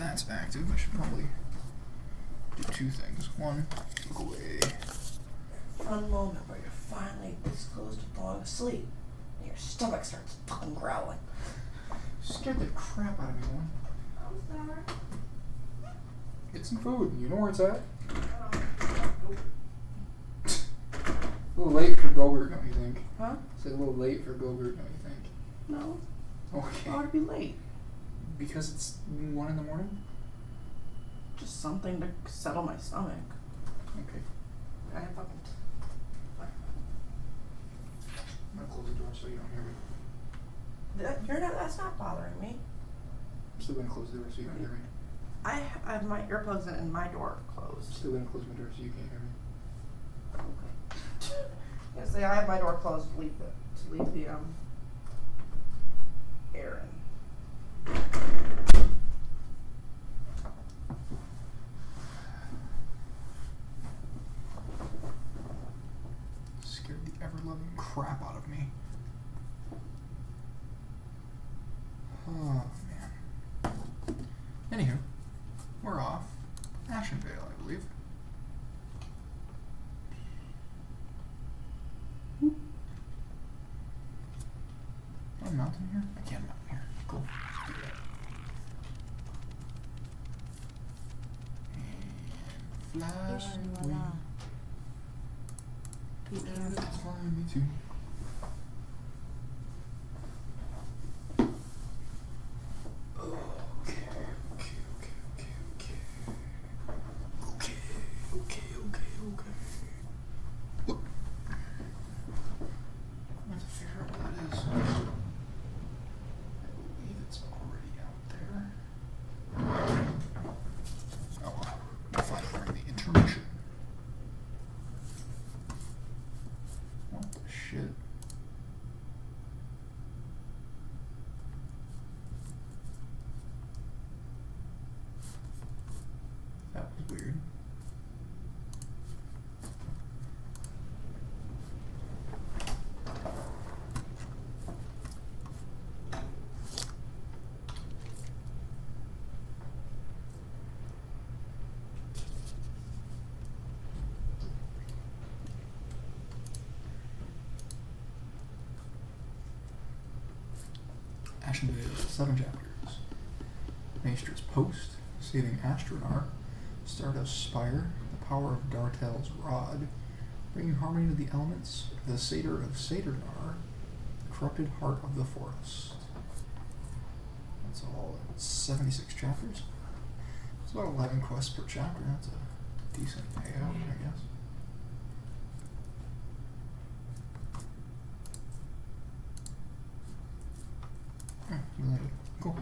that's active, I should probably do two things. One, look away. One moment where you're finally this close to falling asleep, and your stomach starts fucking growling. Scared the crap out of me, one. I'm sorry. Get some food. You know where it's at? A little late for Gobert, don't you think? Huh? It's a little late for Gobert, don't you think? No. Okay. Why would it be late? Because it's 1 in the morning? Just something to settle my stomach. Okay. I fucking... I'm gonna close the door so you don't hear me. That's not bothering me. I'm still gonna close the door so you don't hear me. I have my earplugs in and my door I'm closed. still gonna close my door so you can't hear me. Okay. Yeah, say I have my door closed to leave the air in. Scared the ever-loving crap out of me. Oh, man. Anywho, we're off. Ashenvale, I believe. Can I mount in here? I can mount in here. Cool. Let's do that. And fly away. It's flying me too. That was weird. Ashenvale, 7 chapters. Maester's Post, Saving Astronar, Stardust Spire, the power of Dartel's Rod, bringing harmony to the elements, the Satyr of Saturnar, the corrupted heart of the forest. That's all 76 chapters. It's about 11 quests per chapter. That's a decent payout, I guess. Cool.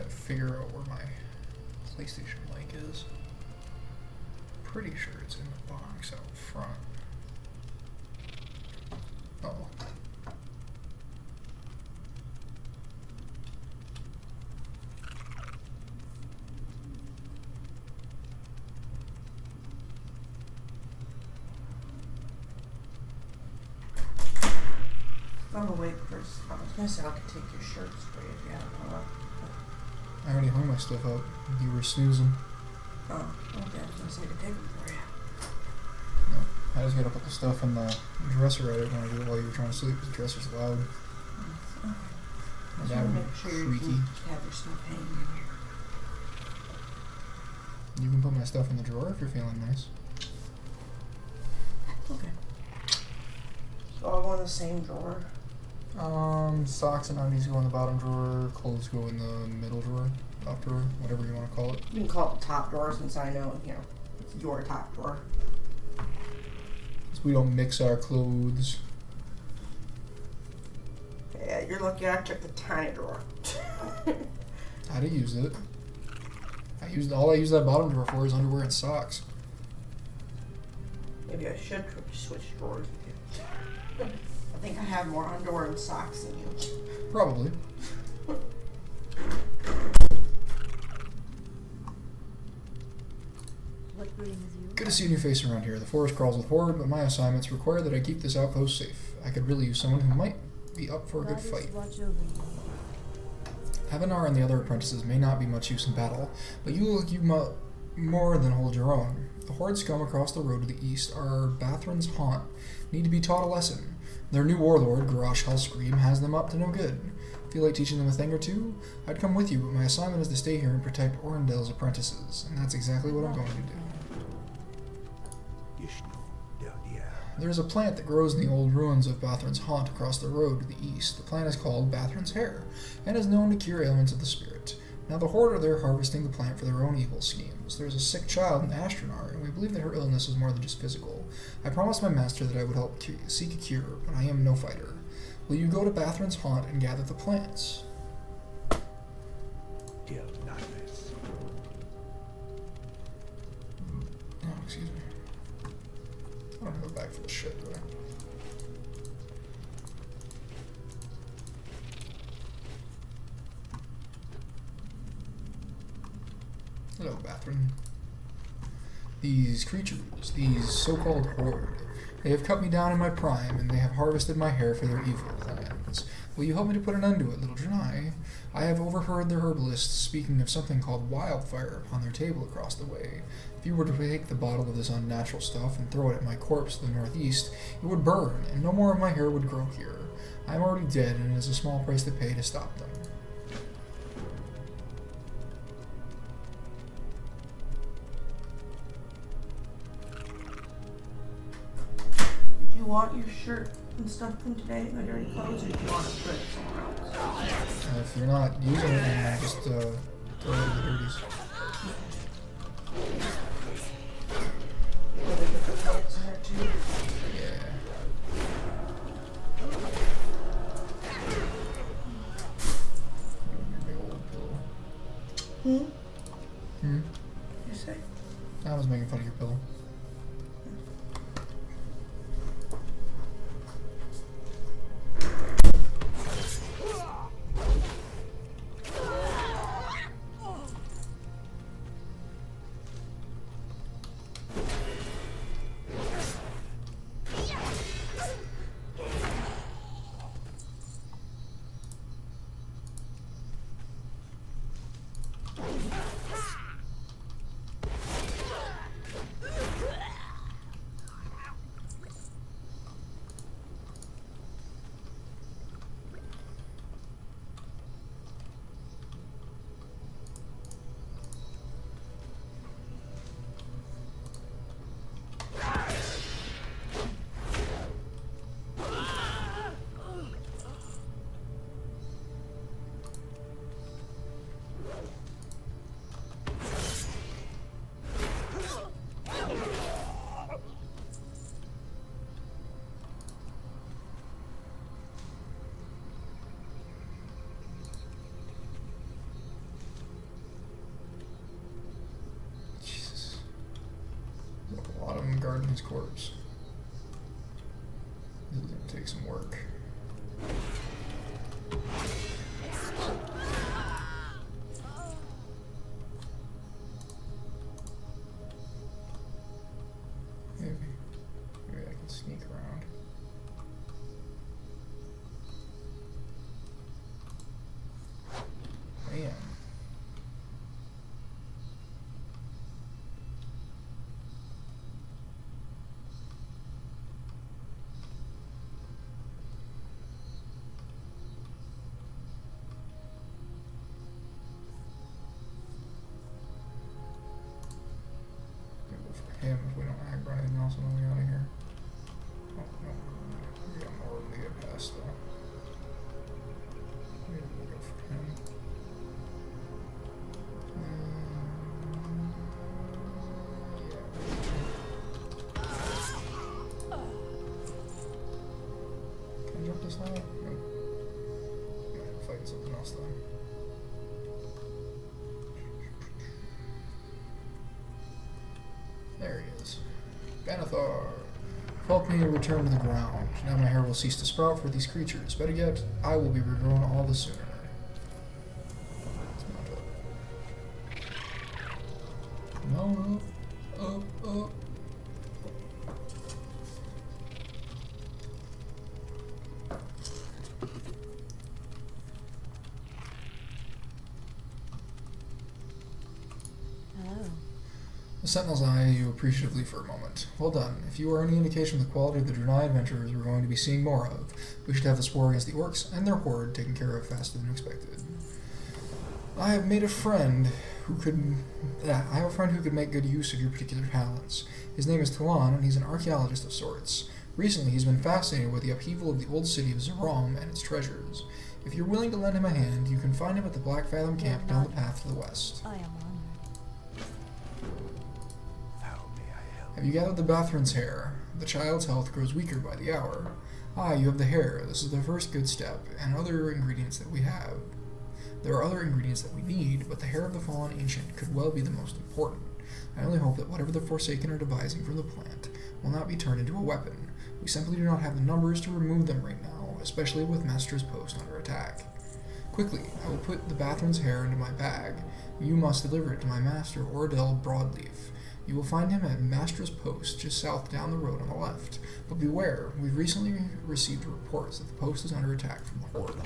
Figure out where my PlayStation mic is. Pretty sure it's in the box out front. Oh. I'm awake first. I was gonna say I could take your shirt spray if you had one. I already hung my stuff up. You were snoozing. Oh, okay. I was gonna say to take them for you. No, I just gotta put the stuff in the dresser. I didn't want to do it while you were trying to sleep because the dresser's loud. Okay. And Just that want would to be make sure creaky. you can have your stuff hanging in here. You can put my stuff in the drawer if you're feeling nice. Okay. So I'll go in the same drawer. Socks and undies go in the bottom drawer. Clothes go in the middle drawer, top drawer, whatever you want to call it. You can call it the top drawer since I know, it's your top drawer. So we don't mix our clothes. Yeah, you're lucky I took the tiny drawer. I'd have used it. All I use that bottom drawer for is underwear and socks. Maybe I should switch drawers with you. I think I have more underwear and socks than you. Probably. What brings you? Good to see a new face around here. The forest crawls with horde, but my assignments require that I keep this outpost safe. I could really use someone who might be up for a good Goddess fight. watch over you. Avanar and the other apprentices may not be much use in battle, but you look more than hold your own. The horde scum across the road to the east are Bathran's haunt, need to be taught a lesson. Their new warlord, Garrosh Hellscream, has them up to no good. Feel like teaching them a thing or two? I'd come with you, but my assignment is to stay here and protect Orendel's apprentices, and that's exactly what I'm going to do. There's a plant that grows in the old ruins of Bathran's haunt across the road to the east. The plant is called Bathran's hair, and is known to cure ailments of the spirit. Now the horde are there harvesting the plant for their own evil schemes. There's a sick child in Ashtranar, and we believe that her illness is more than just physical. I promised my master that I would help seek a cure, but I am no fighter. Will you go to Bathran's haunt and gather the plants? Oh, excuse me. I don't have a bag full of shit, do I? Hello, Bathran. These creatures, these so-called horde, they have cut me down in my prime, and they have harvested my hair for their evil plans. Will you help me to put an end to it, little Janai? I have overheard the herbalists speaking of something called wildfire upon their table across the way. If you were to take the bottle of this unnatural stuff and throw it at my corpse to the northeast, it would burn, and no more of my hair would grow here. I am already dead, and it is a small price to pay to stop them. Do you want your shirt and stuff from today, my dirty clothes, or do you want to put it somewhere else? If you're not using it, then just throw it in the dirties. Will they put the pelts in there too? Yeah. Your big old pillow. You say? I was making fun of your pillow. Guarding his corpse. This is gonna take some work. Maybe I can sneak around. Man. Him if we don't aggro anything else on the way out of here. Oh, no. We got more to get past, though. Maybe we'll go for him. Can I jump this ladder? Nope. I'm fighting something else, though. Banathar. Help me return to the ground. Now my hair will cease to sprout for these creatures. Better yet, I will be regrown all the sooner. No, up. Hello. The Sentinels eye you appreciatively for a moment. Well done. If you are any indication of the quality of the Draenei adventurers we're going to be seeing more of, we should have this war against the orcs and their horde taken care of faster than expected. I have made a friend who could... I have a friend who could make good use of your particular talents. His name is Talon, and he's an archaeologist of sorts. Recently, he's been fascinated with the upheaval of the old city of Zerom and its treasures. If you're willing to lend him a hand, you can find him at the Black Fathom camp down the path to the west. I am honored. How may I help? Have you gathered the Bathron's hair? The child's health grows weaker by the hour. Ah, you have the hair. This is the first good step, and other ingredients that we have. There are other ingredients that we need, but the hair of the fallen ancient could well be the most important. I only hope that whatever the Forsaken are devising from the plant will not be turned into a weapon. We simply do not have the numbers to remove them right now, especially with Master's post under attack. Quickly, I will put the Bathron's hair into my bag. You must deliver it to my master, Ordell Broadleaf. You will find him at Master's post just south down the road on the left. But beware, we've recently received reports that the post is under attack from the horde.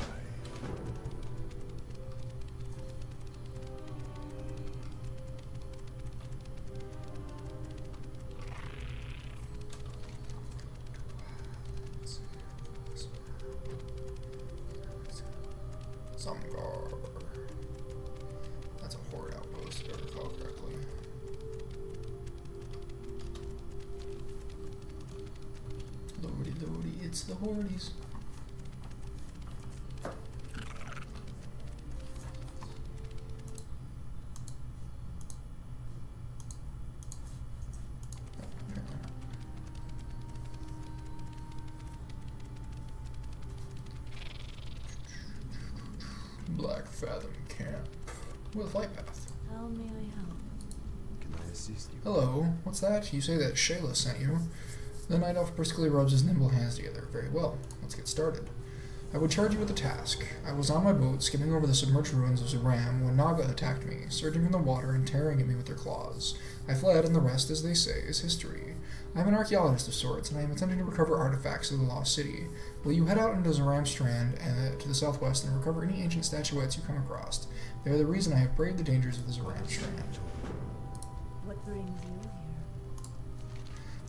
Zamgar. That's a horde outpost, if I recall correctly. Lordy, it's the hordes. Black Fathom camp with light path. How may I help? Can I assist you? Hello, what's that? You say that Shayla sent you. The Night Elf briskly rubs his nimble hands together. Very well, let's get started. I would charge you with a task. I was on my boat skimming over the submerged ruins of Zeram when Naga attacked me, surging from the water and tearing at me with their claws. I fled, and the rest, as they say, is history. I am an archaeologist of sorts, and I am attempting to recover artifacts of the lost city. Will you head out into Zeram Strand to the southwest and recover any ancient statuettes you come across? They are the reason I have braved the dangers of the Zeram Strand. What brings you here?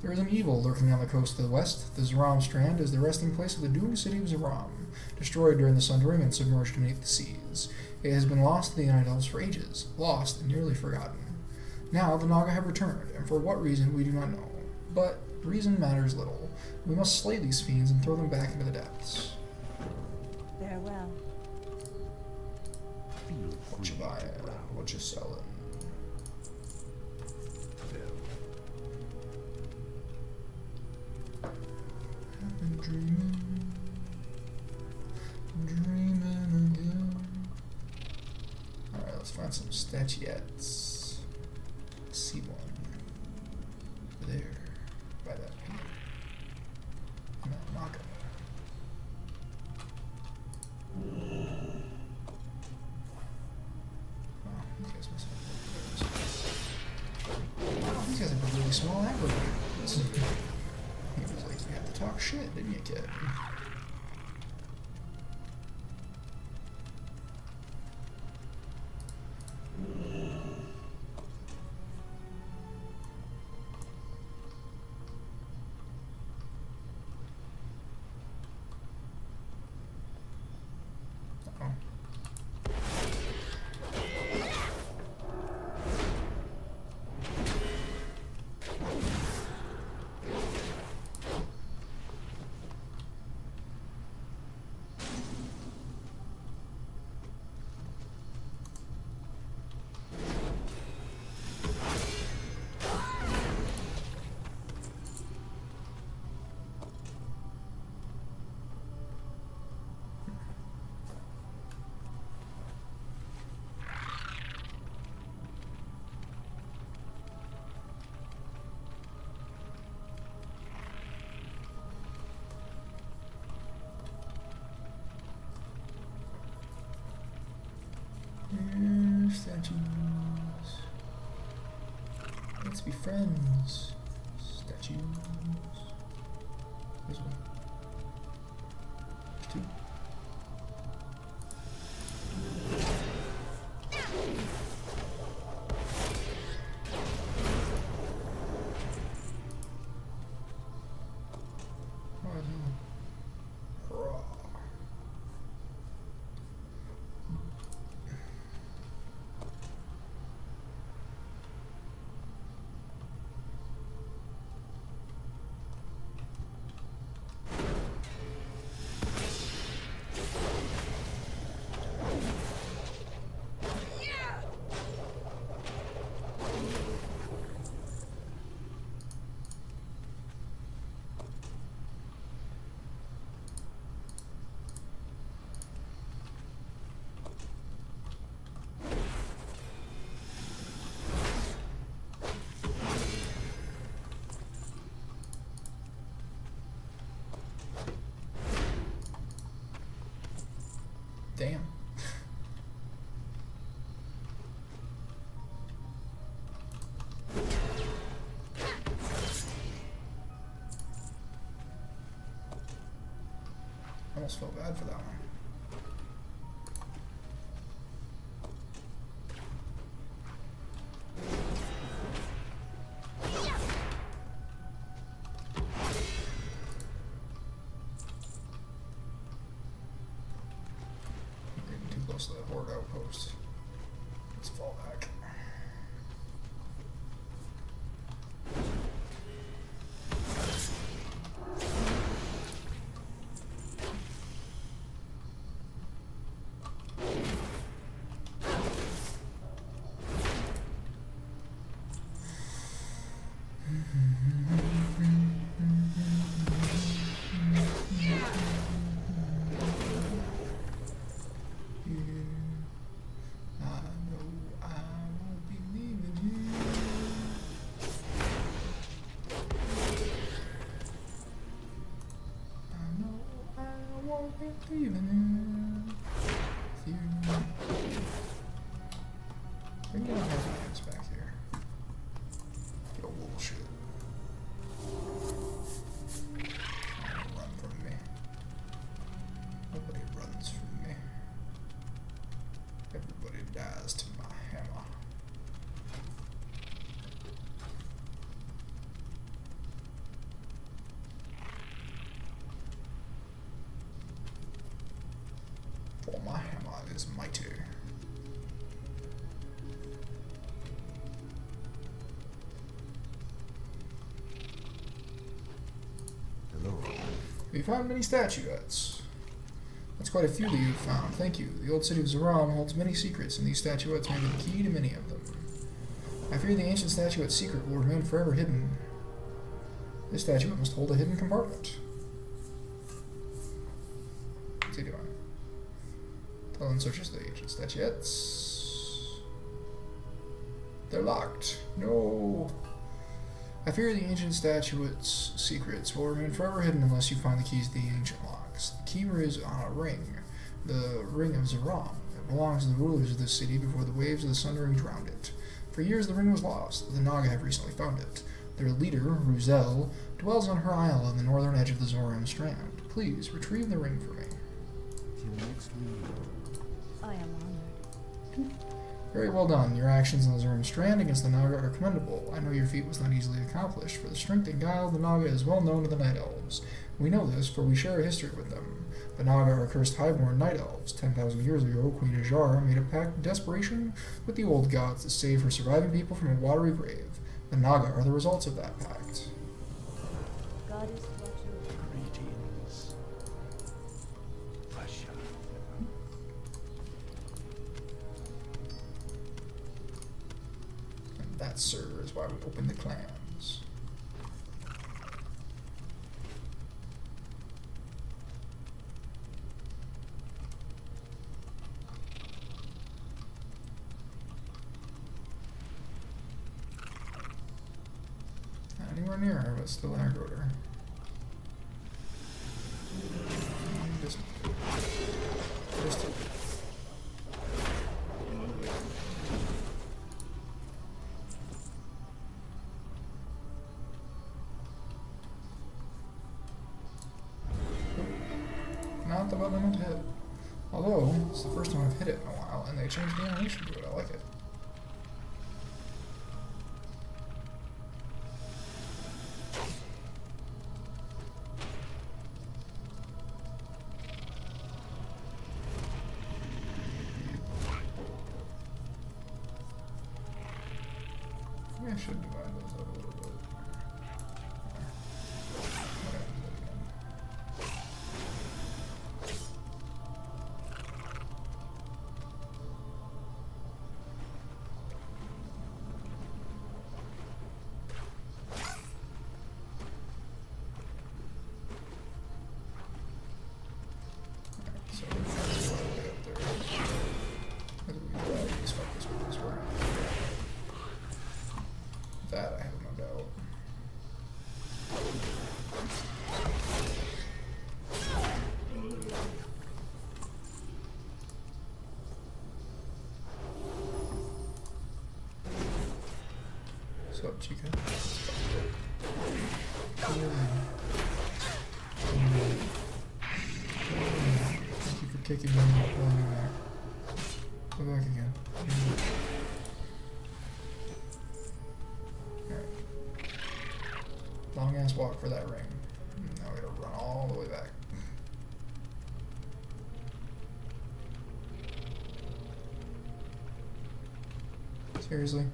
There is an evil lurking on the coast to the west. The Zeram Strand is the resting place of the doomed city of Zeram, destroyed during the Sundering and submerged beneath the seas. It has been lost to the Night Elves for ages, lost and nearly forgotten. Now the Naga have returned, and for what reason we do not know. But reason matters little. We must slay these fiends and throw them back into the depths. Farewell. Feel What you free buying? to browse. What you selling? I've been dreaming again. Alright, let's find some statuettes. I see one. There. By that pier. And that Naga. Oh, these guys must have wow, these guys have a really small aggregate. He was like, you have to talk shit, didn't you, kid? Uh-oh. Let's be friends. Statues. There's one. There's two. Damn. Almost felt bad for that one. Too close to the horde outpost. Let's fall back. Bring your hands back here. Yo, bullshit. Run from me. Nobody runs from me. Everybody dies to my hammer. For my hammer is mighty. Hello. We found many statuettes. That's quite a few that you've found. Thank you. The old city of Zaram holds many secrets, and these statuettes may be the key to many of them. I fear the ancient statuette's secret will remain forever hidden. This statuette must hold a hidden compartment. What's he doing? Talon searches the ancient statuettes. They're locked. No. I fear the ancient statuette's secrets will remain forever hidden unless you find the keys to the ancient locks. The key is on a ring, the ring of Zaram. It belongs to the rulers of this city before the waves of the Sundering drowned it. For years the ring was lost. The Naga have recently found it. Their leader, Ruzel, dwells on her isle on the northern edge of the Zoram Strand. Please retrieve the ring for me. Till next week. I am honored. Very well done. Your actions on the Zoram Strand against the Naga are commendable. I know your feat was not easily accomplished, for the strength and guile of the Naga is well known to the Night Elves. We know this, for we share a history with them. The Naga are cursed highborn Night Elves. 10,000 years ago, Queen Ajara made a pact of desperation with the old gods to save her surviving people from a watery grave. The Naga are the results of that pact. God is watching. Greetings. Asha. And that, sir, is why we opened the clans. Not anywhere near her, but still aggroed her. Just button I meant to hit. Although, it's the first time I've hit it in a while, and they changed the animation to it. I like it. Maybe I should divide those up a little bit. So that's all the way up there. Whether we divide these fuckers with this one. That I have no doubt. What's up, Chica? Thank you for kicking me and pulling me back. Go back again. Alright. Long ass walk for that ring. Now we gotta run all the way back. Seriously?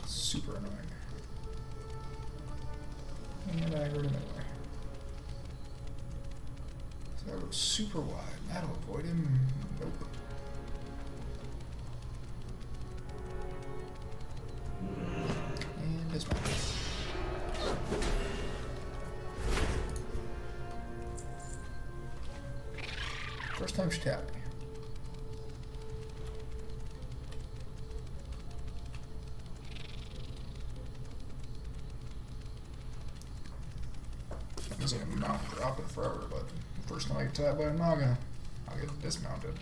Super annoying. And I heard him anyway. So I go super wide. That'll avoid him. Nope. And dismount. First time she tapped me. I'm gonna mount drop it forever, but the first time I get tapped by a Naga, I'll get dismounted.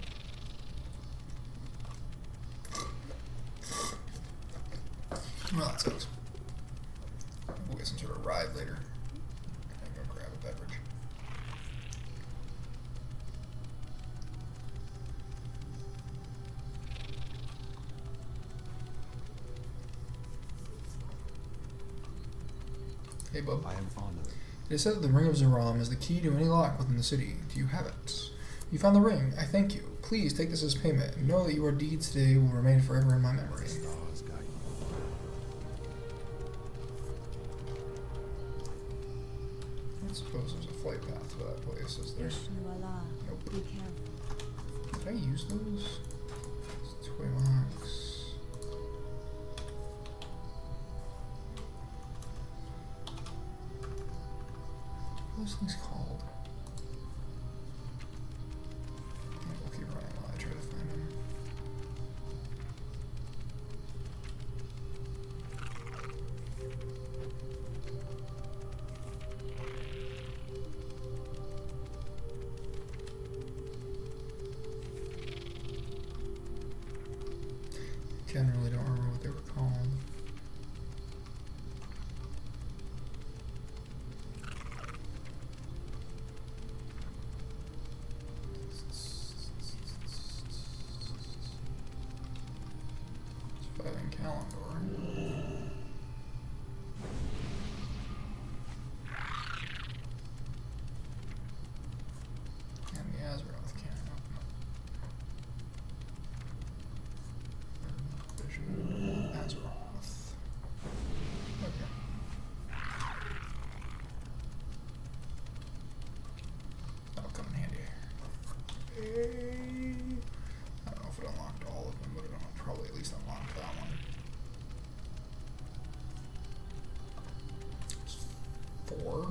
Well, that sucks. We'll get some sort of ride later. And go grab a beverage. Hey, bub. I am honored. It is said that the Ring of Zeram is the key to any lock within the city. Do you have it? You found the ring. I thank you. Please take this as payment. And know that your deeds today will remain forever in my memory. Stars guide you. I suppose there's a flight path to that place, is there? Yeshua, Nope. be careful. Did I use those? It's toy locks. What are those things called? Yeah, we'll keep running while I try to find them. Generally don't remember what they were called. Fighting Kalimdor. And the Azeroth cannon open up. Vision of Azeroth. Okay. That'll come in handy. I don't know if it unlocked all of them, but it probably at least unlocked that one. There's 4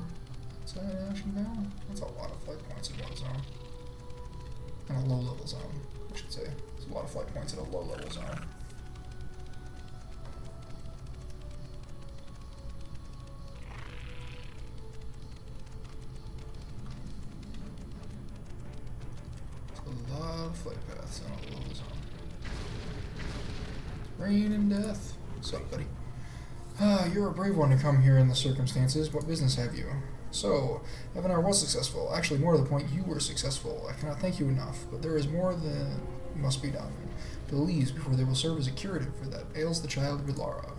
outside Ashenvale? That's a lot of flight points in one zone. in a low-level zone, I should say. There's a lot of flight points in a low-level zone. A lot of flight paths in a low zone. Rain and death. What's up, buddy? You're a brave one to come here in the circumstances. What business have you? So, Evanar was successful. Actually, more to the point, you were successful. I cannot thank you enough, but there is more that must be done to the leaves before they will serve as a curative for that ails the child Rilara.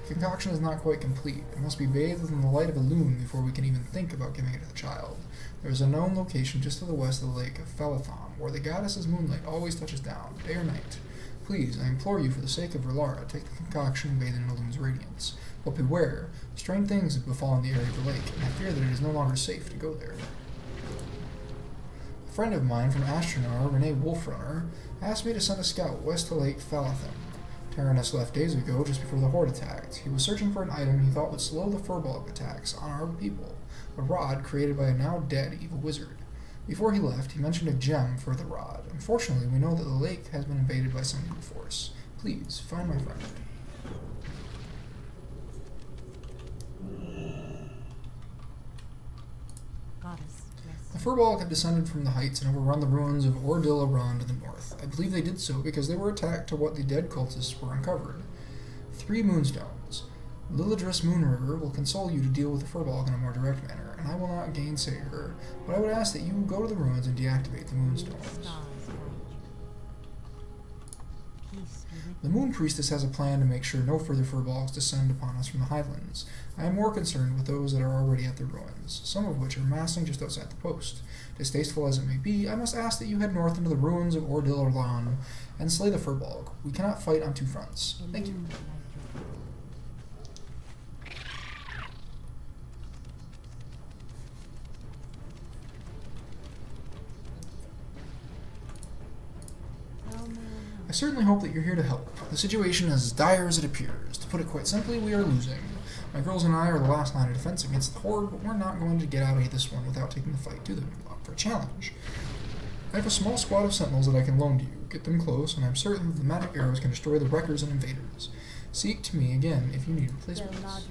The concoction is not quite complete. It must be bathed in the light of a lune before we can even think about giving it to the child. There is a known location just to the west of the lake of Falathon, where the goddess's moonlight always touches down, day or night. Please, I implore you for the sake of Rilara, take the concoction and bathe in a lune's radiance. But beware, strange things have befallen the area of the lake, and I fear that it is no longer safe to go there. A friend of mine from Astronar, Renee Wolfrunner, asked me to send a scout west to Lake Falathon. Taranis left days ago, just before the horde attacked. He was searching for an item he thought would slow the furbolg attacks on our people, a rod created by a now dead evil wizard. Before he left, he mentioned a gem for the rod. Unfortunately, we know that the lake has been invaded by some evil force. Please, find my friend. Goddess, yes. The furbolg have descended from the heights and overrun the ruins of Ordil Aran to the north. I believe they did so because they were attacked to what the dead cultists were uncovered. 3 moonstones. Lilidris Moonriver will console you to deal with the furbolg in a more direct manner, and I will not gainsay her, but I would ask that you go to the ruins and deactivate the moonstones. Stars guide you. Peace be with The Moon Priestess has a plan to make sure no further furbolgs descend upon us from the highlands. I am more concerned with those that are already at the ruins, some of which are massing just outside the post. Distasteful as it may be, I must ask that you head north into the ruins of Ordil Orlan and slay the furbolg. We cannot fight on 2 fronts. Thank you. illumined like your How may I help? I certainly hope that you're here to help. The situation is as dire as it appears. To put it quite simply, we are losing. My girls and I are the last line of defense against the horde, but we're not going to get out of this one without taking the fight to them for a challenge. I have a small squad of sentinels that I can loan to you. Get them close, and I'm certain that the magic arrows can destroy the wreckers and invaders. Seek to me again if you need replacements. Del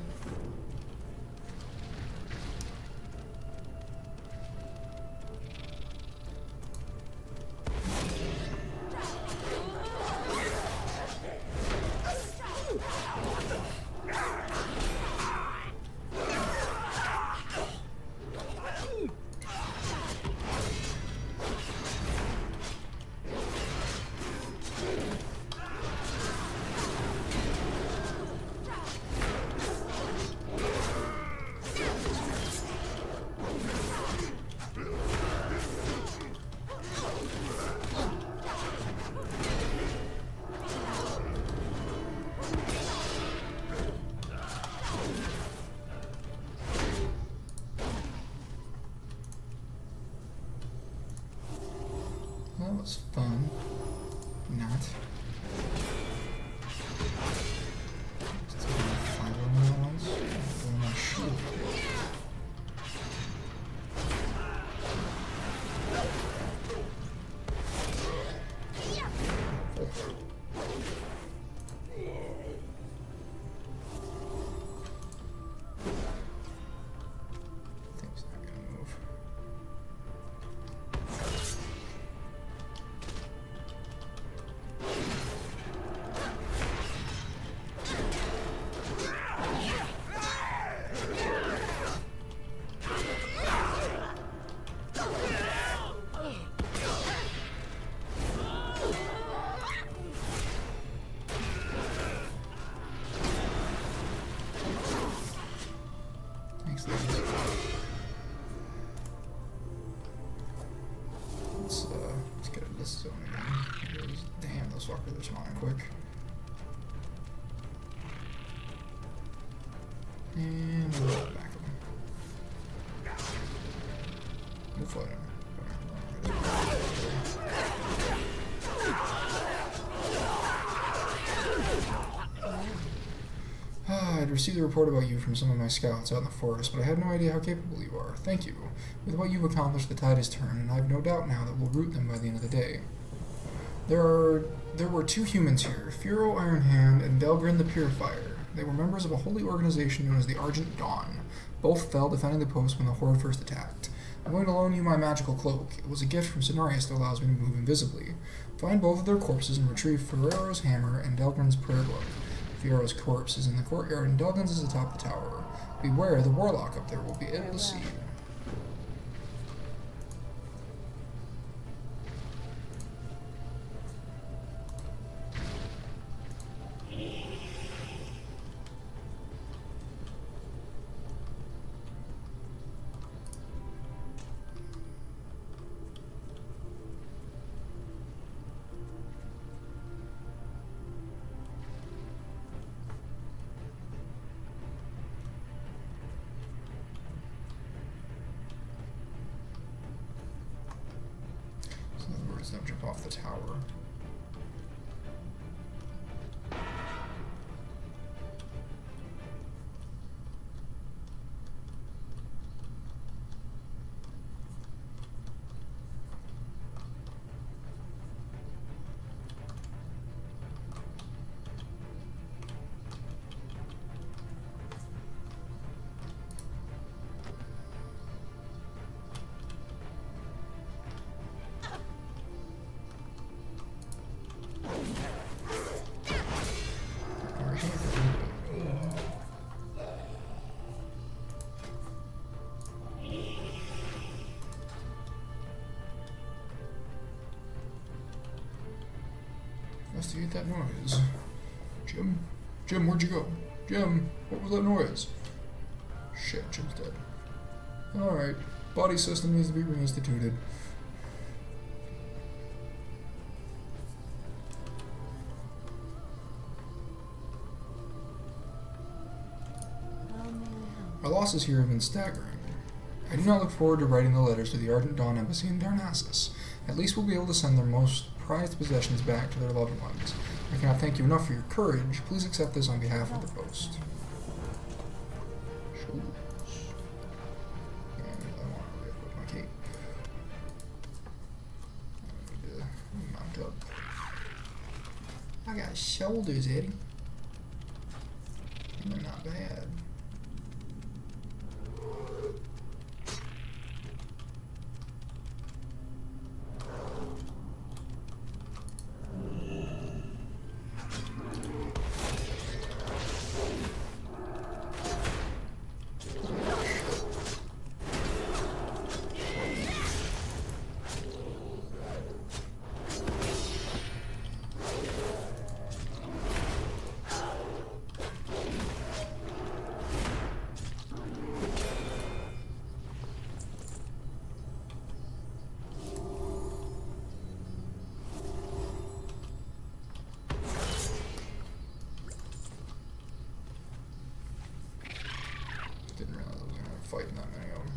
Well, that was fun. Not. Just taking a fire on that once. Blowing my shield. Thing's not gonna move. Thanks, ladies. Let's get into this zone again. Damn, those fuckers are spawning quick. And we'll roll back of them. We'll fight them. I I'd received a report about you from some of my scouts out in the forest, but I had no idea how capable you are. Thank you. With what you've accomplished, the tide has turned, and I have no doubt now that we'll root them by the end of the day. There were 2 humans here, Furo Ironhand and Delgrin the Purifier. They were members of a holy organization known as the Argent Dawn. Both fell defending the post when the horde first attacked. I'm going to loan you my magical cloak. It was a gift from Cenarius that allows me to move invisibly. Find both of their corpses and retrieve Ferrero's hammer and Delgrin's prayer book. Fiora's corpse is in the courtyard and Delgin's is atop the tower. Beware, the warlock up there will be able to see you. Don't jump off the tower. Investigate that noise. Jim? Jim, where'd you go? Jim, what was that noise? Shit, Jim's dead. Alright, body system needs to be reinstituted. Our losses here have been staggering. I do not look forward to writing the letters to the Ardent Dawn Embassy in Darnassus. At least we'll be able to send their most prized possessions back to their loved ones. I cannot thank you enough for your courage. Please accept this on behalf of the post. Shoes. And I want to re-equip my cape. I need to mount up. I got shoulders, Eddie. And they're not bad. Didn't realize I was going to have fighting that many of them.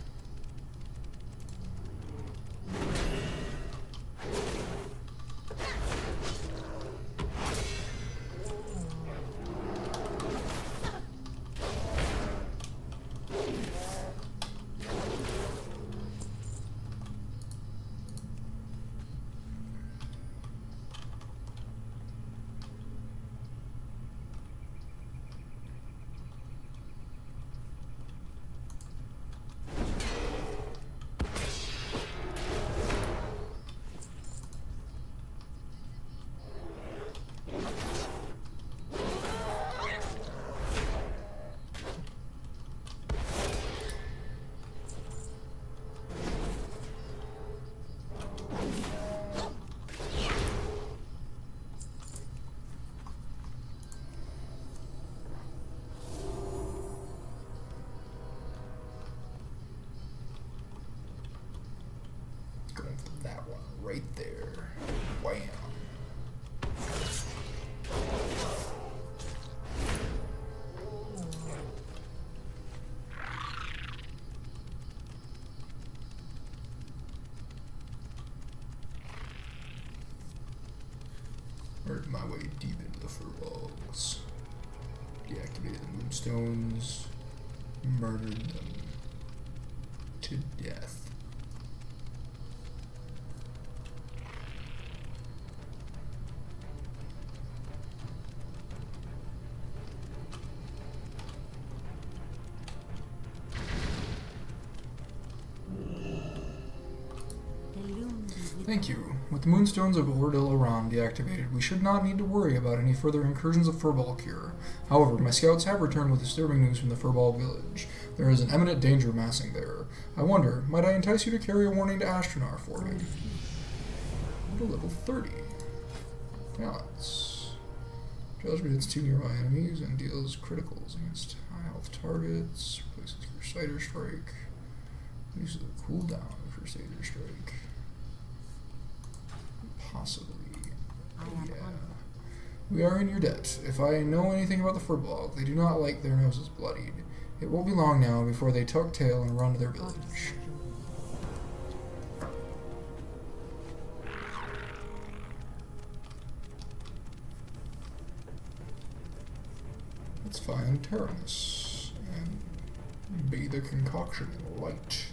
Going for that one right there. Wham. Worked my way deep into the furlogs. Deactivate activated the moonstones, murdered them to death. Thank you. With the moonstones of Ordil Aram deactivated, we should not need to worry about any further incursions of Furball Cure. However, my scouts have returned with disturbing news from the Furball village. There is an imminent danger massing there. I wonder, might I entice you to carry a warning to Ashtranar for me? Go to level 30. Balance. Judgment hits 2 nearby enemies and deals criticals against high health targets. Replaces Crusader Strike. Uses the cooldown of Crusader Strike. Possibly. Yeah. We are in your debt. If I know anything about the Furball, they do not like their noses bloodied. It won't be long now before they tuck tail and run to their village. Let's find Tyrannus and bathe the concoction in light.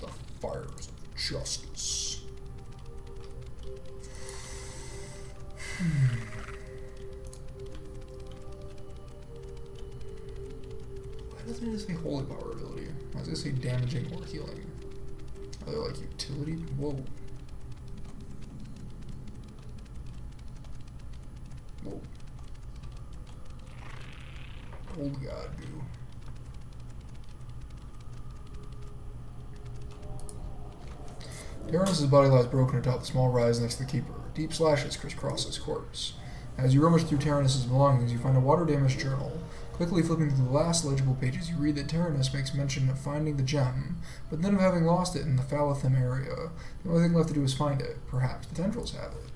The fires of justice. Why doesn't it just say holy power ability? Why does it say damaging or healing? Are they like utility? Whoa. Whoa. Old god goo. Tyrannus' body lies broken atop the small rise next to the keeper. Deep slashes crisscross his corpse. As you rummage through Tyrannus' belongings, you find a water-damaged journal. Quickly flipping through the last legible pages, you read that Tyrannus makes mention of finding the gem, but then of having lost it in the Phalathim area. The only thing left to do is find it. Perhaps the tendrils have it.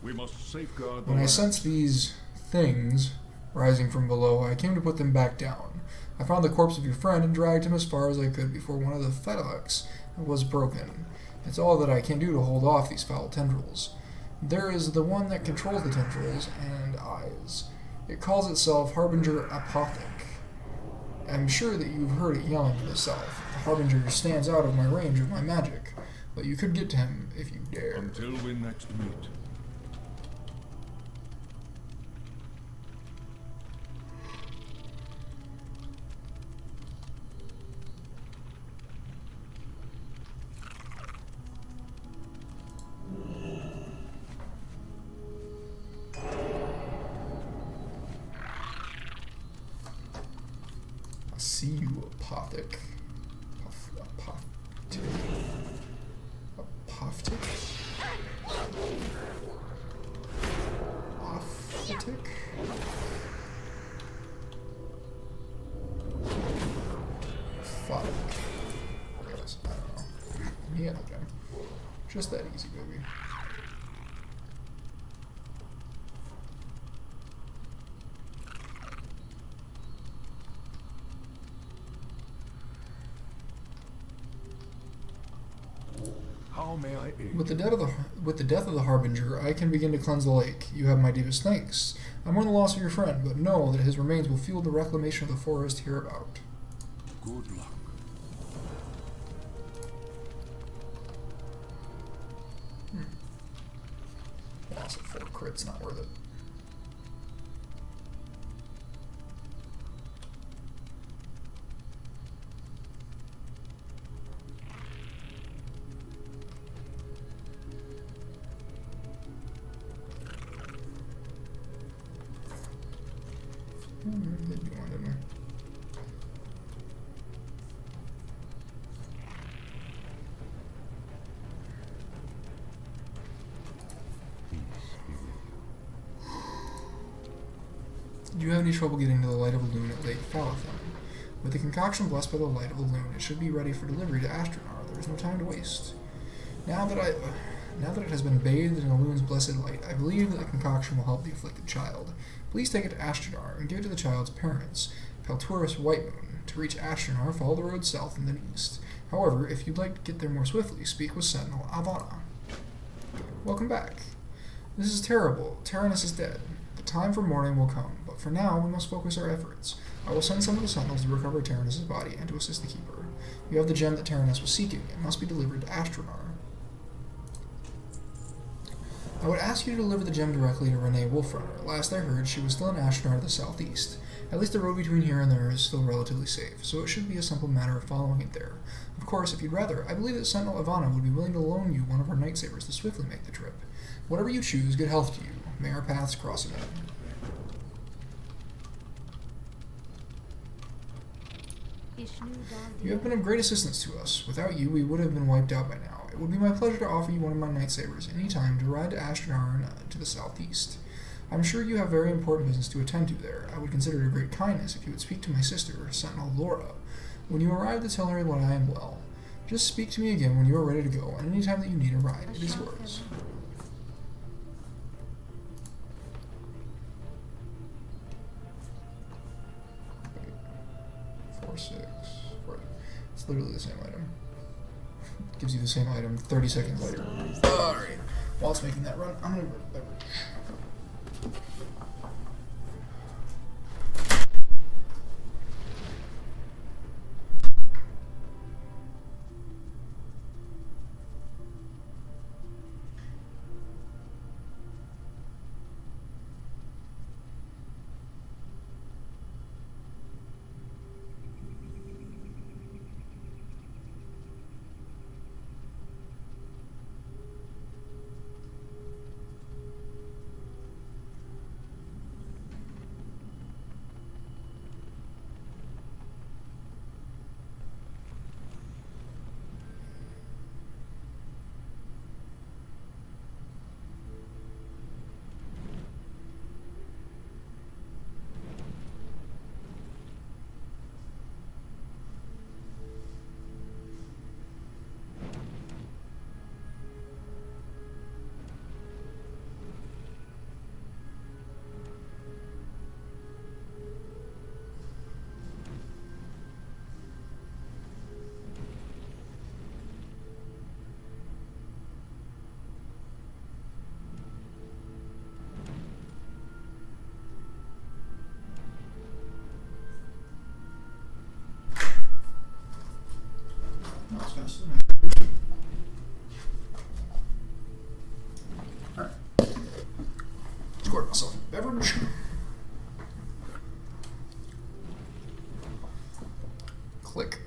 We must safeguard the When I land. sensed these things rising from below, I came to put them back down. I found the corpse of your friend and dragged him as far as I could before one of the fetlocks was broken. It's all that I can do to hold off these foul tendrils. There is the one that controls the tendrils and eyes. It calls itself Harbinger Apothic. I'm sure that you've heard it yelling to itself. The Harbinger stands out of my range of my magic, but you could get to him if you dare. Until we next meet. I see you, Apothic. Apothic. Apothic? Apothic? Fuck. Yes, I don't know. Yeah, okay. Just that easy, baby. How may I aid? With the death of the Harbinger, I can begin to cleanse the lake. You have my deepest thanks. I mourn the loss of your friend, but know that his remains will fuel the reclamation of the forest hereabout. Good luck. Loss of 4 crits, not worth it. Did do one, didn't we? Peace be with you. Did you have any trouble getting to the Light of Elune at Lake Phalathim? With the concoction blessed by the Light of Elune, it should be ready for delivery to Ashtranar. There is no time to waste. Now that it has been bathed in Elune's blessed light, I believe that the concoction will help the afflicted child. Please take it to Ashtranar and give it to the child's parents, Pelturus Whitemoon. To reach Ashtranar, follow the road south and then east. However, if you'd like to get there more swiftly, speak with Sentinel Avana. Welcome back. This is terrible. Tyrannus is dead. The Time for morning will come, but for now we must focus our efforts. I will send some of the sentinels to recover Tyrannus' body and to assist the Keeper. You have the gem that Tyrannus was seeking. It must be delivered to Ashtranar. I would ask you to deliver the gem directly to Renee Wolfrunner. Last I heard, she was still in Ashtranar to the southeast. At least the road between here and there is still relatively safe, so it should be a simple matter of following it there. Of course, if you'd rather, I believe that Sentinel Ivana would be willing to loan you one of her Nightsabers to swiftly make the trip. Whatever you choose, good health to you. May our paths cross again. You have been of great assistance to us. Without you, we would have been wiped out by now. It would be my pleasure to offer you one of my Nightsabers any time to ride to Ashtranar to the southeast. I'm sure you have very important business to attend to there. I would consider it a great kindness if you would speak to my sister, Sentinel Laura. When you arrive to tell her that I am well. Just speak to me again when you are ready to go, and any time that you need a ride, it is yours. It's literally the same item. Gives you the same item 30 seconds later. Alright. While it's making that run, I'm gonna grab a beverage. Alright. Scored myself a beverage. Click.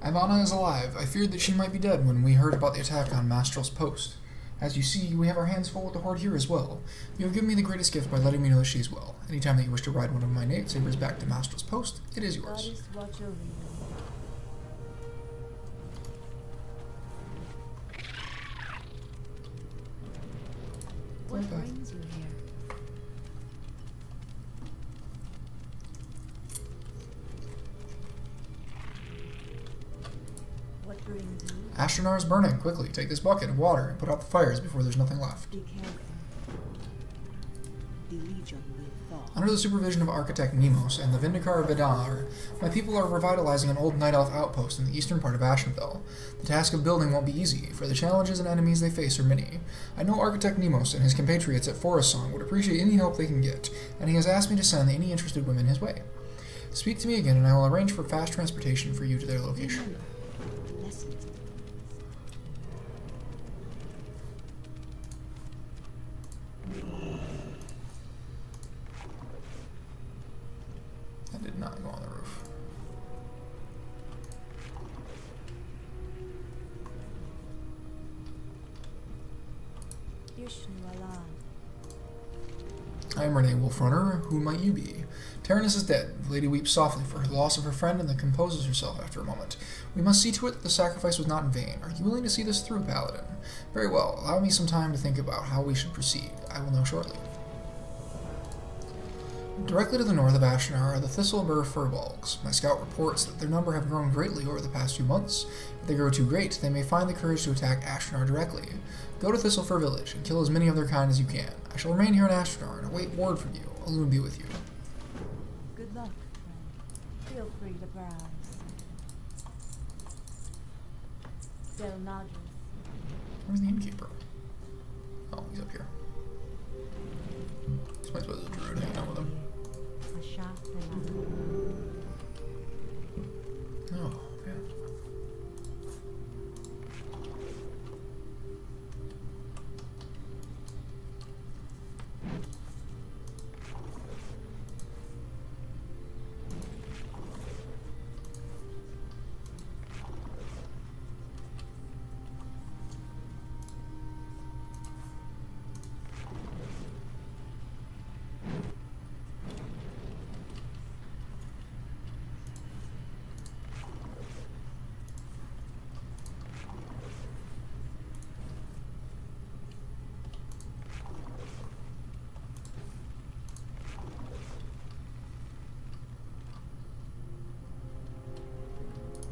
Ivana is alive. I feared that she might be dead when we heard about the attack on Mastral's post. As you see, we have our hands full with the Horde here as well. You have given me the greatest gift by letting me know that she is well. Anytime that you wish to ride one of my Nightsabers back to Mastral's post, it is yours. What brings you here? What brings you? Ashtranar is burning. Quickly, take this bucket of water and put out the fires before there's nothing left. Be careful. The Legion will fall. Under the supervision of Architect Nemos and the Vindikar Vidar, my people are revitalizing an old Night Elf outpost in the eastern part of Ashenvale. The task of building won't be easy, for the challenges and enemies they face are many. I know Architect Nemos and his compatriots at Forest Song would appreciate any help they can get, and he has asked me to send any interested women his way. Speak to me again, and I will arrange for fast transportation for you to their location. That did not go on the roof. I am Renee Wolfrunner. Who might you be? Tyrannus is dead. The lady weeps softly for the loss of her friend and then composes herself after a moment. We must see to it that the sacrifice was not in vain. Are you willing to see this through, Paladin? Very well. Allow me some time to think about how we should proceed. I will know shortly. Directly to the north of Ashtranar are the Thistlebur Furbolgs. My scout reports that their number have grown greatly over the past few months. If they grow too great, they may find the courage to attack Ashtranar directly. Go to Thistlefur Village and kill as many of their kind as you can. I shall remain here in Ashtranar and await word from you. Alune be with you. Good luck, friend. Feel free to browse. Del Nadris. Where's the innkeeper? Oh, he's up here. He's I suppose the druid hanging out with him. Oh, man.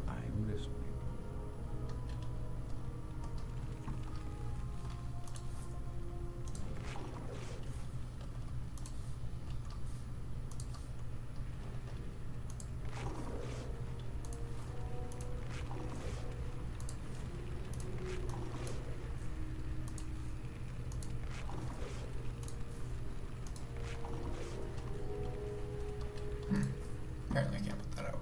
I'm listening. Apparently I can't put that out.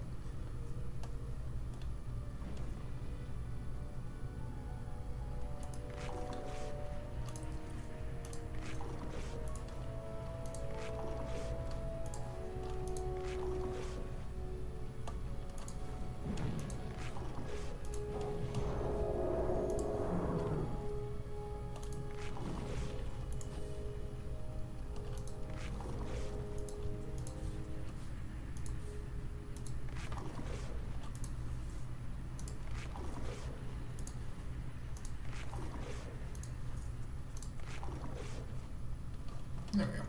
There we go.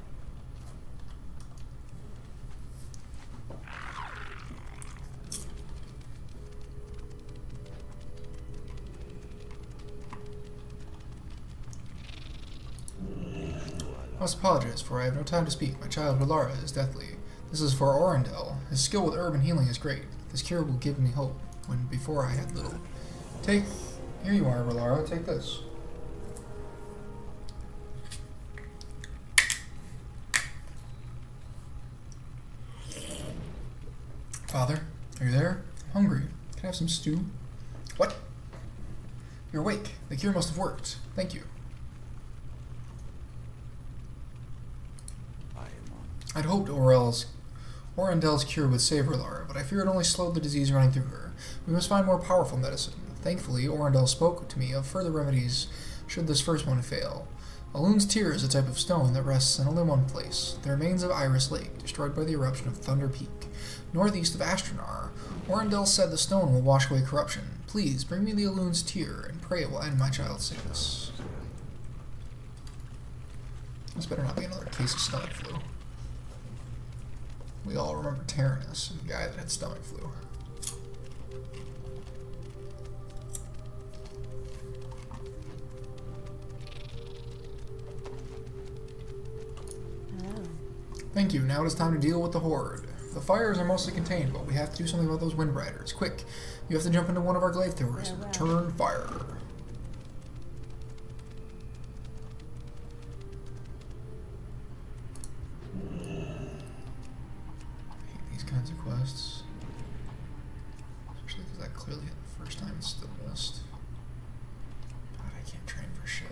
I must apologize, for I have no time to speak. My child Valara is deathly. This is for Orendel. His skill with herb and healing is great. This cure will give me hope, when before I had little. Here you are, Valara. Take this. Father, are you there? I'm hungry. Can I have some stew? What? You're awake. The cure must have worked. Thank you. I am on. I'd hoped Orendel's cure would save her, Lara, but I fear it only slowed the disease running through her. We must find more powerful medicine. Thankfully, Orendel spoke to me of further remedies should this first one fail. Alun's tear is a type of stone that rests in only one place, the remains of Iris Lake, destroyed by the eruption of Thunder Peak, northeast of Astronar. Orendel said the stone will wash away corruption. Please, bring me the Alun's tear, and pray it will end my child's sickness. This better not be another case of stomach flu. We all remember Tyrannus, the guy that had stomach flu. Thank you. Now it is time to deal with the horde. The fires are mostly contained, but we have to do something about those wind riders. Quick, you have to jump into one of our glaive throwers and return fire. I hate these kinds of quests. Especially because I clearly hit the first time and still missed. God, I can't train for shit.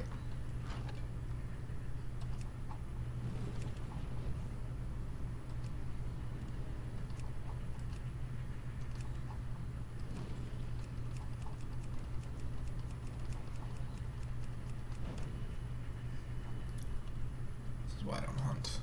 This is why I don't hunt.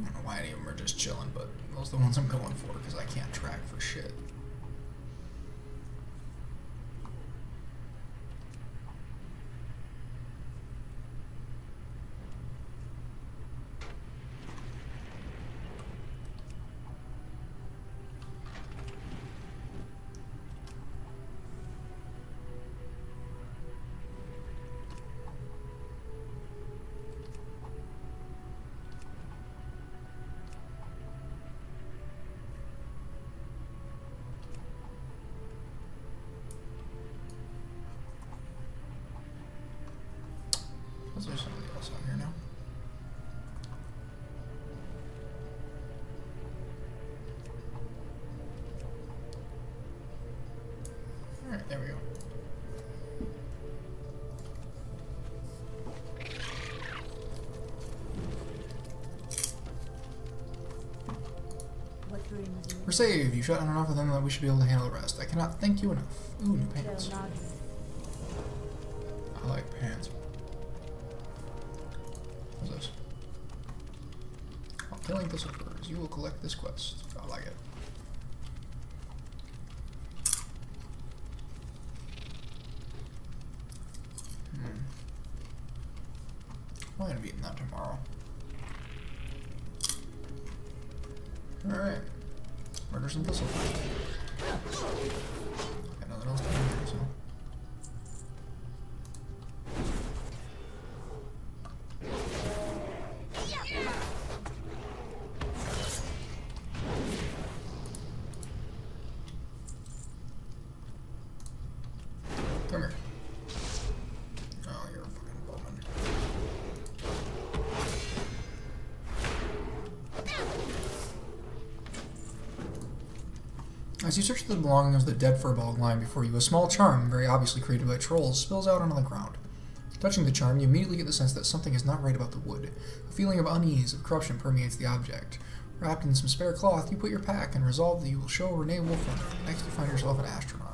I don't know why any of them are just chilling, but those are the ones I'm going for because I can't track for shit. Was there somebody else on here now? Alright, there we go. What dreams you? We're saved. You shot down enough of them that we should be able to handle the rest. I cannot thank you enough. Ooh, new pants. They'll not. I like pants. What's this? While killing thistlefirs, you will collect this quest. I like it. I'm gonna be eating that tomorrow. Alright. Murder some thistlefirs. Got nothing else to do here, so. Come here. Oh, you're a fucking bowman. As you search for the belongings of the dead furball lying before you, a small charm, very obviously created by trolls, spills out onto the ground. Touching the charm, you immediately get the sense that something is not right about the wood. A feeling of unease, of corruption permeates the object. Wrapped in some spare cloth, you put your pack and resolve that you will show Renee Wolfrunner. Next, you find yourself an astronaut.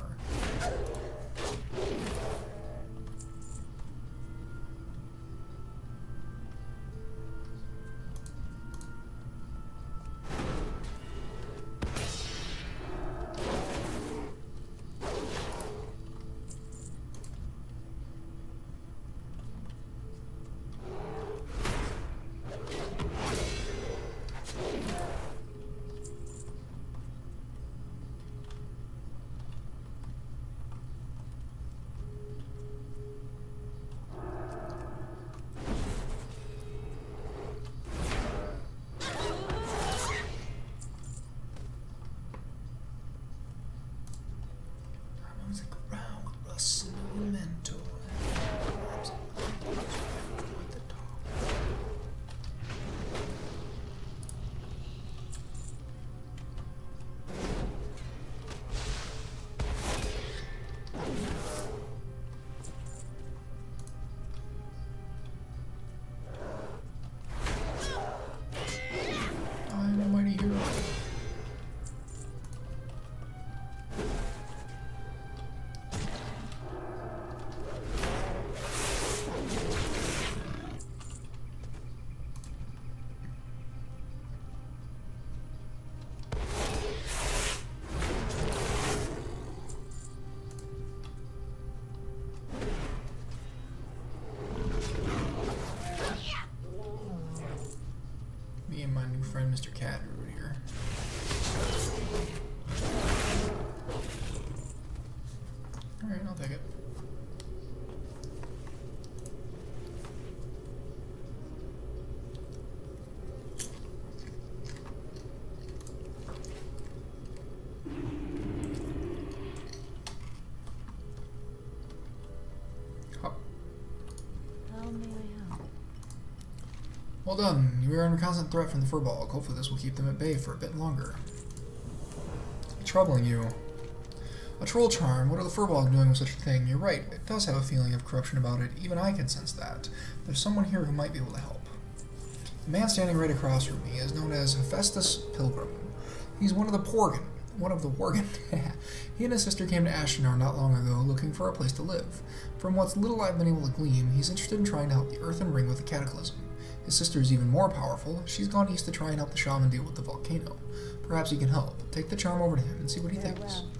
I'm a mighty hero. Me and my new friend Mr. Cadroot here. Alright, I'll take it. Hop. How may I help? Well done. You are under constant threat from the furball. Hopefully this will keep them at bay for a bit longer. Troubling you. A troll charm? What are the furball doing with such a thing? You're right. It does have a feeling of corruption about it. Even I can sense that. There's someone here who might be able to help. The man standing right across from me is known as Hephaestus Pilgrim. He's one of the Worgen. He and his sister came to Ashenvale not long ago looking for a place to live. From what's little I've been able to glean, he's interested in trying to help the Earth and Ring with the Cataclysm. His sister is even more powerful. She's gone east to try and help the shaman deal with the volcano. Perhaps he can help. Take the charm over to him and see what he thinks. Farewell.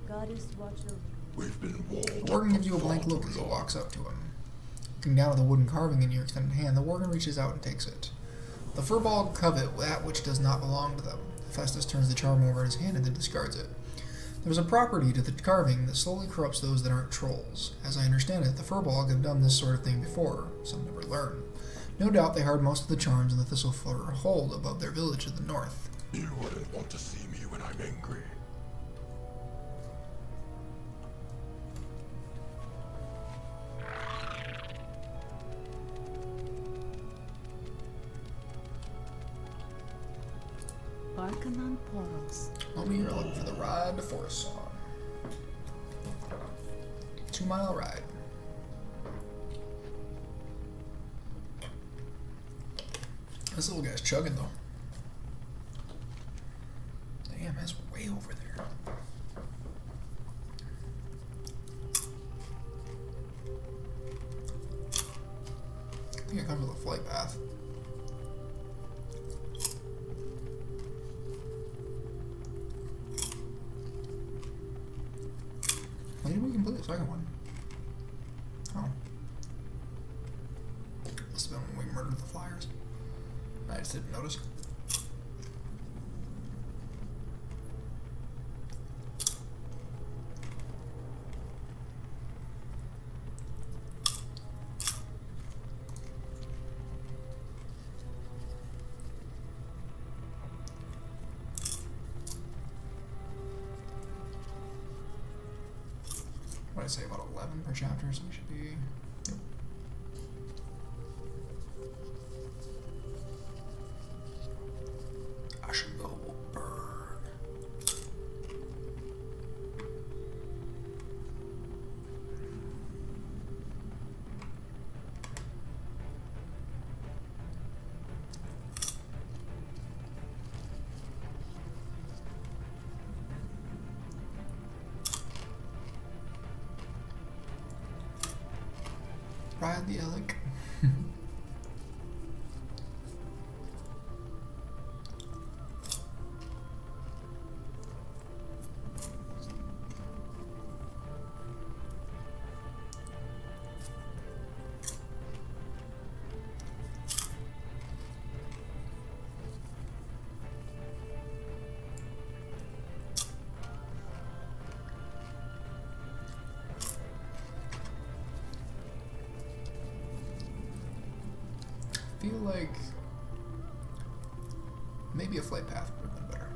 God is to watch over you. We've been warned. The Worgen gives you a blank look as he walks up to him. Looking down at the wooden carving in your extended hand, the Worgen reaches out and takes it. The furball covet that which does not belong to them. Hephaestus turns the charm over in his hand and then discards it. There's a property to the carving that slowly corrupts those that aren't trolls. As I understand it, the furball have done this sort of thing before. Some never learn. No doubt they hard most of the charms in the Thistlefur hold above their village to the north. You wouldn't want to see me when I'm angry. Barking on portals. Only you're looking for the ride to Forest Song. 2-mile ride. This little guy's chugging though. Damn, that's way over there. I think it comes with a flight path. When did we complete the second one? Oh. Must have been when we murdered the flyers. I just didn't notice. What did I say, about 11 per chapter, so we should be... Yep. Ashenvale will burn. Ride the Elk. I feel like maybe a flight path would have been better.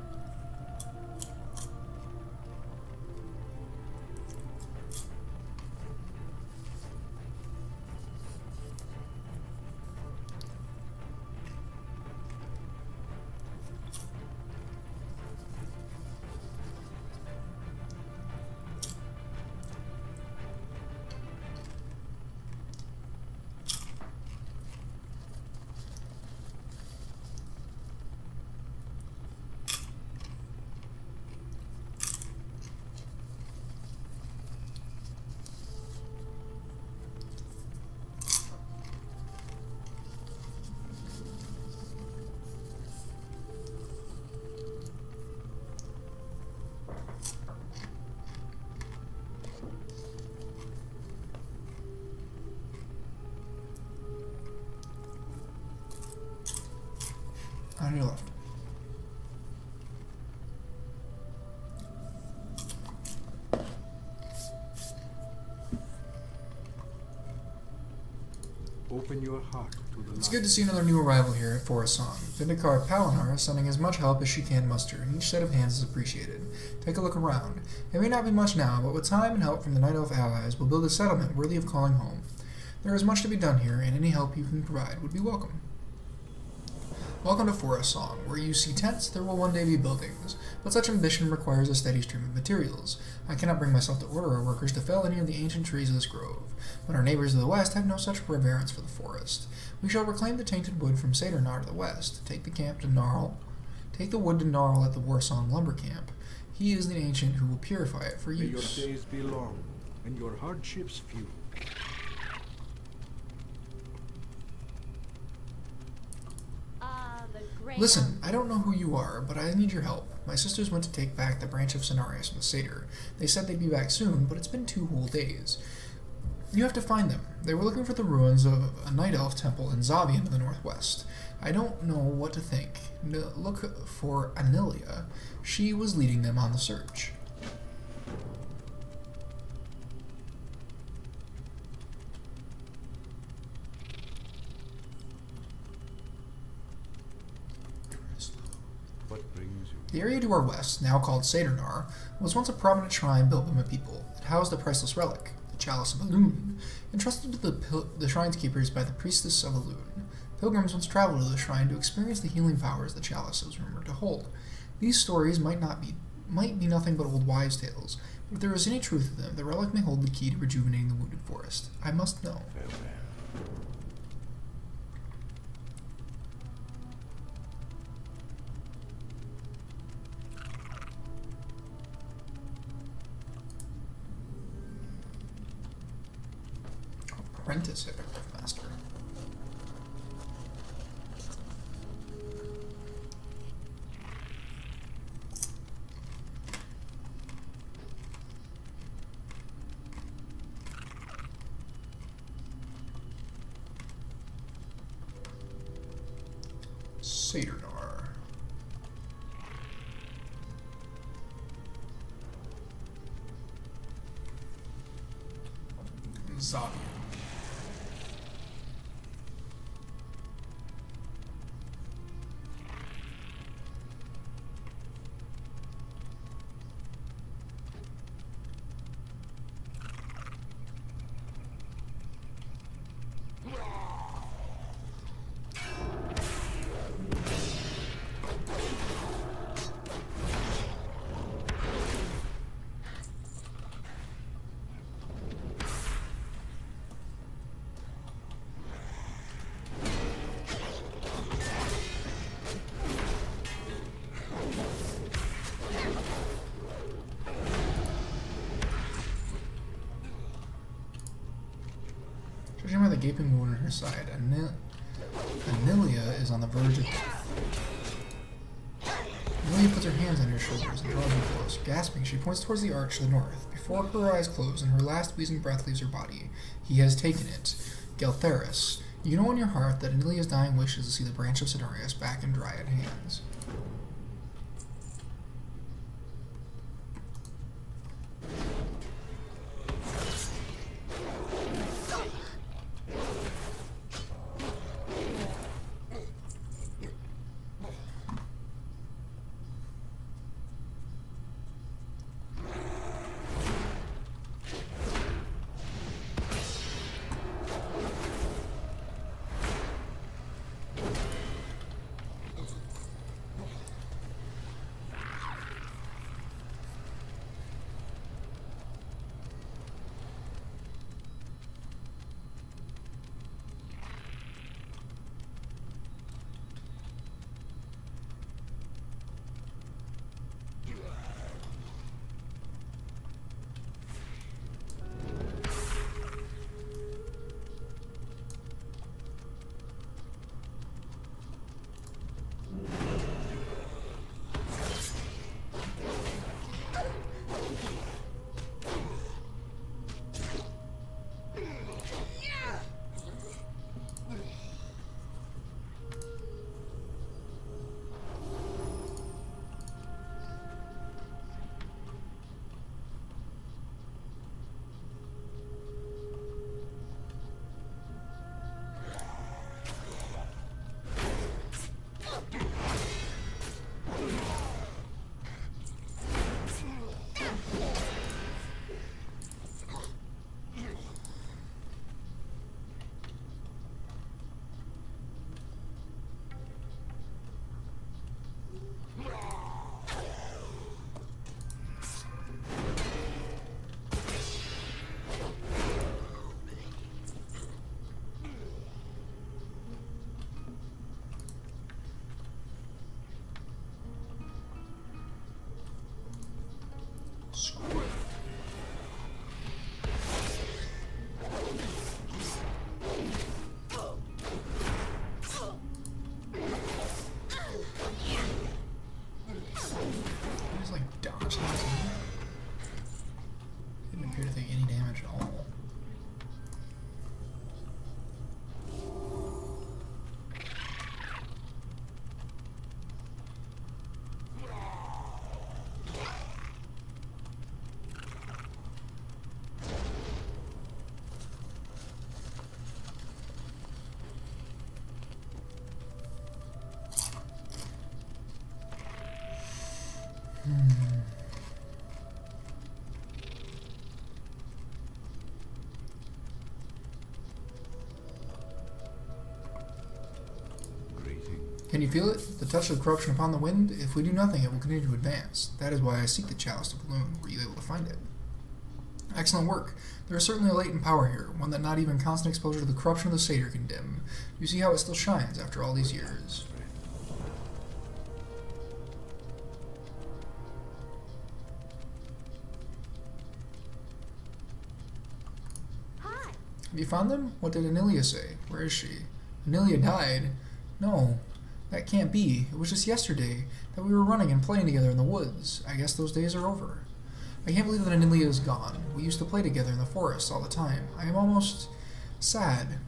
On your left. Open your heart to the It's light. good to see another new arrival here at Forest Song. Vindikar Palinar is sending as much help as she can muster, and each set of hands is appreciated. Take a look around. It may not be much now, but with time and help from the Night Elf allies, we'll build a settlement worthy of calling home. There is much to be done here, and any help you can provide would be welcome. Welcome to Forest Song. Where you see tents, there will one day be buildings, but such ambition requires a steady stream of materials. I cannot bring myself to order our workers to fell any of the ancient trees of this grove, but our neighbors of the west have no such reverence for the forest. We shall reclaim the tainted wood from Sadernar to the west, take the wood to Gnarl at the Warsong lumber camp. He is the ancient who will purify it for May your use. days be long and your hardships few. Listen, I don't know who you are, but I need your help. My sisters went to take back the branch of Cenarius from the satyr. They said they'd be back soon, but it's been 2 whole days. You have to find them. They were looking for the ruins of a night elf temple in Zavian to the northwest. I don't know what to think. Look for Anilia. She was leading them on the search. What brings you? The area to our west, now called Sadernar, was once a prominent shrine built by my people. It housed a priceless relic, the Chalice of Elune, entrusted to the shrine's keepers by the priestess of Elune. Pilgrims once traveled to the shrine to experience the healing powers the chalice was rumored to hold. These stories might be nothing but old wives' tales, but if there is any truth to them, the relic may hold the key to rejuvenating the wounded forest. I must know. Apprentice Hippogriff Master. Saturnar. Zabi. Judging by the gaping wound in her side, Anilia is on the verge of death. Anilia puts her hands on her shoulders and draws them close. Gasping, she points towards the arch to the north. Before her eyes close and her last wheezing breath leaves her body, he has taken it. Galtheris, you know in your heart that Anilia's dying wish is to see the branch of Cenarius back in Dryad hands. Didn't appear to take any damage at all. Can you feel it? The touch of corruption upon the wind? If we do nothing, it will continue to advance. That is why I seek the chalice to Bloom. Were you able to find it? Excellent work. There is certainly a latent power here, one that not even constant exposure to the corruption of the satyr can dim. You see how it still shines after all these years. Hi. Have you found them? What did Anilia say? Where is she? Anilia died? No, that can't be. It was just yesterday that we were running and playing together in the woods. I guess those days are over. I can't believe that Anilia is gone. We used to play together in the forest all the time. I am almost sad.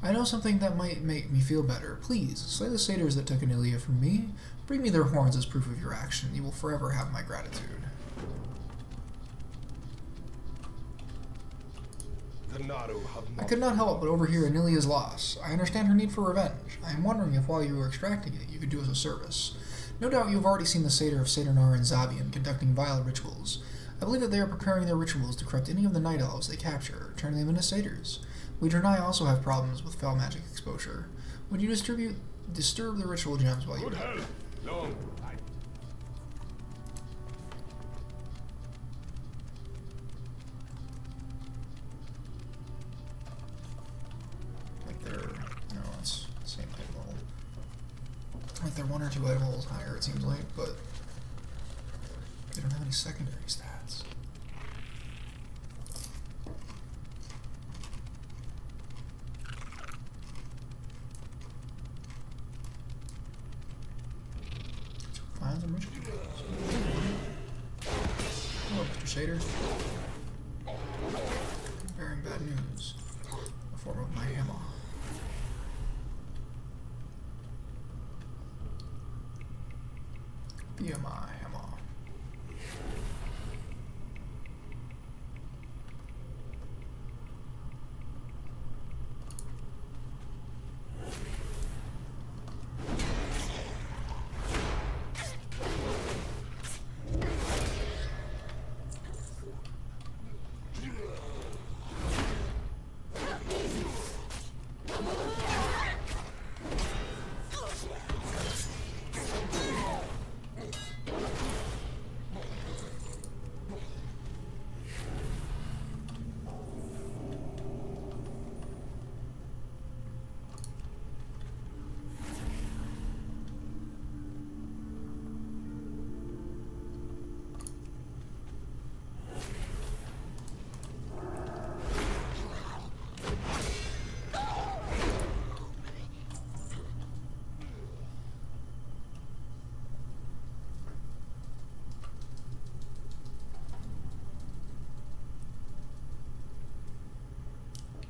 I know something that might make me feel better. Please, slay the satyrs that took Anilia from me. Bring me their horns as proof of your action. You will forever have my gratitude. I could not help but overhear Anilia's loss. I understand her need for revenge. I am wondering if while you were extracting it, you could do us a service. No doubt you have already seen the satyr of Saturnar and Zabian conducting vile rituals. I believe that they are preparing their rituals to corrupt any of the night elves they capture, turning them into satyrs. We Draenei also have problems with foul magic exposure. Would you disturb the ritual gems while you do it? Like they're, no, it's the same type level. Like they're one or two levels higher, it seems like, but they don't have any secondary stats. Find some rituals. Hello, Mr. Satyr. Bearing bad news. The form of my hammer. Via my hammer.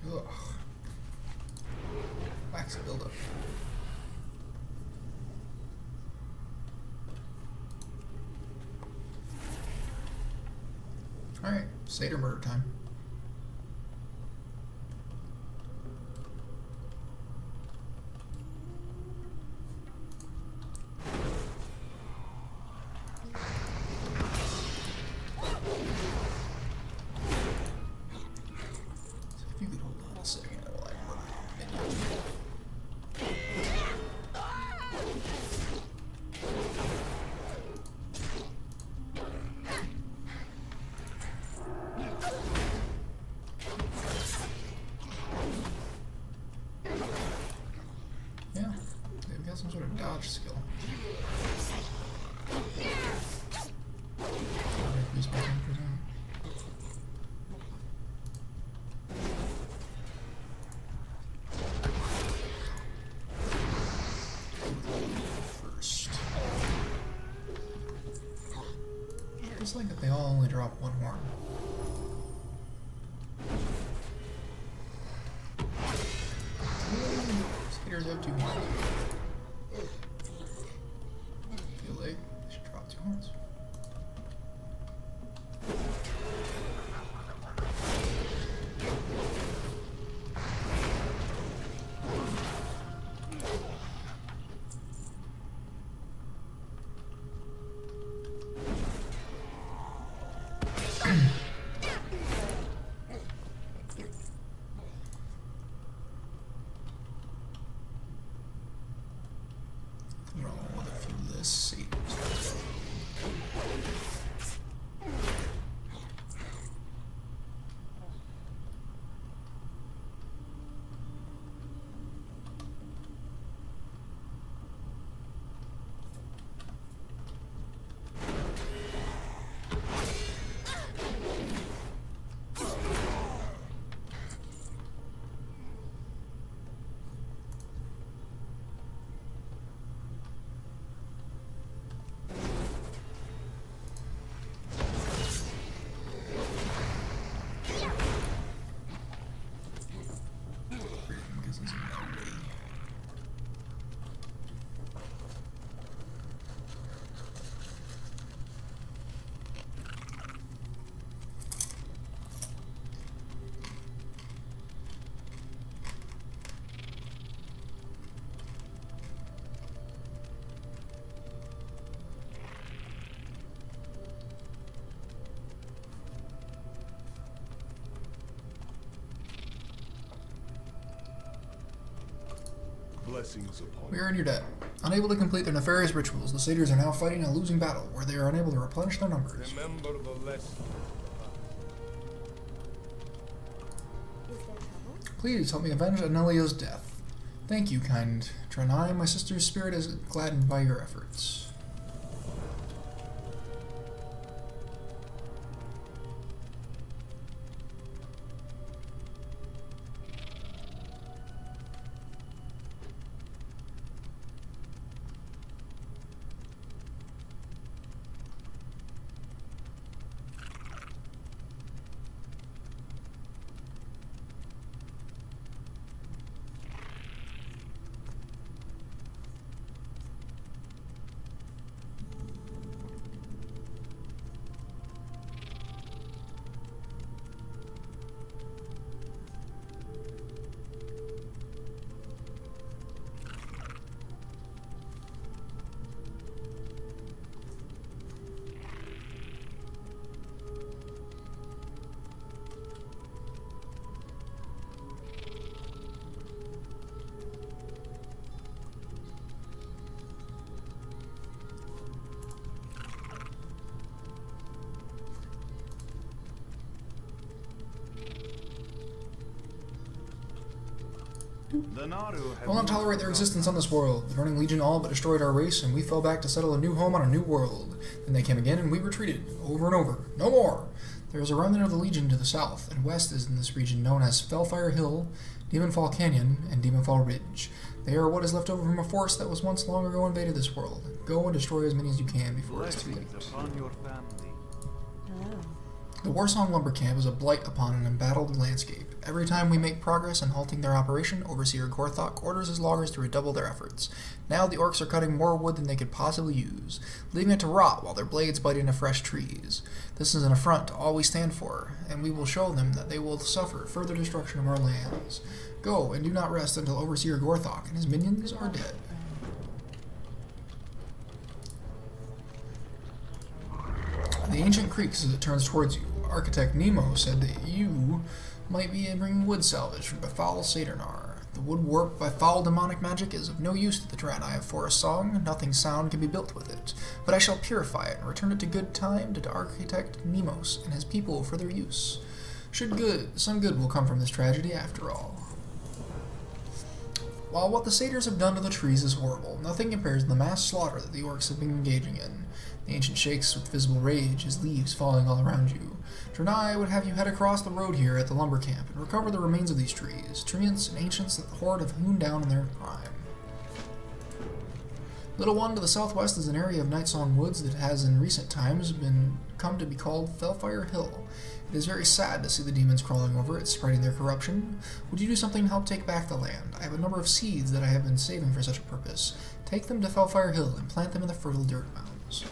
Ugh. Wax buildup. Alright, satyr murder time. If you could hold on a second while I murder minions. Yeah, they've got some sort of dodge skill. Increase by 10%. First. It's like that they all only drop one horn. Satyrs have two horns. Feel like they should drop two horns. blessings upon We are in your debt. Unable to complete their nefarious rituals, the satyrs are now fighting a losing battle where they are unable to replenish their numbers. Remember the lesson. Is there trouble? Please help me avenge Anelia's death. Thank you, kind Tranai. My sister's spirit is gladdened by your efforts. I will not tolerate their existence on this world. The Burning Legion all but destroyed our race, and we fell back to settle a new home on a new world. Then they came again, and we retreated, over and over. No more! There is a remnant of the Legion to the south, and west is in this region known as Fellfire Hill, Demonfall Canyon, and Demonfall Ridge. They are what is left over from a force that was once long ago invaded this world. Go and destroy as many as you can before it's too late. Upon your family. Hello. The Warsong Lumber Camp is a blight upon an embattled landscape. Every time we make progress in halting their operation, Overseer Gorthok orders his loggers to redouble their efforts. Now the orcs are cutting more wood than they could possibly use, leaving it to rot while their blades bite into fresh trees. This is an affront to all we stand for, and we will show them that they will suffer further destruction of our lands. Go, and do not rest until Overseer Gorthok and his minions are dead. The ancient creaks as it turns towards you. Architect Nemo said that you might be bringing wood salvage from the foul Saturnar. The wood warped by foul demonic magic is of no use to the Draenei of Forest Song. Nothing sound can be built with it. But I shall purify it and return it to good time to Architect Nemos and his people for their use. Some good will come from this tragedy after all. While what the satyrs have done to the trees is horrible, nothing compares to the mass slaughter that the orcs have been engaging in. The ancient shakes with visible rage, his leaves falling all around you. Draenei would have you head across the road here at the lumber camp and recover the remains of these trees and ancients that the horde have hewn down in their prime. Little one, to the southwest is an area of Nightsong Woods that has in recent times come to be called Fellfire Hill. It is very sad to see the demons crawling over it, spreading their corruption. Would you do something to help take back the land? I have a number of seeds that I have been saving for such a purpose. Take them to Fellfire Hill and plant them in the fertile dirt mounds.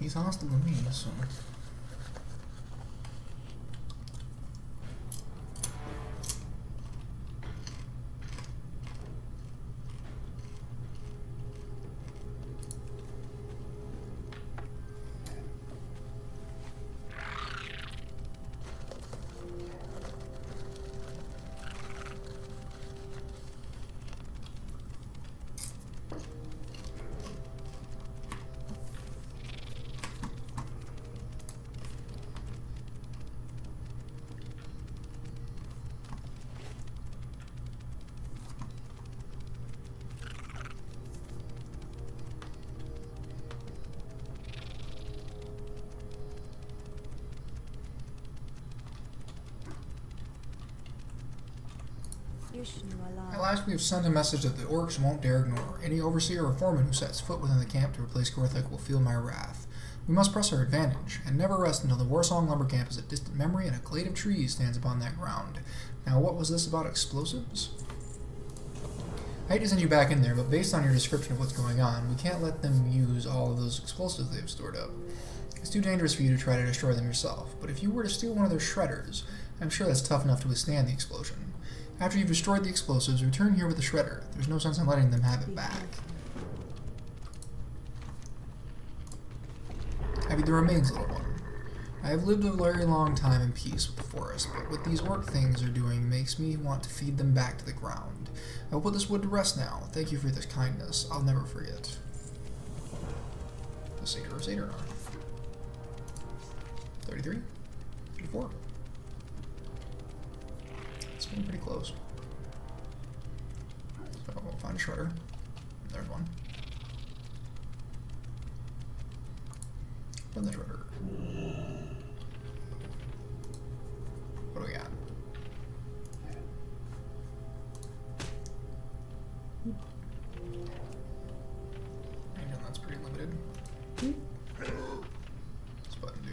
He's hostile to me, so. At last we have sent a message that the orcs won't dare ignore. Any overseer or foreman who sets foot within the camp to replace Gorthik will feel my wrath. We must press our advantage, and never rest until the Warsong lumber camp is a distant memory and a glade of trees stands upon that ground. Now what was this about explosives? I hate to send you back in there, but based on your description of what's going on, we can't let them use all of those explosives they've stored up. It's too dangerous for you to try to destroy them yourself, but if you were to steal one of their shredders, I'm sure that's tough enough to withstand the explosion. After you've destroyed the explosives, return here with the shredder. There's no sense in letting them have it back. Have you the remains, little one? I have lived a very long time in peace with the forest, but what these orc things are doing makes me want to feed them back to the ground. I will put this wood to rest now. Thank you for this kindness. I'll never forget. The Satyr of Satyr. 33? 34? It's getting pretty close. So we'll find a shredder. There's one. Find the shredder. What do we got? I know that's pretty limited. This button do.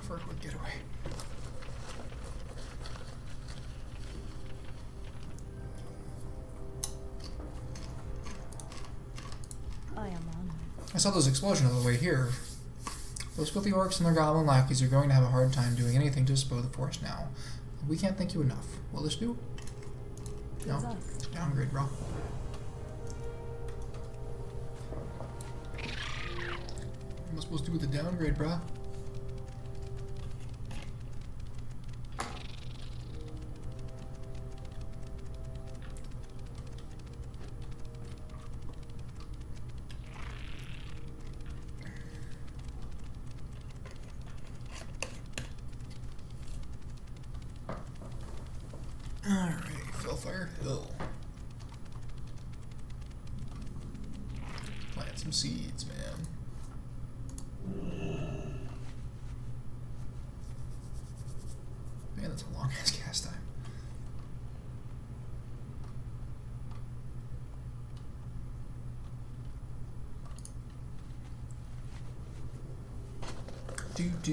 For a quick getaway. I am honored. I saw those explosions on the way here. Those filthy orcs and their goblin lackeys are going to have a hard time doing anything to spoil the forest now. We can't thank you enough. Will this do? Good No. luck. Downgrade, bro. What am I supposed to do with the downgrade, bro? Fire Hill. Plant some seeds, man. Man, that's a long ass cast time. Do.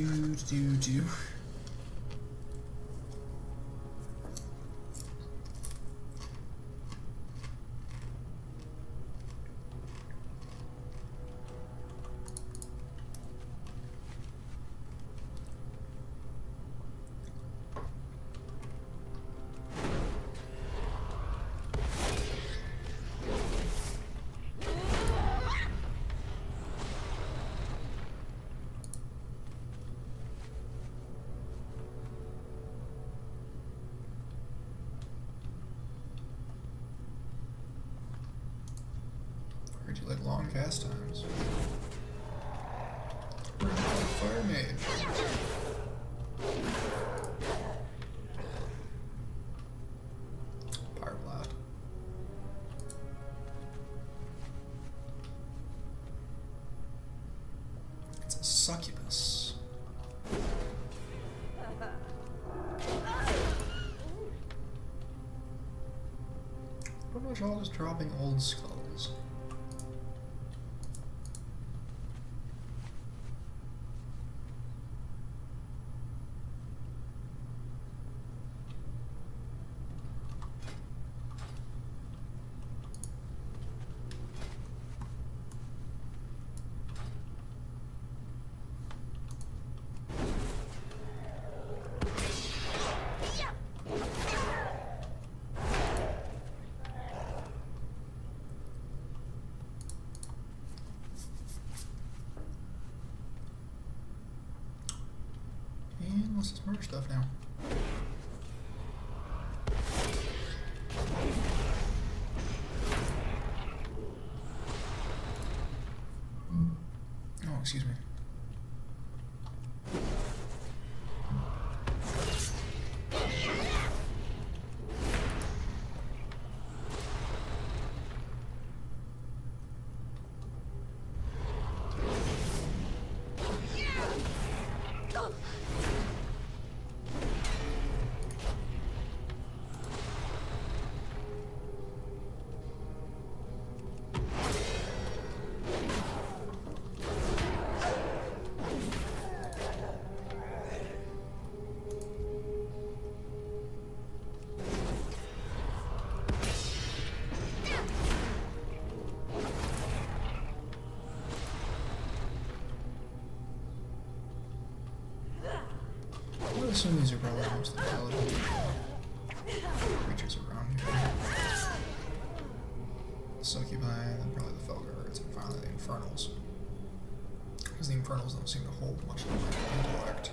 Heard you like long cast times. Fire Mage. Fire Blast. It's a succubus. Pretty much all just dropping old skulls. And let's just murder stuff now. Oh, excuse me. I would assume these are probably most intelligent creatures around here. The Succubi, and then probably the Felguards, and finally the Infernals. Because the Infernals don't seem to hold much of an intellect.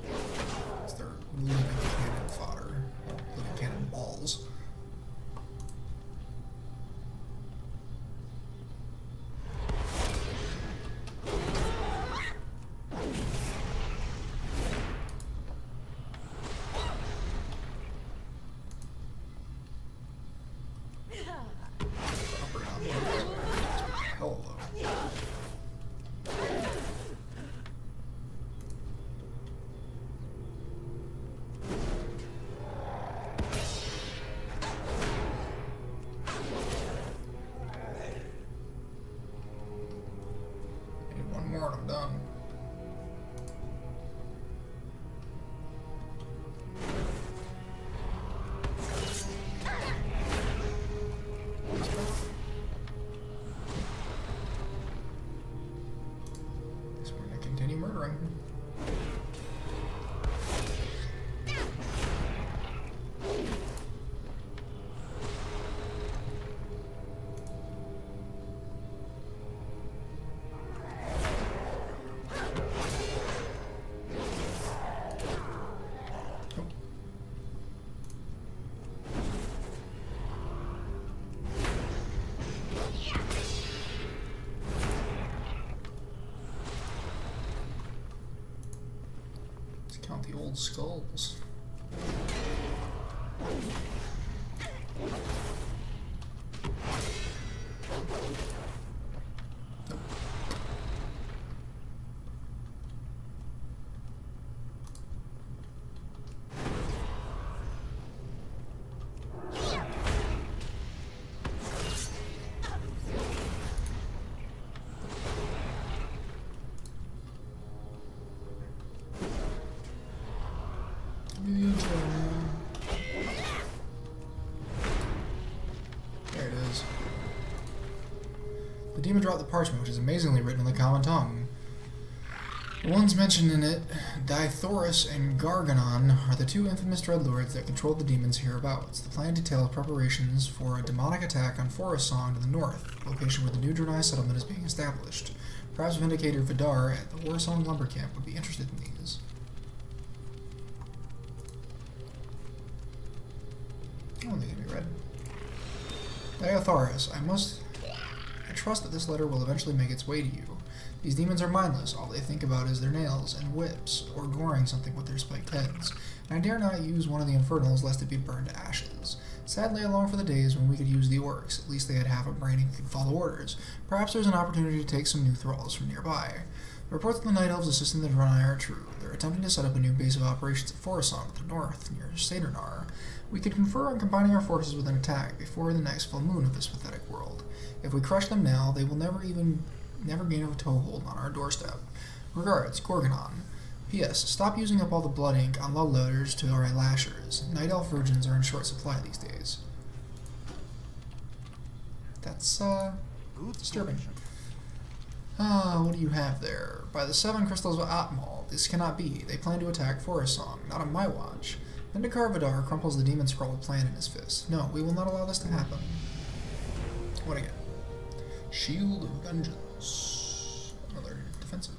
Because they're living cannon fodder, or living cannon balls. Hell though. Need one more and I'm done. Guess we're gonna continue murdering. Oh. Let's count the old skulls. Nope. Give me the intro, man. There it is. The demon dropped the parchment, which is amazingly written in the common tongue. The ones mentioned in it, Dithoris and Garganon, are the two infamous dreadlords that control the demons hereabouts. The plan details preparations for a demonic attack on Forest Song to the north, location where the new Drenai settlement is being established. Perhaps Vindicator Vidar at the Warsong lumber camp would be interested in these. Oh, they can be read. Dithoris, I trust that this letter will eventually make its way to you. These demons are mindless. All they think about is their nails and whips, or goring something with their spiked heads. And I dare not use one of the infernals lest it be burned to ashes. Sadly, I long for the days when we could use the orcs. At least they had half a brain and could follow orders. Perhaps there's an opportunity to take some new thralls from nearby. The reports of the Night Elves assisting the Drenai are true. They're attempting to set up a new base of operations at Forest Song to the north, near Saturnar. We could confer on combining our forces with an attack before the next full moon of this pathetic world. If we crush them now, they will never gain a toehold on our doorstep. Regards, Gorgonon. P.S. Stop using up all the blood ink on love letters to our lashers. Night Elf virgins are in short supply these days. That's, disturbing. What do you have there? By the 7 crystals of Atmal, this cannot be. They plan to attack Forest Song, not on my watch. Vendikar Vidar crumples the demon scroll plan in his fist. No, we will not allow this to happen. What again? Shield of Vengeance. Another defensive.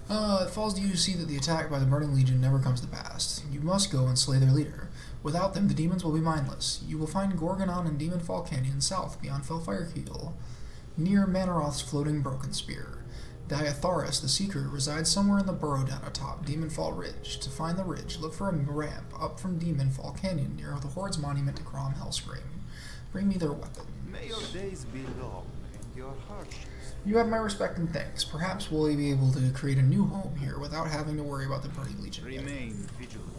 It falls to you to see that the attack by the Burning Legion never comes to pass. You must go and slay their leader. Without them, the demons will be mindless. You will find Gorgonon and Demonfall Canyon south beyond Felfire Keel, near Manaroth's floating broken spear. Dithoris, the Seeker, resides somewhere in the burrow down atop Demonfall Ridge. To find the ridge, look for a ramp up from Demonfall Canyon near the Horde's monument to Grom Hellscream. Bring me their weapons. May your days be long and your hardships. You have my respect and thanks. Perhaps we'll be able to create a new home here without having to worry about the Burning Legion. Remain vigilant.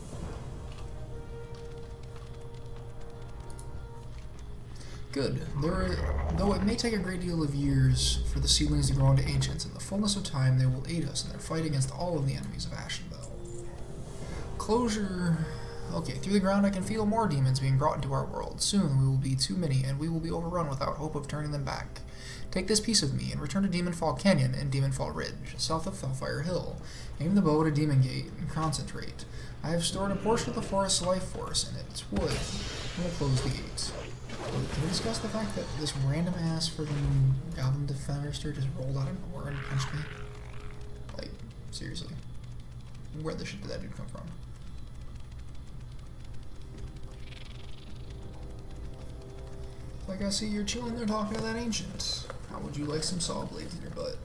Good. Though it may take a great deal of years for the seedlings to grow into ancients, in the fullness of time they will aid us in their fight against all of the enemies of Ashenvale. Closure. Okay, through the ground I can feel more demons being brought into our world. Soon we will be too many, and we will be overrun without hope of turning them back. Take this piece of me, and return to Demonfall Canyon and Demonfall Ridge, south of Felfire Hill. Aim the bow at a demon gate, and concentrate. I have stored a portion of the forest's life force in its wood, and will close the gates. Can we discuss the fact that this random-ass friggin' Goblin Defenster just rolled out of nowhere and punched me? Like, seriously. Where the shit did that dude come from? Like, I see you're chilling there talking to that ancient. How would you like some saw blades in your butt?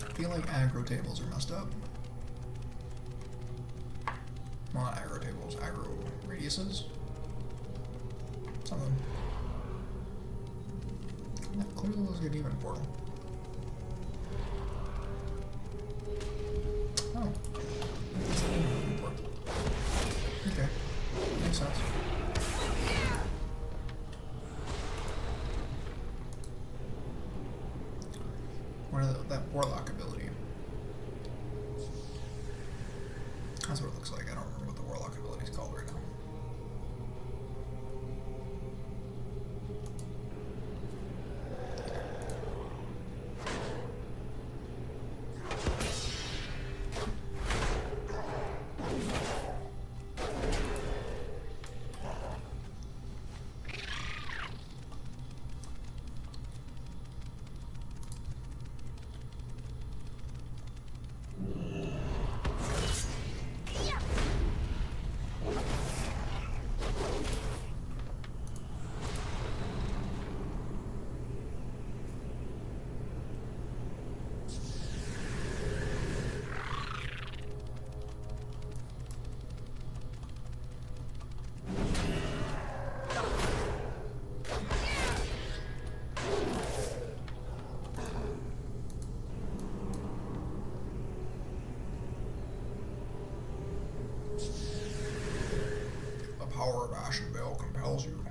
I feel like aggro tables are messed up. Well, not aggro tables, aggro radiuses. Some of them. That clearly looks like a demon portal. Oh. It's a demon portal. Okay. Makes sense. What are that warlock ability? That's what it looks like. I don't remember what the warlock ability is called right now. power of Ashenvale compels you.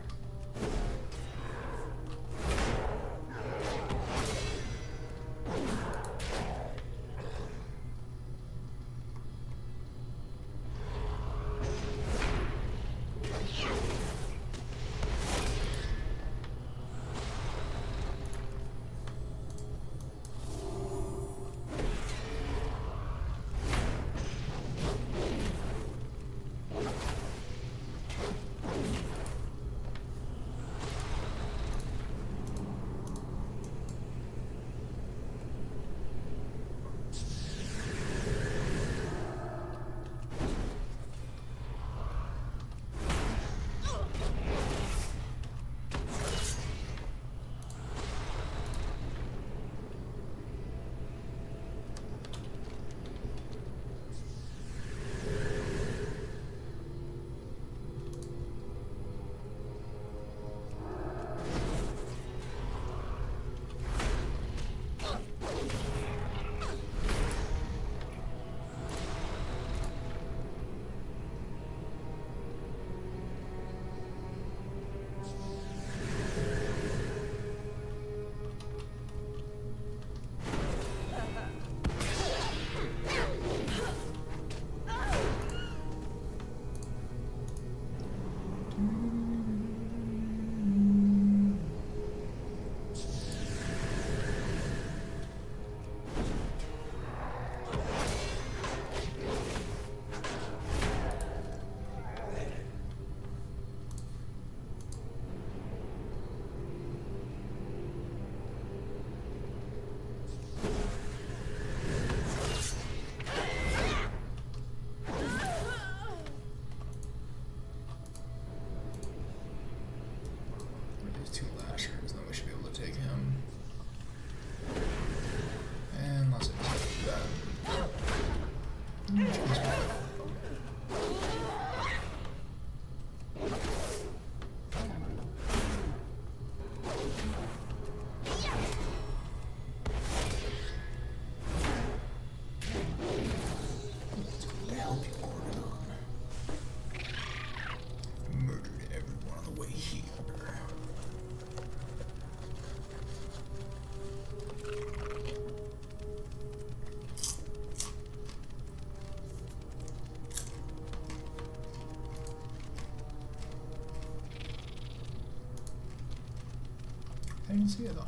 I didn't see it though.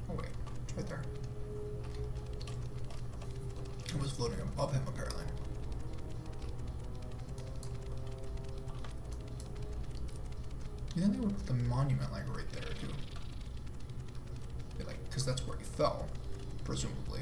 Oh wait, it's right there. It was floating above him apparently. You think they would put the monument like right there too? Like, because that's where he fell, presumably.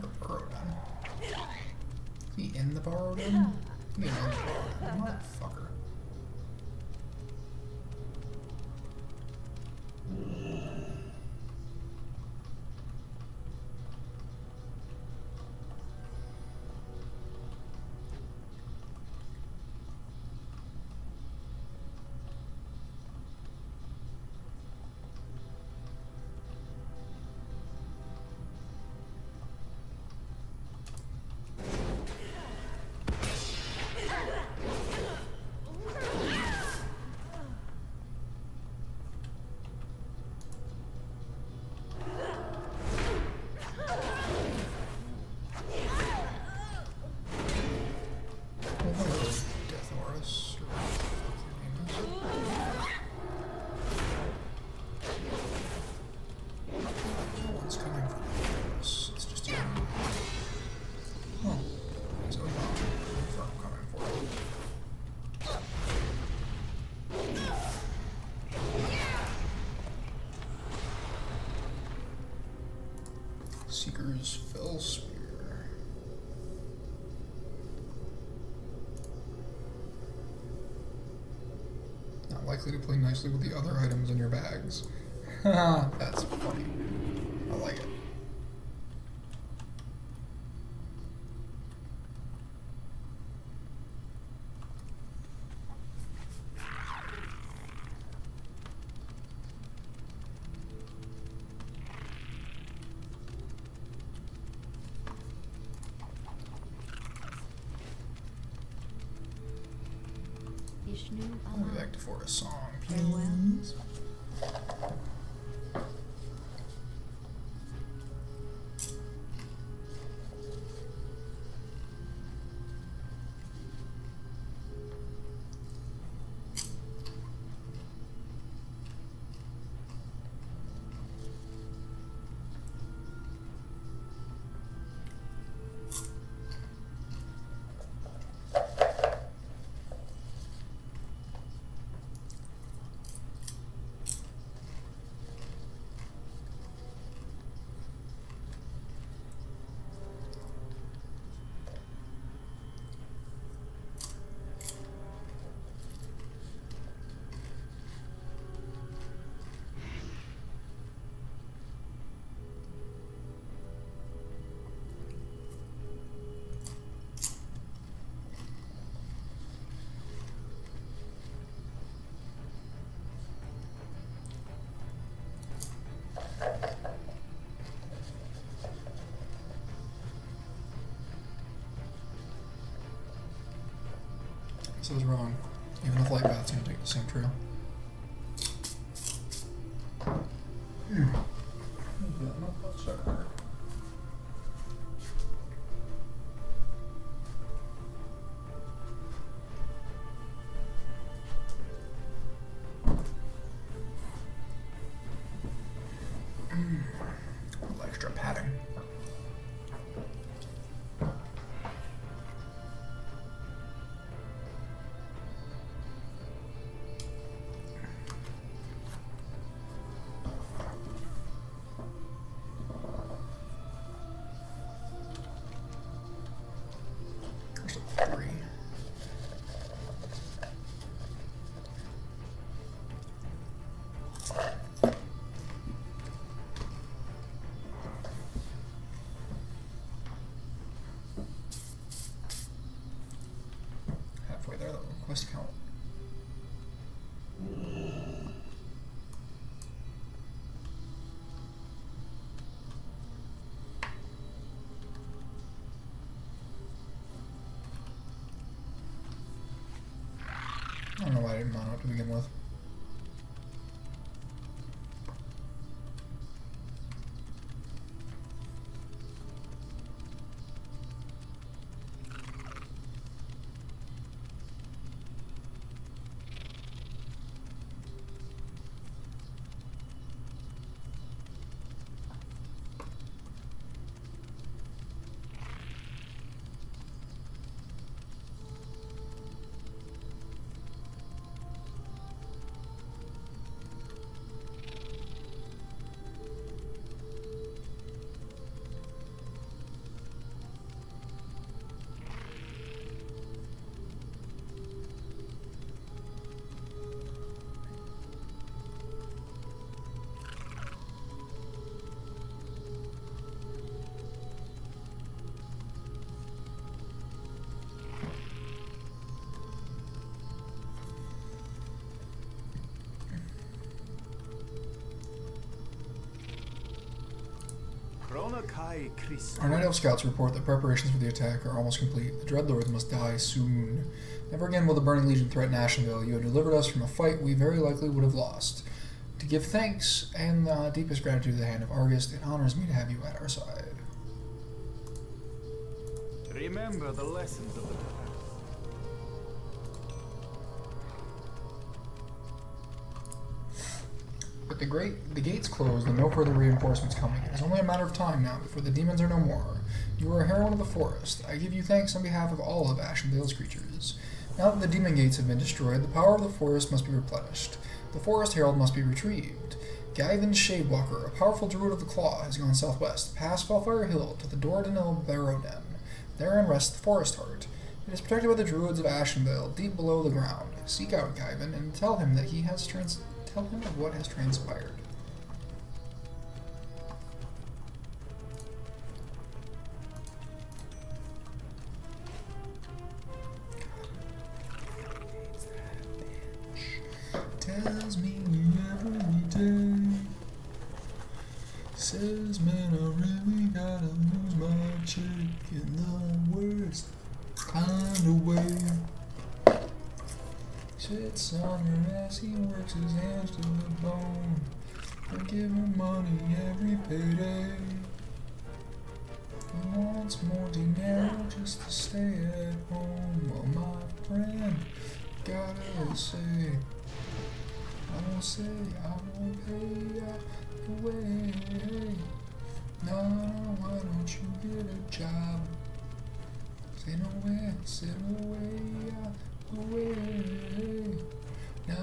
The burrow den. Is he in the burrow den? He ain't in the burrow den. Motherfucker. Seeker's Fell Spear. likely to play nicely with the other items in your bags. That's funny. I like it. I'll be back to Forest Song, please. So I was wrong. Even with light bats, gonna take the same trail. A little extra padding. Halfway there, the quest count. I don't know why I didn't mount up to begin with. Our Night Elf scouts report that preparations for the attack are almost complete. The Dreadlords must die soon. Never again will the Burning Legion threaten Ashenvale. You have delivered us from a fight we very likely would have lost. To give thanks and the deepest gratitude to the Hand of Argus, it honors me to have you at our side. Remember the lessons of the past. With the gates closed and no further reinforcements coming, it is only a matter of time now before the demons are no more. You are a heroine of the forest. I give you thanks on behalf of all of Ashenvale's creatures. Now that the demon gates have been destroyed, the power of the forest must be replenished. The forest herald must be retrieved. Gavin Shadewalker, a powerful druid of the Claw, has gone southwest, past Fellfire Hill, to the door to Nil Barrow Den. Therein rests the forest heart. It is protected by the druids of Ashenvale, deep below the ground. Seek out Gaivan and tell him that tell him of what has transpired. Tells me every day. Says, man, I really gotta lose my chick in the worst kind of way. Sits on her ass, he works his hands to the bone. I give him money every payday. He wants more dinero just to stay at home. Well, my friend, gotta say, I won't say I won't pay away. No, why don't you get a job? Say no way, say no way, away. No,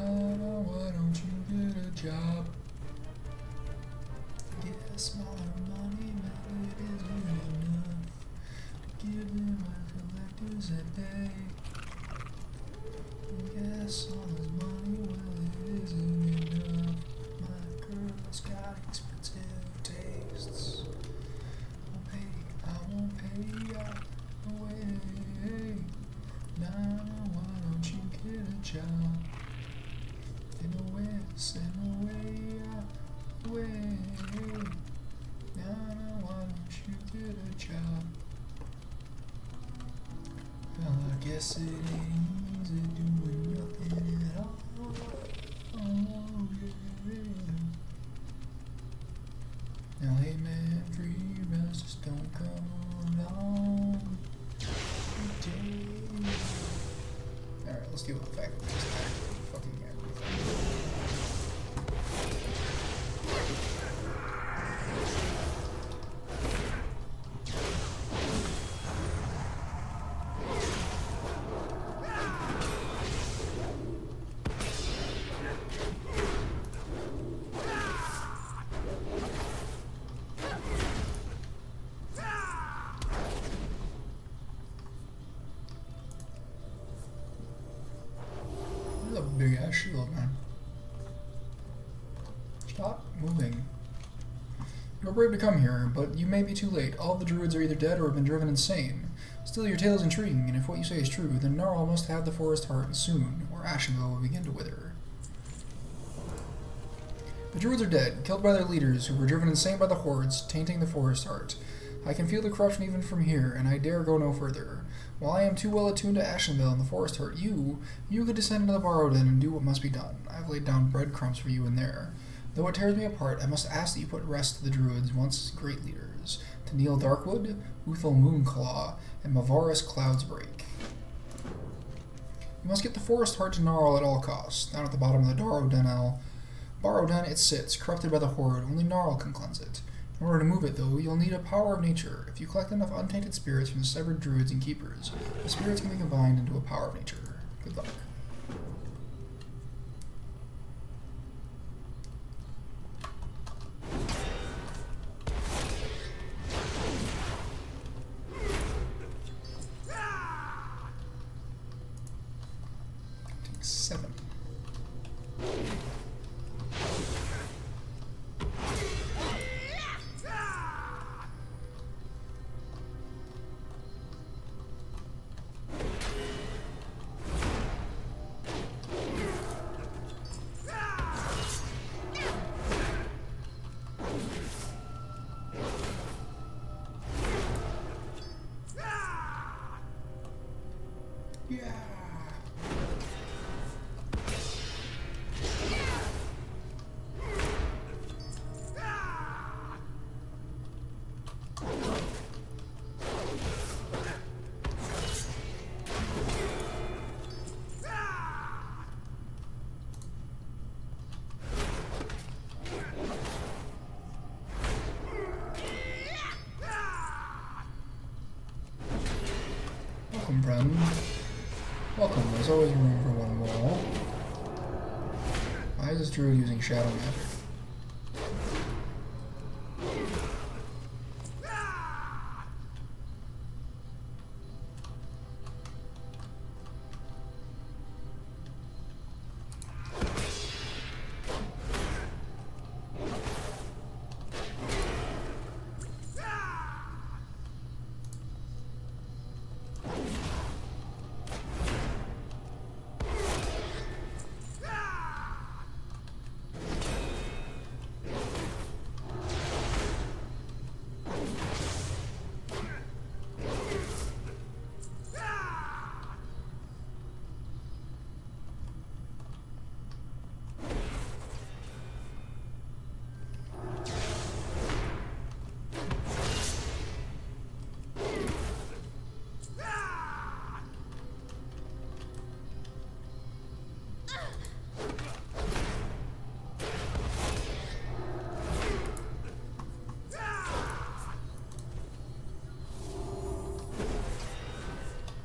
why don't you get a job? Get smaller money, man, it isn't enough to give them my collectors a day. Guess all this money, well, it isn't enough. My girl's got expensive tastes. I won't pay away. Now, why don't you get a job? In a way, send away. Now, why don't you get a job? Well, I guess it ain't easy doing nothing at all. Oh, yeah. Now, hey man, free runs just don't come along. Alright, let's deal with the fact that we just activate fucking everything. A big ass shield, man. Stop moving. You're brave to come here, but you may be too late. All the druids are either dead or have been driven insane. Still, your tale is intriguing, and if what you say is true, then Gnarl must have the forest heart soon, or Ashenvale will begin to wither. The druids are dead, killed by their leaders, who were driven insane by the hordes, tainting the forest heart. I can feel the corruption even from here, and I dare go no further. While I am too well attuned to Ashenvale and the forest heart, you could descend into the borrowed den and do what must be done. I have laid down breadcrumbs for you in there. Though it tears me apart, I must ask that you put rest to the druids, once great leaders, to Neil Darkwood, Uthal Moonclaw, and Mavaris Cloudsbreak. You must get the forest heart to Gnarl at all costs, down at the bottom of the Borrowed Den it sits, corrupted by the horde. Only Gnarl can cleanse it. In order to move it, though, you'll need a power of nature. If you collect enough untainted spirits from the severed druids and keepers, the spirits can be combined into a power of nature. Good luck. Take 7. Yeah. Welcome, friend. Welcome. There's always room for one more. Why is this druid using shadow magic?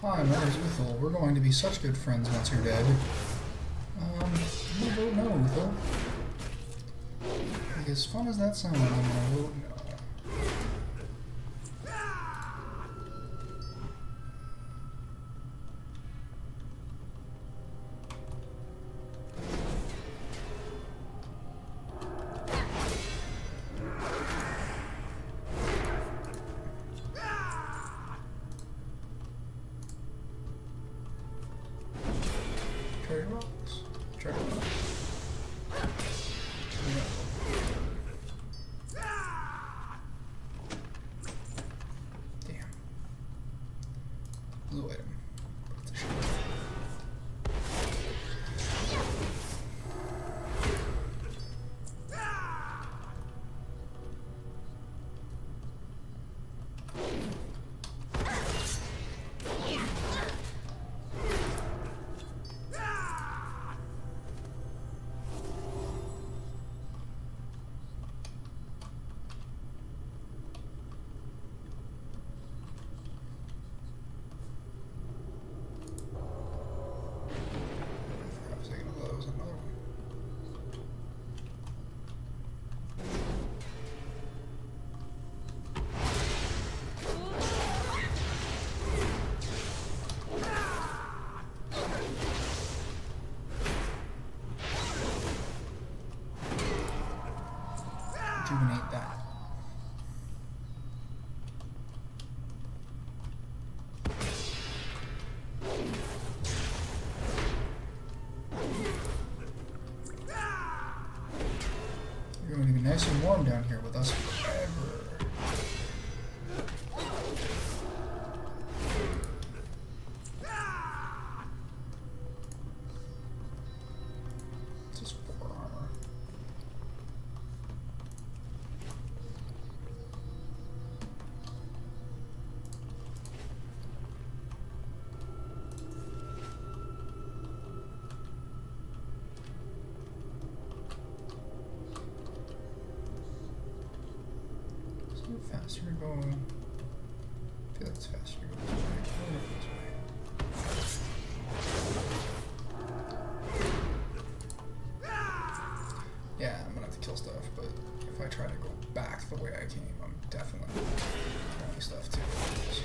Hi, my name's Uthal. We're going to be such good friends once you're dead. I'm gonna vote no, Uthal. Like, as fun as that sounds, I'm gonna vote no. Trade rocks. Trade rocks. Damn. Blue item. What's a shit? I was thinking of those. Another one. Rejuvenate that. You're going to be nice and warm down here with us forever. This is 4 armor. Is it faster to go? I feel like it's faster to go this way. I wonder if this way. Yeah, I'm gonna have to kill stuff, but if I try to go back the way I came, I'm definitely killing stuff too. So.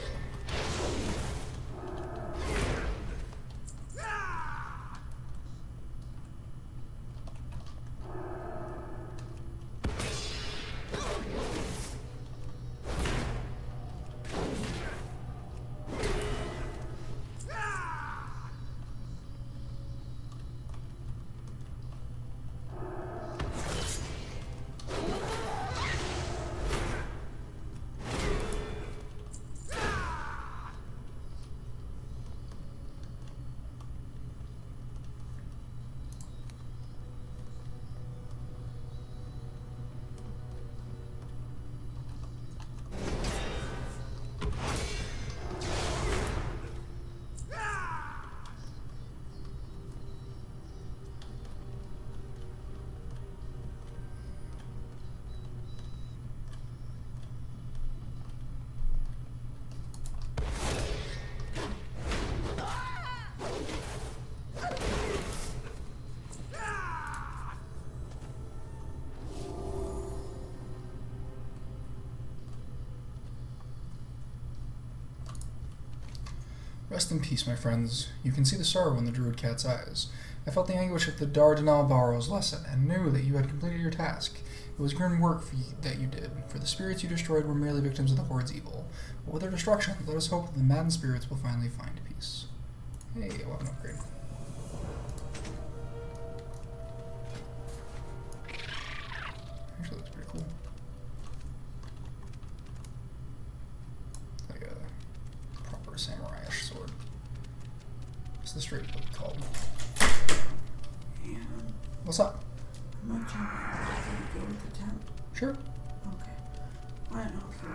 Rest in peace, my friends. You can see the sorrow in the druid cat's eyes. I felt the anguish of the Dardanelle Barrow's lesson, and knew that you had completed your task. It was grim work that you did, for the spirits you destroyed were merely victims of the horde's evil. But with their destruction, let us hope that the maddened spirits will finally find peace. Hey, weapon upgrade. Actually looks pretty cool. Like a proper samurai-ish sword. What's the straight book called? Yeah. What's up? I'm not jumping. Can you go with the tent? Sure. Okay. I don't know if you're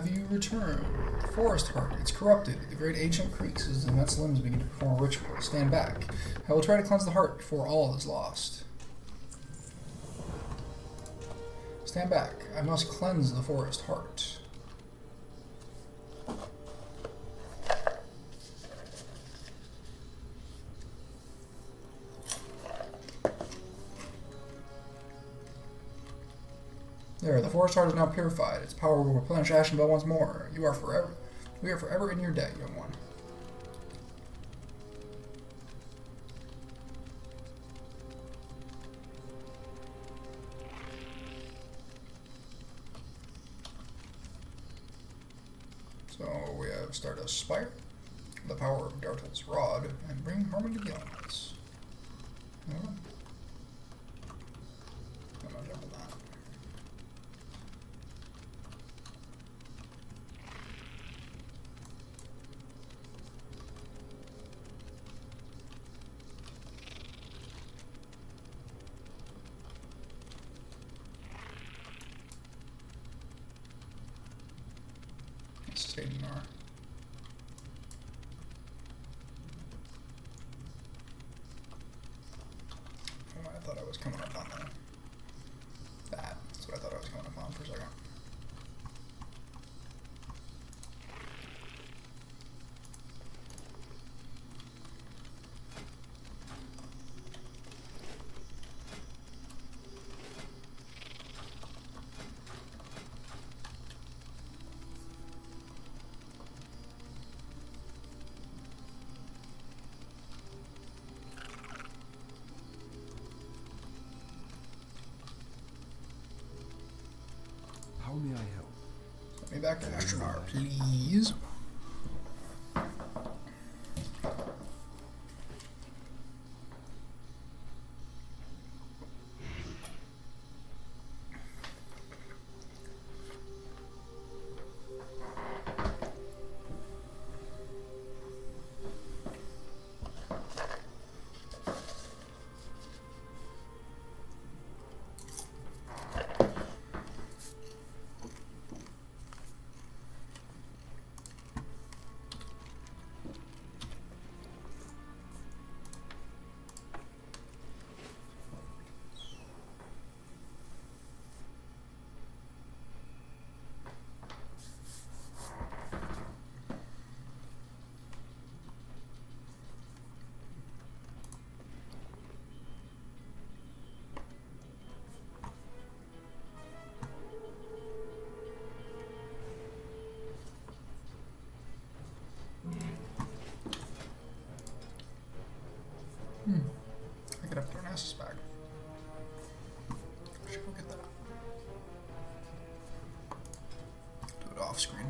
have you returned? The forest heart. It's corrupted. The great ancient creaks as the net's limbs begin to perform a ritual. Stand back. I will try to cleanse the heart before all is lost. Stand back. I must cleanse the forest heart. There, the forest heart is now purified. Its power will replenish Ashenvale once more. We are forever in your debt, young one. So we have Stardust Spire, the power of Dartel's Rod, and bring harmony to the elements. I'm gonna jump on that. Stadinar. Oh, I thought I was coming up on that. That's what I thought I was coming up on for a second. How may I help? Let me back to Astronar, please. I could have thrown As's back. I should go get that. Do it off screen.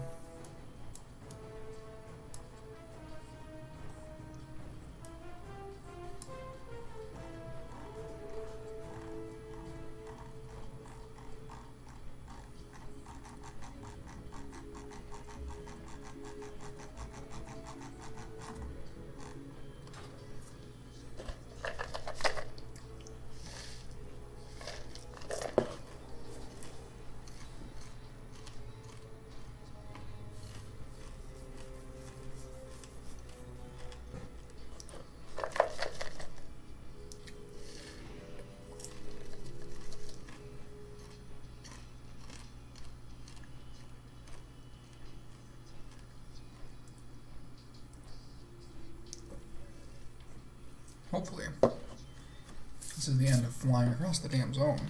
Hopefully, this is the end of flying across the damn zone.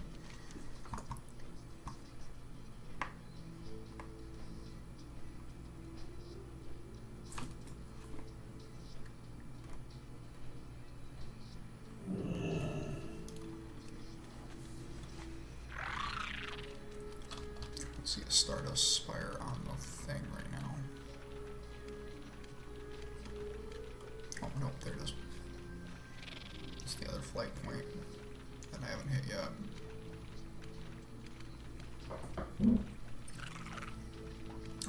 Let's see a Stardust Spire on the thing right now. Oh, nope, there it is. It's the other flight point that I haven't hit yet.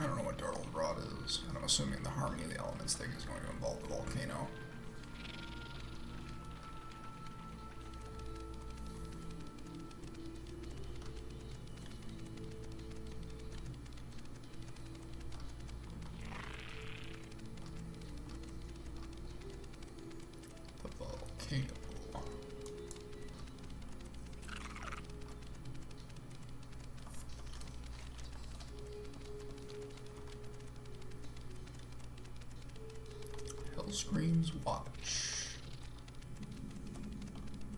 I don't know what Dartel's Rod is, and I'm assuming the Harmony of the Elements thing is going to involve the volcano. Screams watch.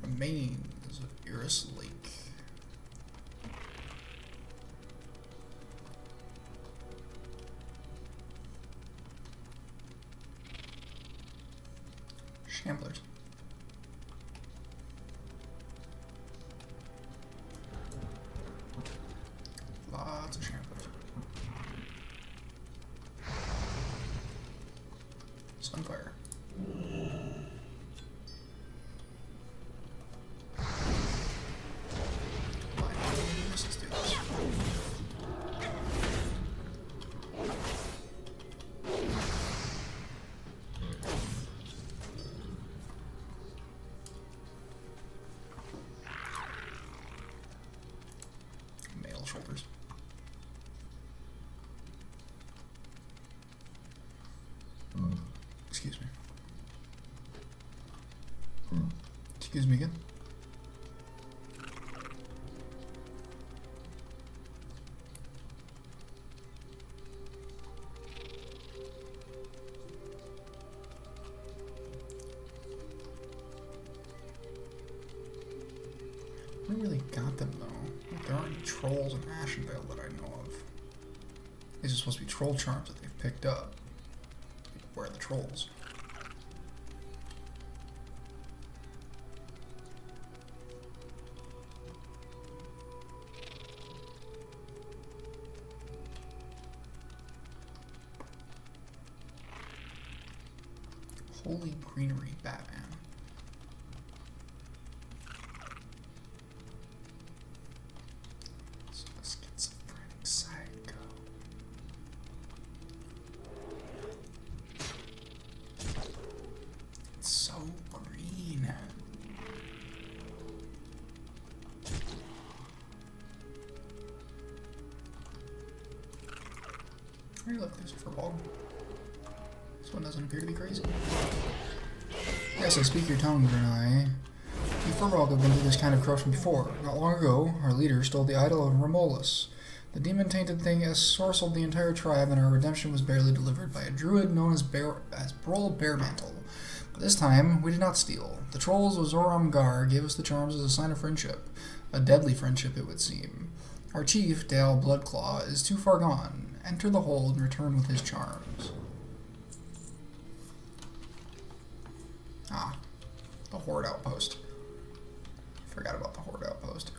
Remains of Iris Lake. Shamblers. Lots of shamblers. Sunfire. Let's do this. Male shoulders. Excuse me. Excuse me again. I really got them though. Like, there aren't any trolls in Ashenvale that I know of. These are supposed to be troll charms that they've picked up. Where are the trolls? Holy greenery, Batman. So schizophrenic psycho. It's so green. Hey, look, there's a furball. This one doesn't appear to be crazy. Yes, I speak your tongue, Brunei. You Furball have been through this kind of corruption before. Not long ago, our leader stole the idol of Romulus. The demon-tainted thing has sorcelled the entire tribe, and our redemption was barely delivered by a druid known as Brol Bearmantle. But this time, we did not steal. The trolls of Zoramgar gave us the charms as a sign of friendship. A deadly friendship, it would seem. Our chief, Dale Bloodclaw, is too far gone. Enter the hold and return with his charms. Ah, the Horde outpost. Forgot about the Horde outpost.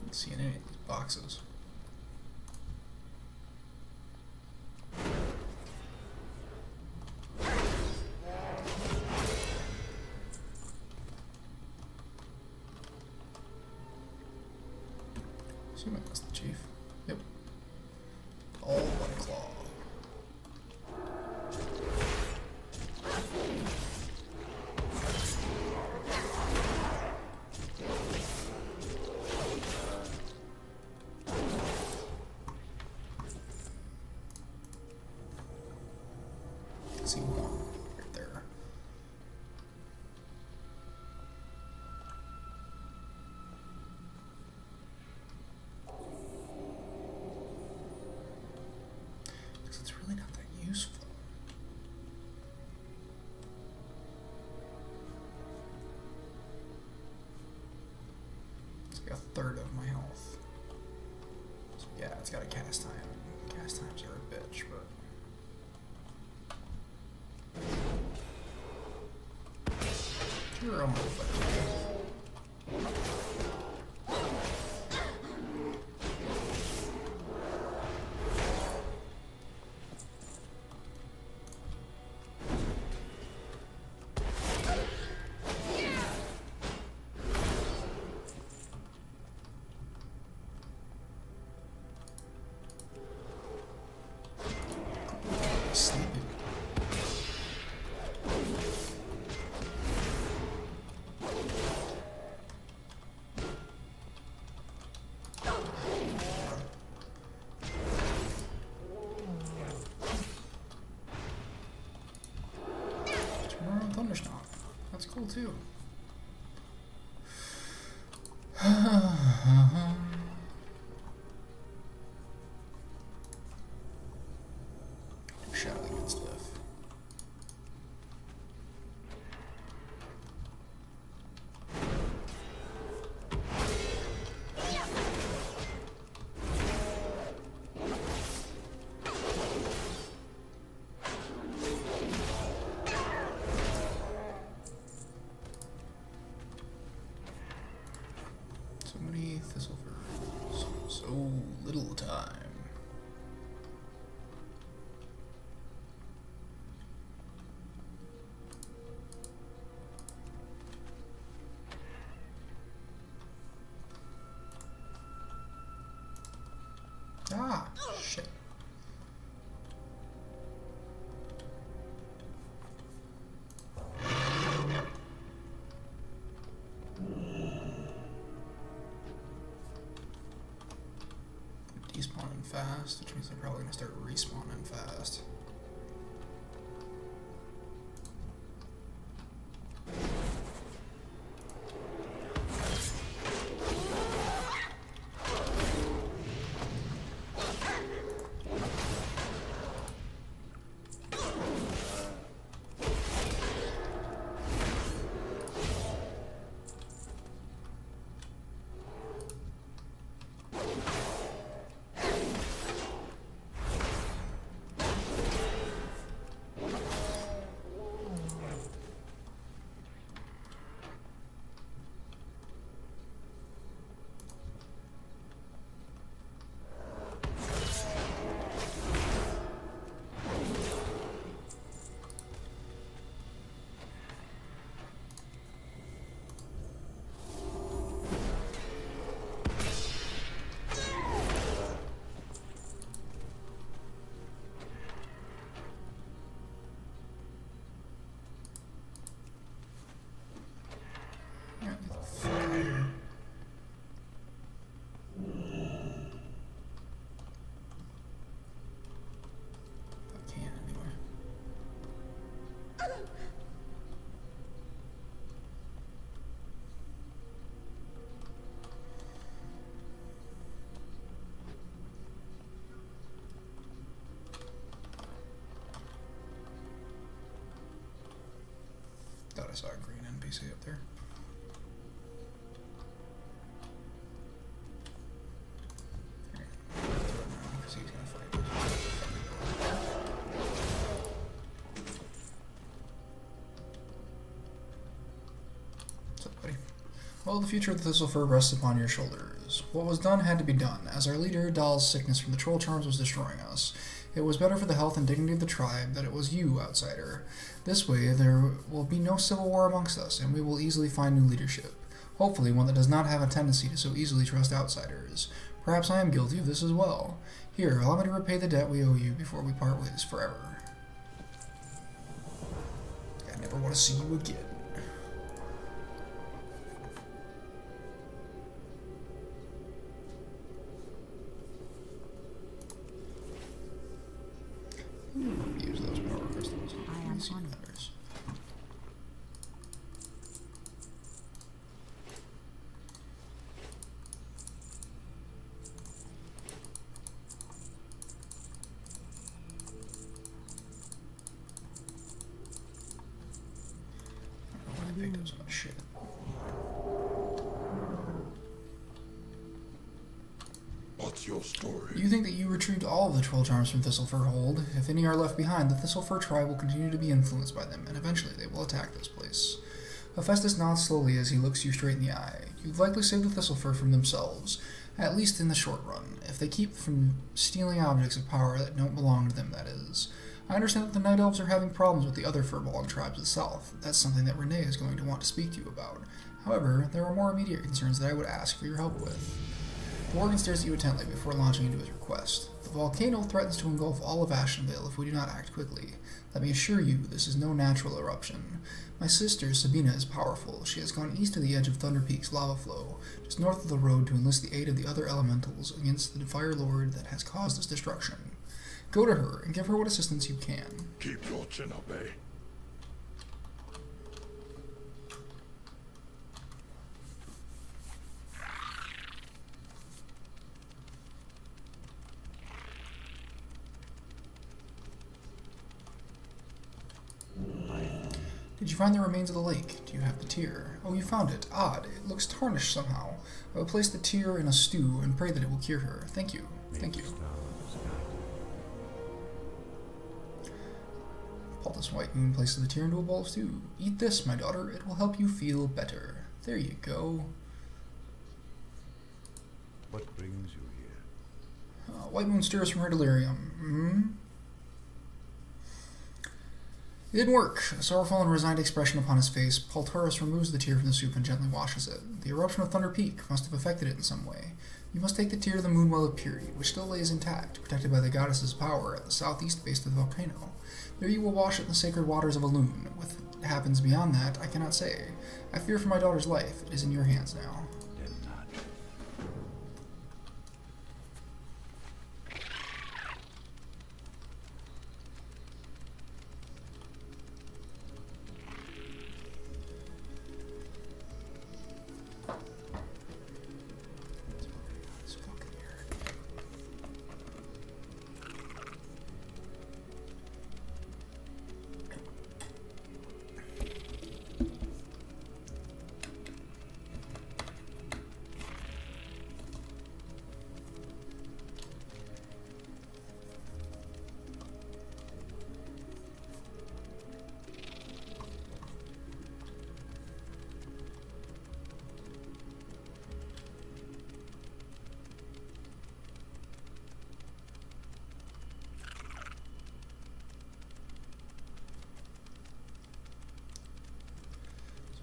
See in any of these boxes. Assuming that's the chief. Yep. All one claw. See one right there. Because it's really not that useful. It's like a third of my health. So yeah, it's got a cast time. Cast times are a bitch, but you're almost Thunderstomp. That's cool too. Shouting and stuff. So many thistlefurs, so little time. Ah, shit. Despawning fast, which means they're probably gonna start respawning fast. Thought I saw a green NPC up there. Alright, throw it now, 'cause he's gonna fight me. What's up, buddy? Well, the future of the Thistlefur rests upon your shoulders. What was done had to be done. As our leader, Dahl's sickness from the troll charms was destroying us. It was better for the health and dignity of the tribe that it was you, outsider. This way, there will be no civil war amongst us, and we will easily find new leadership. Hopefully, one that does not have a tendency to so easily trust outsiders. Perhaps I am guilty of this as well. Here, allow me to repay the debt we owe you before we part ways forever. I never want to see you again. Use those power crystals. I am on it. Others. I picked up so much shit. What's your story? You think that you retrieved all of the 12 charms from Thistlefur Hold. If any are left behind, the Thistlefur tribe will continue to be influenced by them, and eventually they will attack this place. Hephaestus nods slowly as he looks you straight in the eye. You've likely saved the Thistlefur from themselves, at least in the short run, if they keep from stealing objects of power that don't belong to them, that is. I understand that the Night Elves are having problems with the other fur-belonged tribes of the south. That's something that Renee is going to want to speak to you about. However, there are more immediate concerns that I would ask for your help with. The Worgen stares at you intently before launching into his request. The volcano threatens to engulf all of Ashenvale if we do not act quickly. Let me assure you, this is no natural eruption. My sister, Sabina, is powerful. She has gone east to the edge of Thunder Peak's lava flow, just north of the road, to enlist the aid of the other elementals against the Fire Lord that has caused this destruction. Go to her and give her what assistance you can. Keep your chin up, eh? Did you find the remains of the lake? Do you have the tear? Oh, you found it. Odd. It looks tarnished somehow. I will place the tear in a stew and pray that it will cure her. Thank you. Thank you. Poultice White Moon places the tear into a bowl of stew. Eat this, my daughter. It will help you feel better. There you go. What brings you here? White Moon stirs from her delirium. It didn't work. A sorrowful and resigned expression upon his face, Paltaurus removes the tear from the soup and gently washes it. The eruption of Thunder Peak must have affected it in some way. You must take the tear to the Moonwell of Purity, which still lays intact, protected by the goddess's power at the southeast base of the volcano. There you will wash it in the sacred waters of Elune. What happens beyond that, I cannot say. I fear for my daughter's life. It is in your hands now. Then not. It's fucking weird.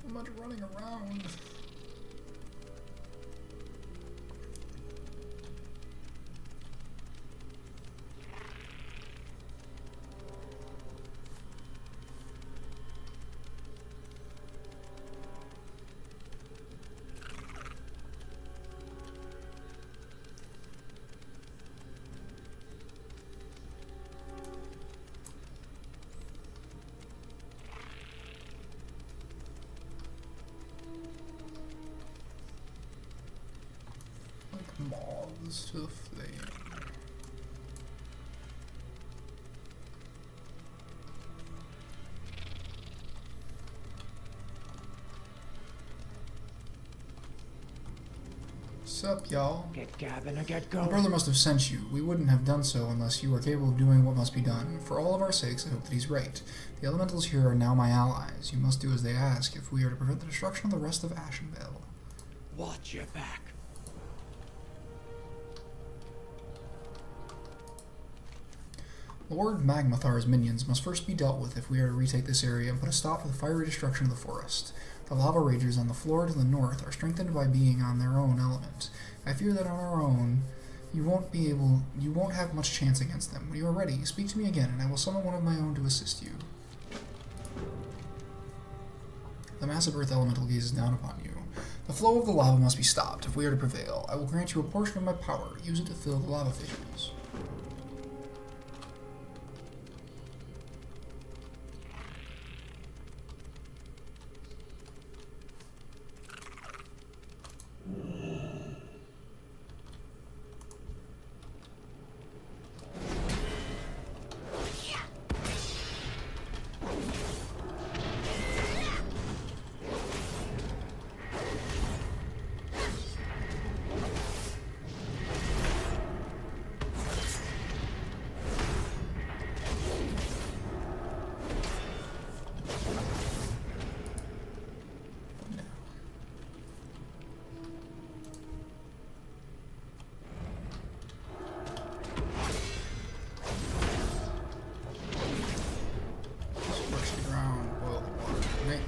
So much running around. Moths to the flame. Sup, y'all? Get gabbing or get My going. brother must have sent you. We wouldn't have done so unless you are capable of doing what must be done. For all of our sakes, I hope that he's right. The elementals here are now my allies. You must do as they ask if we are to prevent the destruction of the rest of Ashenvale. Watch your back. Lord Magmathar's minions must first be dealt with if we are to retake this area and put a stop to the fiery destruction of the forest. The lava rages on the floor to the north are strengthened by being on their own element. I fear that on our own, you won't have much chance against them. When you are ready, speak to me again, and I will summon one of my own to assist you. The massive earth elemental gazes down upon you. The flow of the lava must be stopped if we are to prevail. I will grant you a portion of my power. Use it to fill the lava fissures.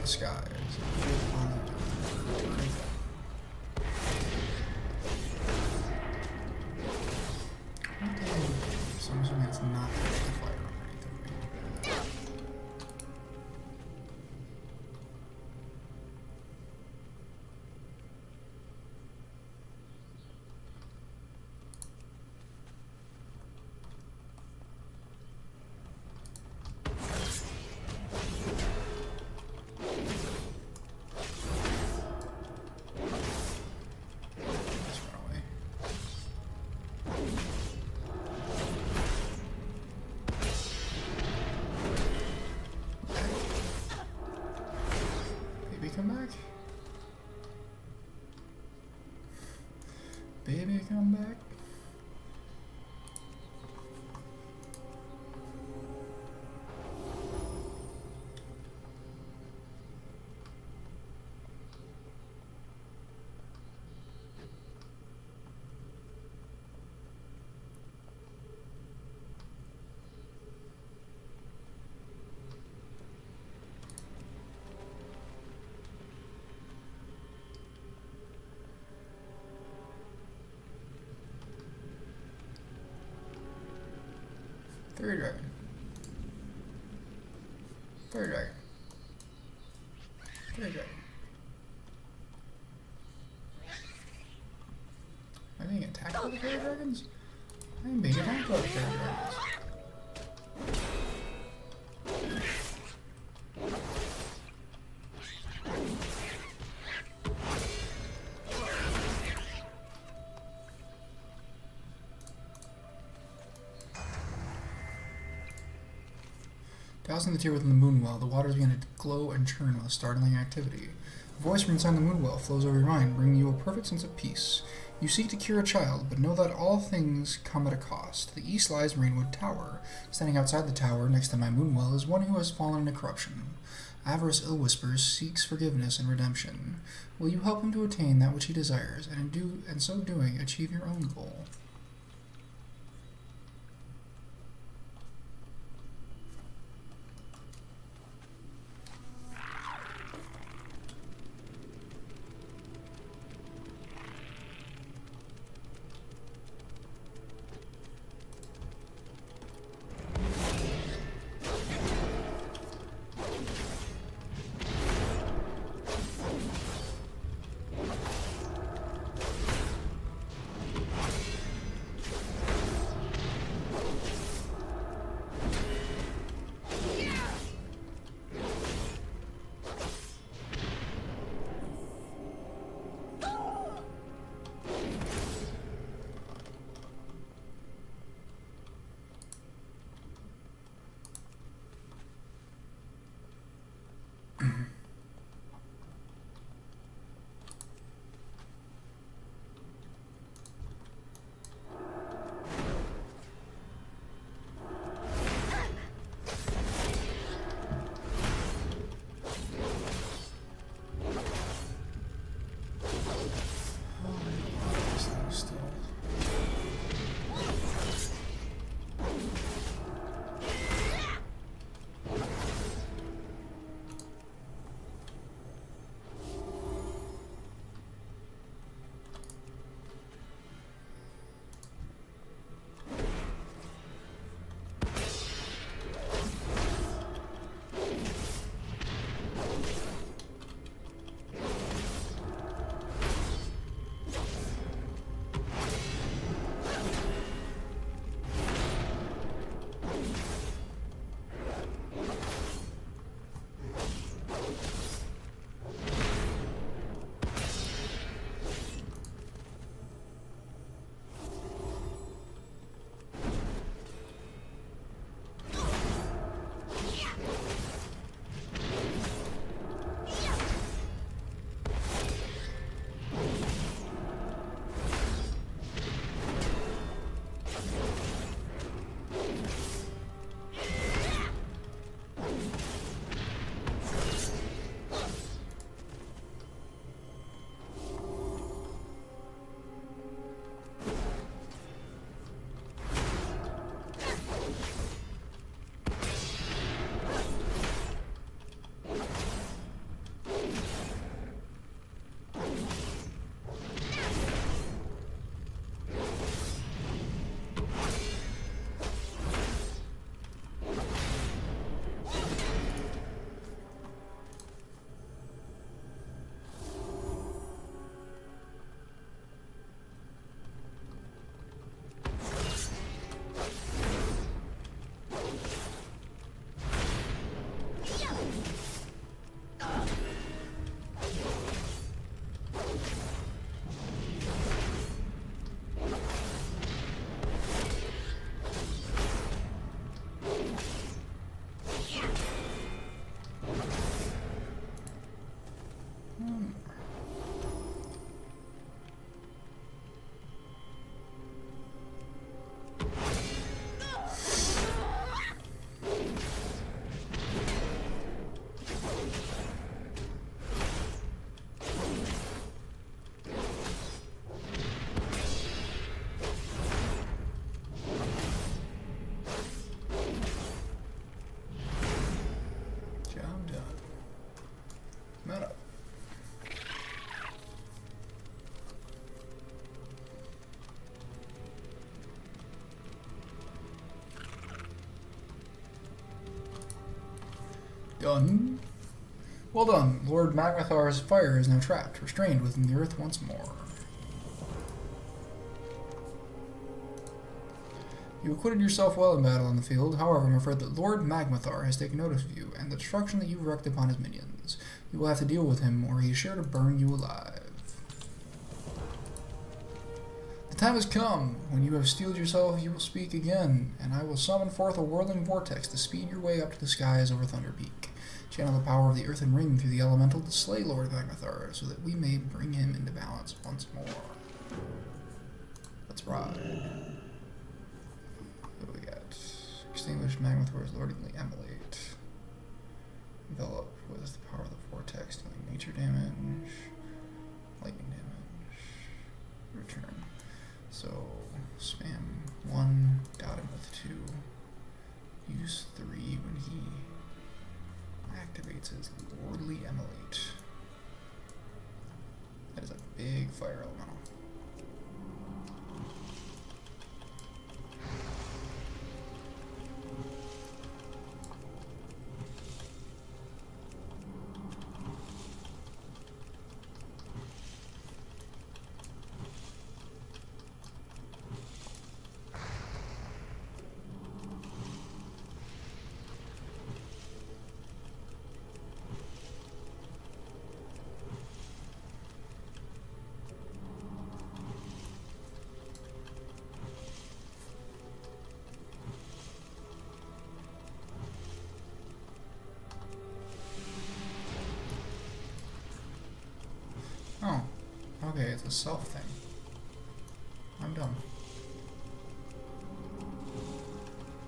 The skies. So I'm assuming it's not the fire or anything. come back. Baby, come back. Third dragon. Third dragon. Third dragon. Am I being attacked by the fairy dragons? I am being attacked by the fairy dragons. 1000 the tier within the moon well, the waters begin to glow and churn with a startling activity. A voice from inside the moon well flows over your mind, bringing you a perfect sense of peace. You seek to cure a child, but know that all things come at a cost. The east lies Rainwood Tower. Standing outside the tower, next to my moon well, is one who has fallen into corruption. Avarice Ill Whispers seeks forgiveness and redemption. Will you help him to attain that which he desires, and in so doing, achieve your own goal? Meta. Done. Well done. Lord Magmathar's fire is now trapped, restrained within the earth once more. You acquitted yourself well in battle on the field. However, I'm afraid that Lord Magmathar has taken notice of you and the destruction that you've wreaked upon his minions. You will have to deal with him, or he is sure to burn you alive. The time has come. When you have steeled yourself, you will speak again, and I will summon forth a whirling vortex to speed your way up to the skies over Thunder Peak. Channel the power of the earthen ring through the elemental to slay Lord Magmathar, so that we may bring him into balance once more. Let's ride. What do we got? Extinguish Magmathar's lordly emulate. Envelop with the power of the vortex, dealing nature damage, lightning damage, return. So, spam 1, dot him with 2, use 3 when he activates his lordly emulate. That is a big fire elemental. Oh, okay, it's a self thing. I'm dumb.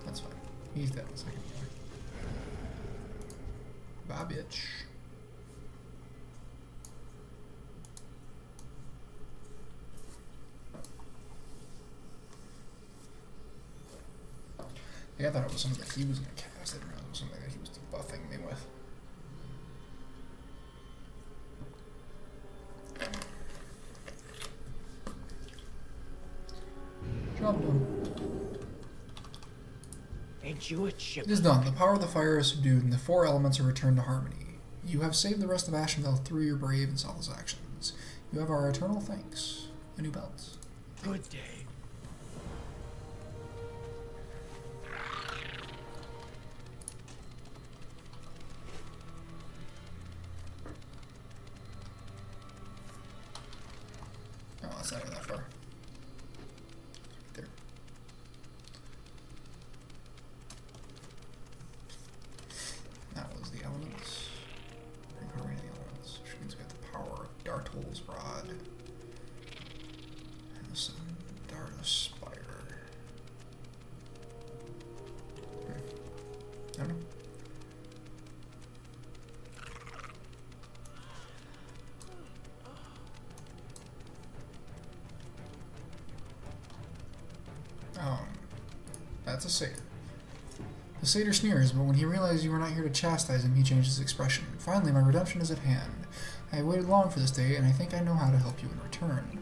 That's fine. He's dead in a second. Bye, bitch. Yeah, I thought it was something that he was going to cast. I didn't realize it was something that he was debuffing me with. Job done. Ain't you a chip? It is done. The power of the fire is subdued, and the 4 elements are returned to harmony. You have saved the rest of Ashenvale through your brave and selfless actions. You have our eternal thanks. A new belt. Good day. Oh, that's not even that far. There. That was the elements. Bring harmony to the elements, which means we have the power of Dartol's Rod. And some Darta's Spire. I don't know. That's a satyr. The satyr sneers, but when he realizes you are not here to chastise him, he changes his expression. Finally, my redemption is at hand. I have waited long for this day, and I think I know how to help you in return.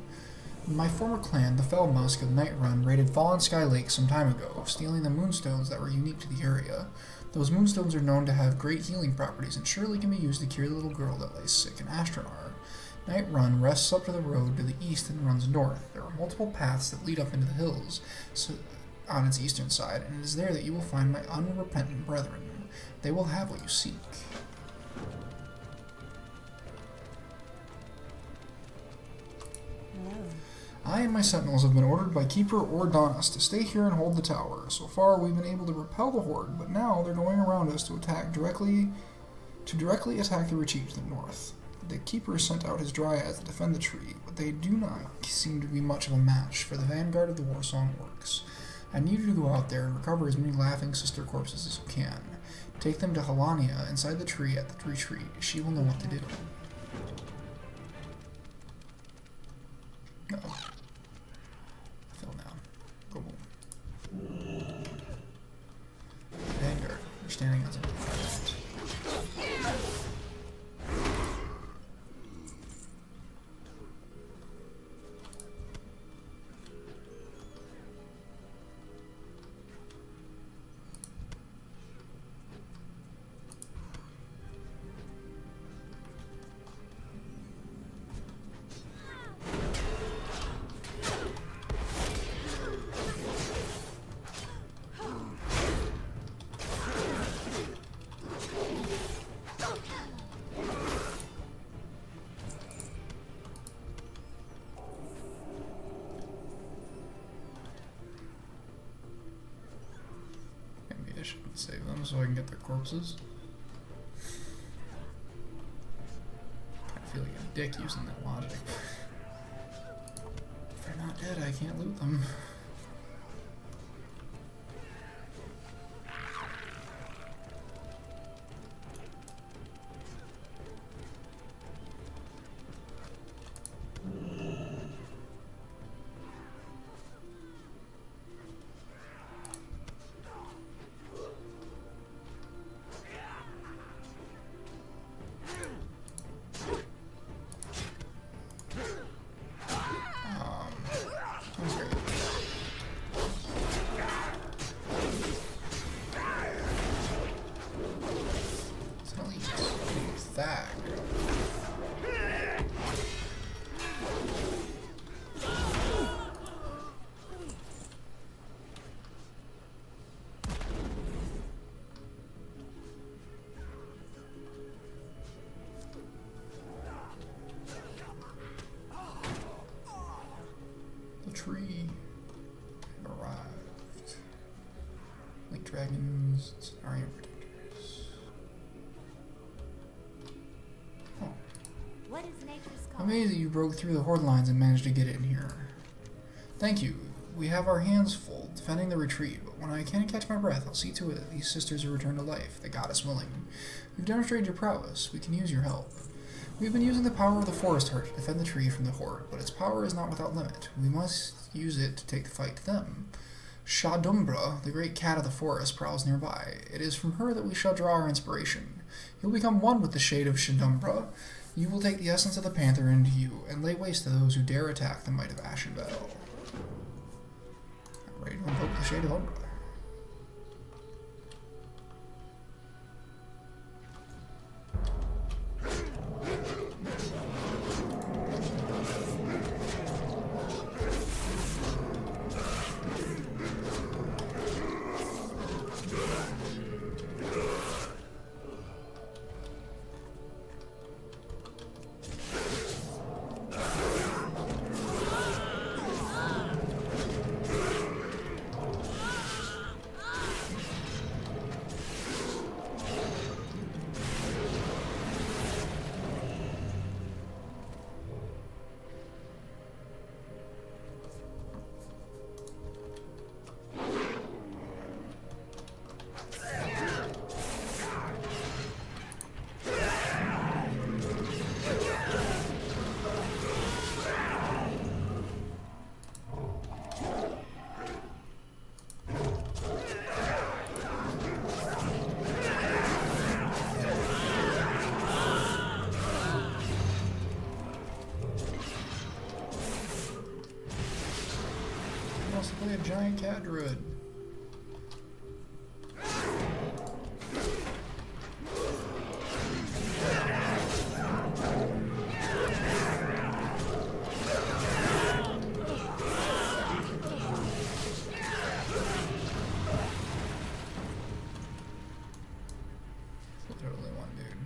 My former clan, the Fellmusk of Nightrun, raided Fallen Sky Lake some time ago, stealing the moonstones that were unique to the area. Those moonstones are known to have great healing properties and surely can be used to cure the little girl that lays sick in Astronar. Nightrun rests up to the road to the east and runs north. There are multiple paths that lead up into the hills on its eastern side, and it is there that you will find my unrepentant brethren. They will have what you seek. Hello. I and my sentinels have been ordered by Keeper Ordonis to stay here and hold the tower. So far, we've been able to repel the horde, but now they're going around us to directly attack the retreat to the north. The Keeper sent out his dryads to defend the tree, but they do not seem to be much of a match for the vanguard of the Warsong Orcs. I need you to go out there and recover as many laughing sister corpses as you can. Take them to Helania inside the tree at the retreat. She will know what to do. Uh-oh. I fell down. Go boom. Vanguard. You're standing on something. Save them so I can get their corpses. I feel like a dick using that logic. If they're not dead, I can't loot them. Tree arrived. Like dragons, scenario protectors. Oh. What is nature's call? Amazing you broke through the horde lines and managed to get in here. Thank you. We have our hands full defending the retreat, but when I can't catch my breath, I'll see to it that these sisters are returned to life, the goddess willing. You've demonstrated your prowess. We can use your help. We've been using the power of the forest heart to defend the tree from the horde, but its power is not without limit. We must use it to take the fight to them. Shadumbra, the great cat of the forest, prowls nearby. It is from her that we shall draw our inspiration. You'll become one with the shade of Shadumbra. You will take the essence of the panther into you, and lay waste to those who dare attack the might of Ashenvale. I'm ready to invoke the shade of Umbra. Possibly a giant cat druid. Totally one dude.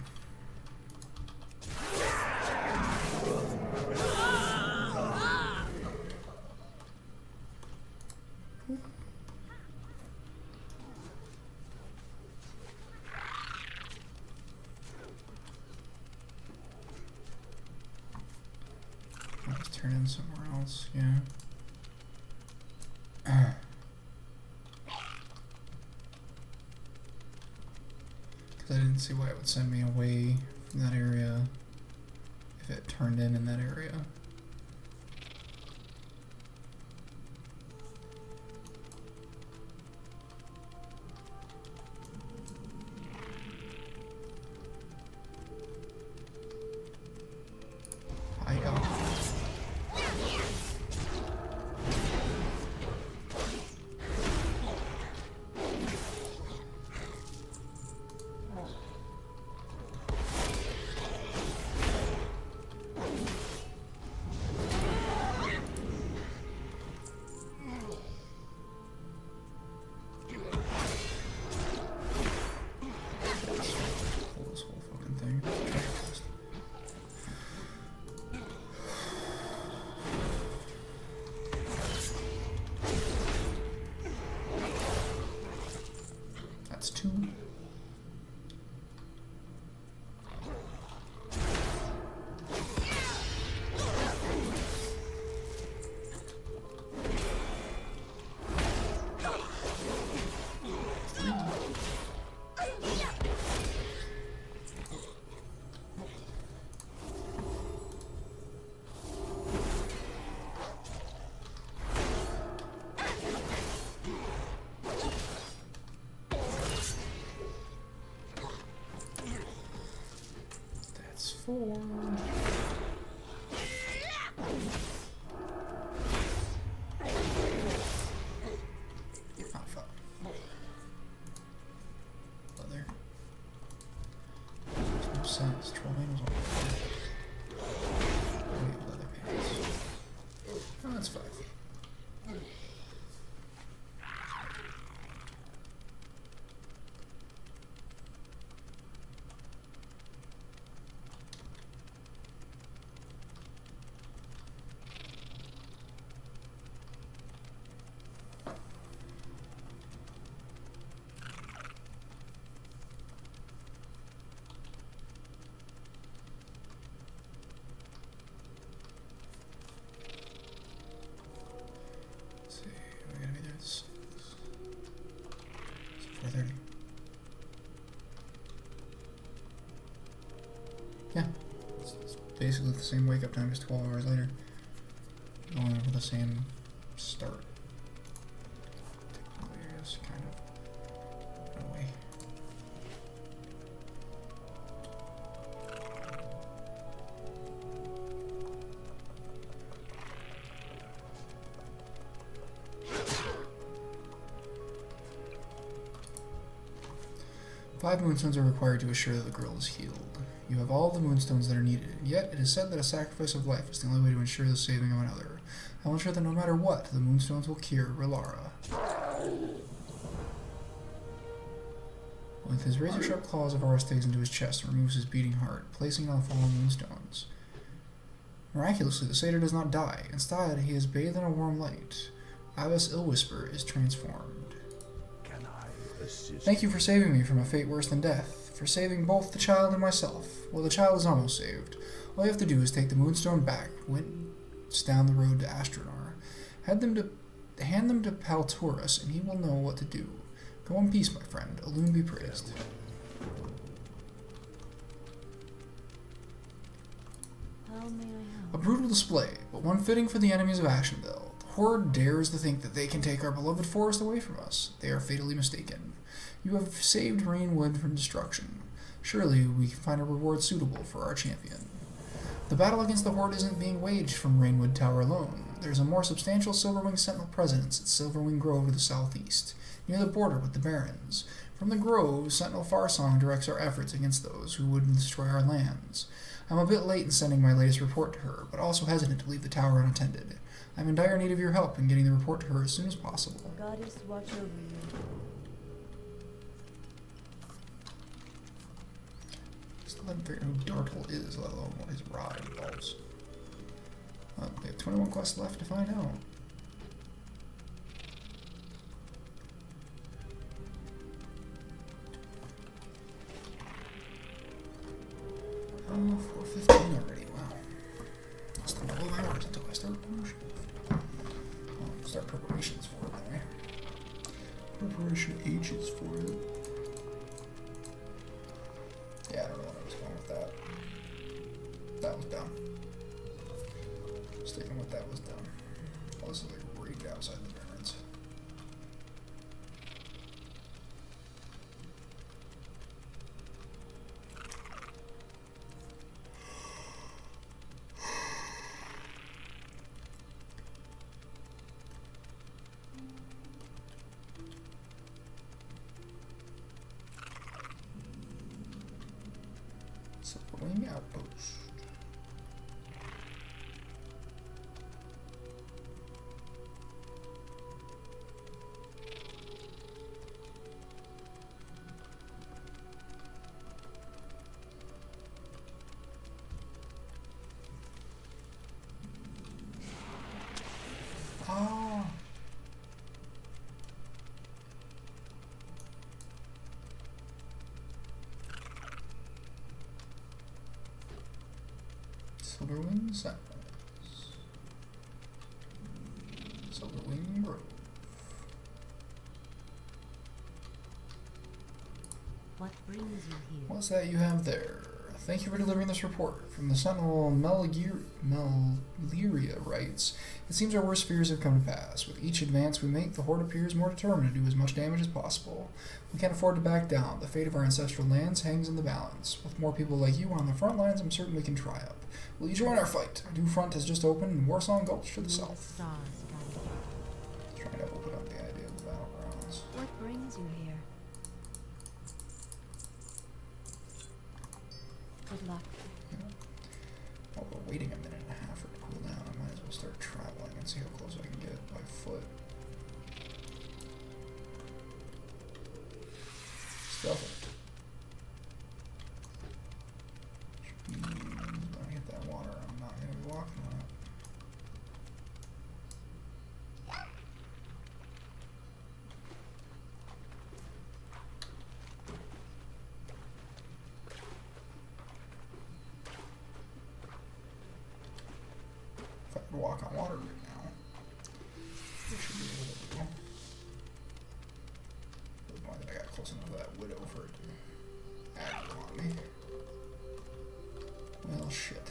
Let's turn in somewhere else, yeah. Because I didn't see why it would send me away from that area if it turned in that area. 2. That's 4. Not 5. Leather. Makes no sense. Troll handles on leather pants. Oh, that's 5. Let's see, we gotta be there at 6. It's 4:30. Yeah, it's basically the same wake up time, just 12 hours later. Going over the same start. Technically, I guess, kind of. No way. Five moonstones are required to assure that the girl is healed. You have all the moonstones that are needed, yet it is said that a sacrifice of life is the only way to ensure the saving of another. I will ensure that no matter what, the moonstones will cure Rilara. With his razor-sharp claws, Avara digs into his chest and removes his beating heart, placing it on the fallen moonstones. Miraculously, the satyr does not die. Instead, he is bathed in a warm light. Abbess Illwhisper is transformed. Can I assist? Thank you for saving me from a fate worse than death, for saving both the child and myself. Well, the child is almost saved. All you have to do is take the moonstone back, whence down the road to Astronar. Hand them to Palturus, and he will know what to do. Go in peace, my friend. Elune be praised. How may I A help? brutal display, but one fitting for the enemies of Ashenvale. The horde dares to think that they can take our beloved forest away from us. They are fatally mistaken. You have saved Rainwood from destruction. Surely we can find a reward suitable for our champion. The battle against the horde isn't being waged from Rainwood Tower alone. There's a more substantial Silverwing Sentinel presence at Silverwing Grove to the southeast, near the border with the Barrens. From the Grove, Sentinel Farsong directs our efforts against those who would destroy our lands. I'm a bit late in sending my latest report to her, but also hesitant to leave the tower unattended. I'm in dire need of your help in getting the report to her as soon as possible. Goddess watch over you. Still haven't figured out who Dartle is, let alone what his rod involves. We have 21 quests left to find out. Oh, 4:15 already, wow. Still 12 hours until I start promotion. Well, start preparations for it anyway. Preparation ages for it. Yeah, I don't know what I was going with that. That was dumb. Sticking with that was dumb. Oh, this is like right outside the Barrens. Silverwing Outpost. Silverwing Sentinels. Silverwing Grove. What brings you here? What's that you have there? Thank you for delivering this report. From the Sentinel, Meliria writes, it seems our worst fears have come to pass. With each advance we make, the Horde appears more determined to do as much damage as possible. We can't afford to back down. The fate of our ancestral lands hangs in the balance. With more people like you on the front lines, I'm certain we can triumph. Will you join our fight? A new front has just opened in Warsong Gulch to the south. Stars, Kalimdor. Trying to open up the idea of the battlegrounds. What brings you here? Good luck. While we're waiting a minute and a half for it to cool down, I might as well start traveling and see how close I can get by foot. Stealth it. Which means when I hit that water, I'm not going to be walking on it. If I could walk on water right now, I should be able to do. To the point that I got close enough to that widow for it to aggro on me. Well, shit.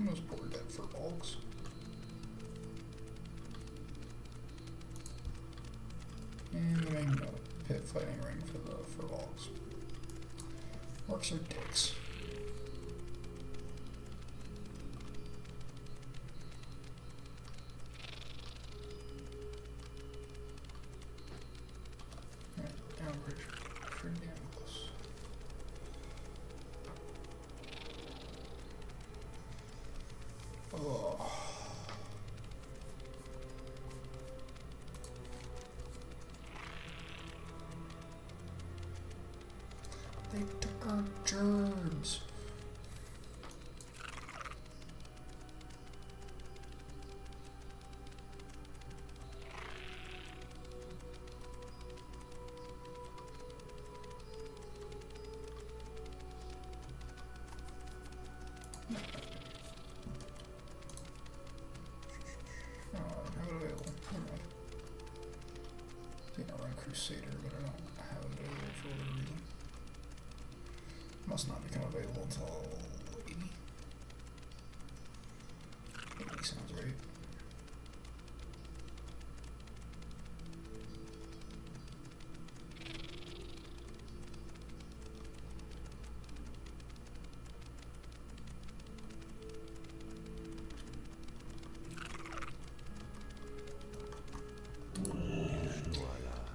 Those poor dead furbolgs. And the main pit fighting ring for the furbolgs. Orcs are dicks. Alright, down bridge. Pretty damn close. Oh. They took our germs. Crusader, but I don't have it available for whatever reason. Must not become available until 80. 80 sounds right.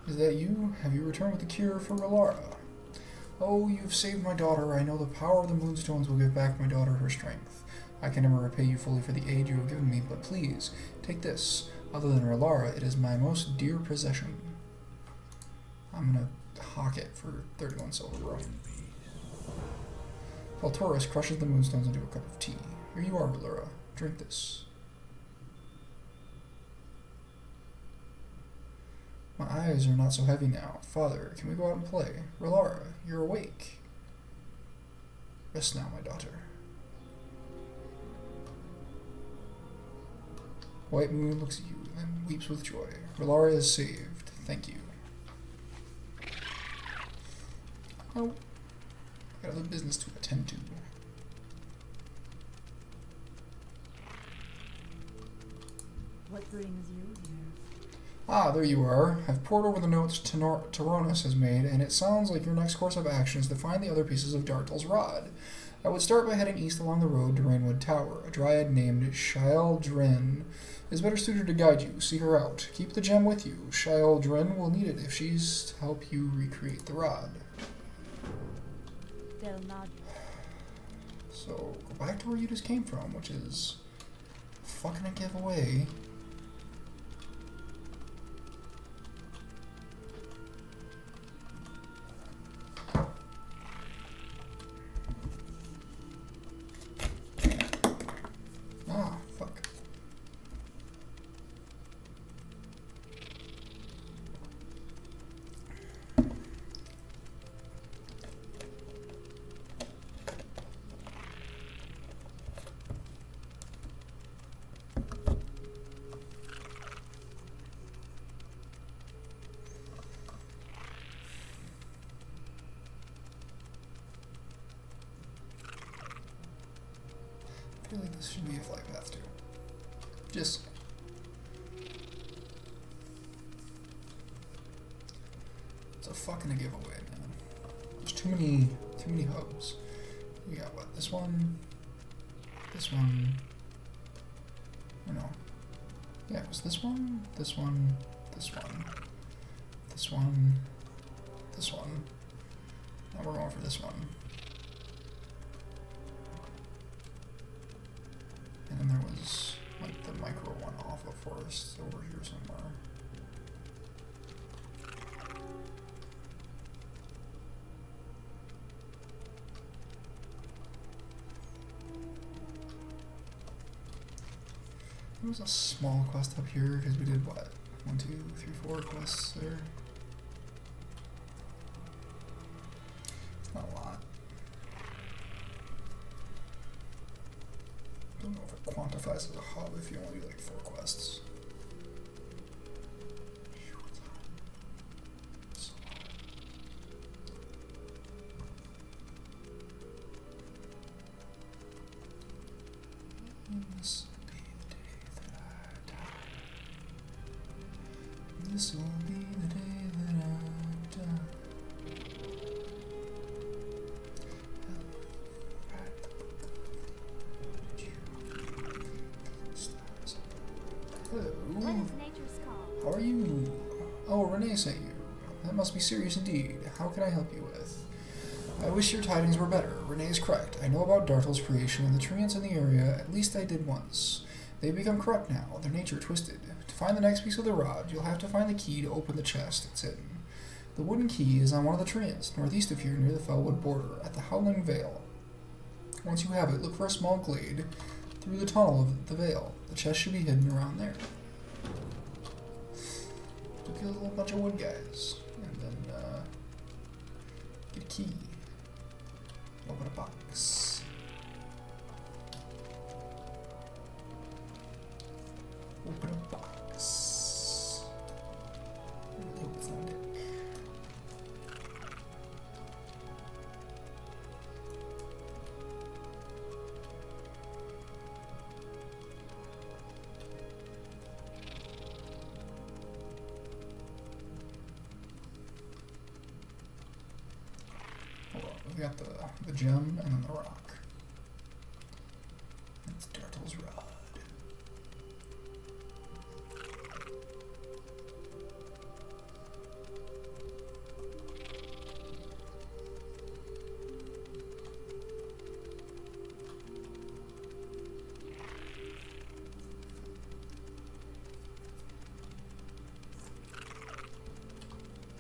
Is that you? Have you returned with the cure for Relara? Oh, you've saved my daughter. I know the power of the Moonstones will give back my daughter her strength. I can never repay you fully for the aid you have given me, but please, take this. Other than Relara, it is my most dear possession. I'm gonna hawk it for 31 silver, bro. while Taurus crushes the moonstones into a cup of tea. Here you are, Valera. Drink this. My eyes are not so heavy now. Father, can we go out and play? Relara, you're awake. Rest now, my daughter. White Moon looks at you and then weeps with joy. Relara is saved. Thank you. Oh, I got other business to attend to. What brings you here? Ah, there you are. I've pored over the notes Tauronus has made, and it sounds like your next course of action is to find the other pieces of Dartel's rod. I would start by heading east along the road to Rainwood Tower. A dryad named Shaeldrin is better suited to guide you. See her out. Keep the gem with you. Shaeldrin will need it if she's to help you recreate the rod. They'll nod. So, go back to where you just came from, which is fucking a giveaway. Ah, fuck. I feel like this should be a flight path too. Just it's a fucking a giveaway, man. There's too many hubs. You got what? This one. Or no. Yeah, it was this one. Now we're going for this one. And then there was like the micro one off of Forest over here somewhere. There was a small quest up here because we did what? 1, 2, 3, 4 quests there. Not a lot. I don't know if it quantifies as a hub if you only do like 4 quests. This will be the day that I die. This will be the day that I die. What Hello. is nature's call? How are you? Oh, Renee sent you. That must be serious indeed. How can I help you with? I wish your tidings were better. Renee is correct. I know about Dartel's creation and the treants in the area. At least I did once. They've become corrupt now, their nature twisted. To find the next piece of the rod, you'll have to find the key to open the chest it's in. The wooden key is on one of the treants, northeast of here near the Fellwood border, at the Howling Vale. Once you have it, look for a small glade through the tunnel of the Vale. The chest should be hidden around there. So kill a little bunch of wood guys, and then get a key. Open a box. Open a box. I really hope it's not a dick. Hold on, we got the gem and then the rock. That's Dartel's rod.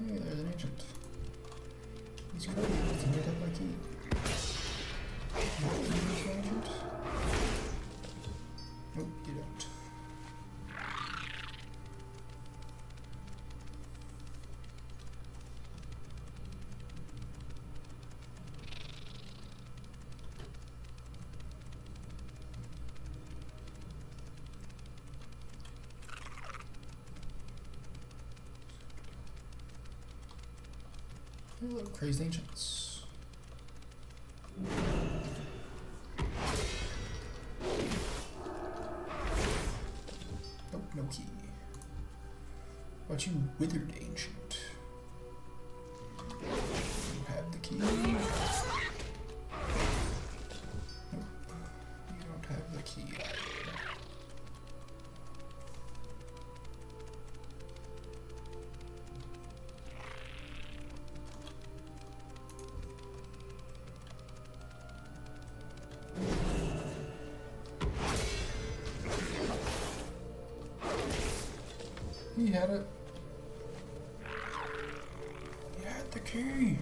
Hey, there's an ancient. He's good. He can get up my key. Hello, crazed ancients. Nope, no key. What about you, withered ancient? You have the key. Nope. You don't have the key either. He had it. He had the key.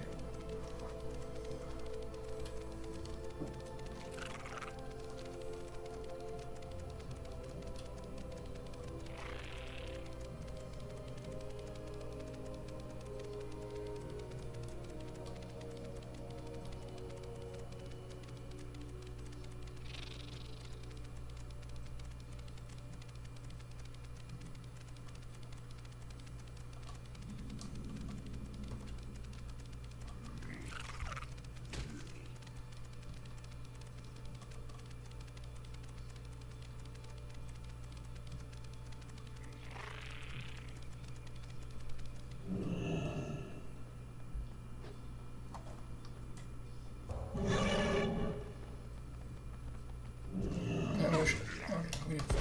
Okay, we need to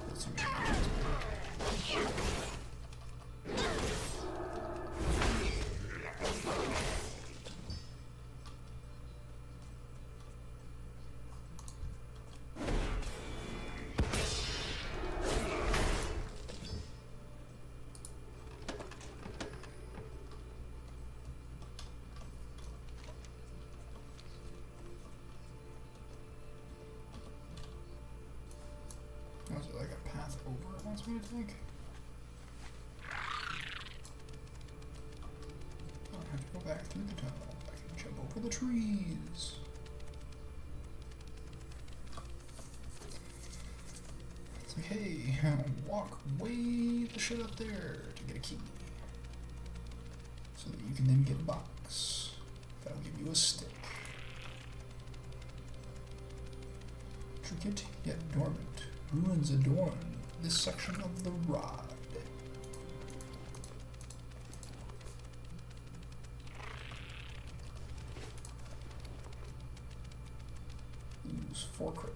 That's some Was it like a path over it wants me to take? I don't have to go back through the tunnel. I can jump over the trees. It's like, hey, walk way the shit up there to get a key. So that you can then get a box. That'll give you a stick. Intricate yet dormant. Ruins adorn this section of the rod. Lose 4 crit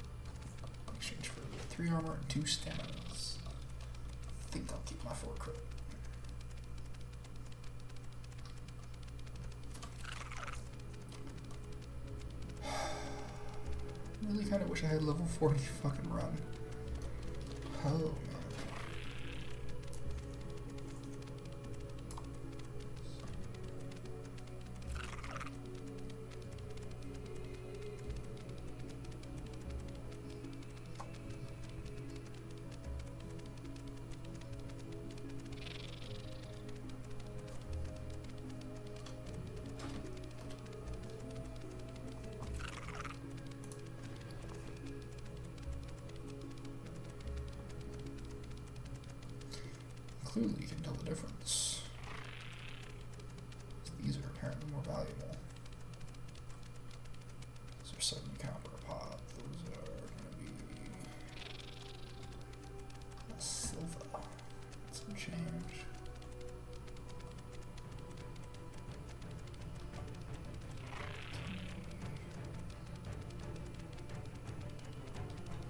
in exchange for 3 armor and 2 staminas. I think I'll keep my 4 crit. Really kind of wish I had level 40 fucking run. Oh, man. Clearly you can tell the difference. These are apparently more valuable. Those are 7 copper a pop. Those are gonna be silver. Some change.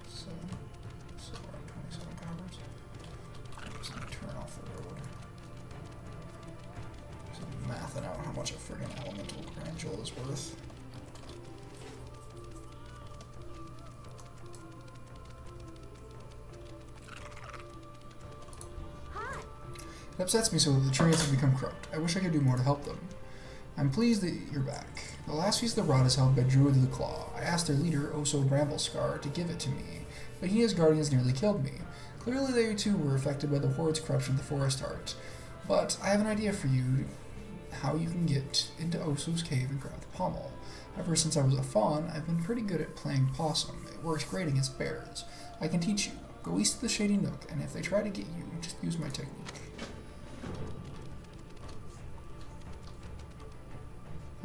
Silver and 27 coppers. Just gonna turn off the road. So I'm mathing out how much a friggin' elemental granule is worth. It upsets me so that the trees have become corrupt. I wish I could do more to help them. I'm pleased that you're back. The last piece of the rod is held by Druid of the Claw. I asked their leader, Oso Bramblescar, to give it to me, but he and his guardians nearly killed me. Clearly they too were affected by the horde's corruption of the forest art. But I have an idea for you, how you can get into Oso's cave and grab the pommel. Ever since I was a fawn, I've been pretty good at playing possum. It works great against bears. I can teach you. Go east of the Shady Nook, and if they try to get you, just use my technique.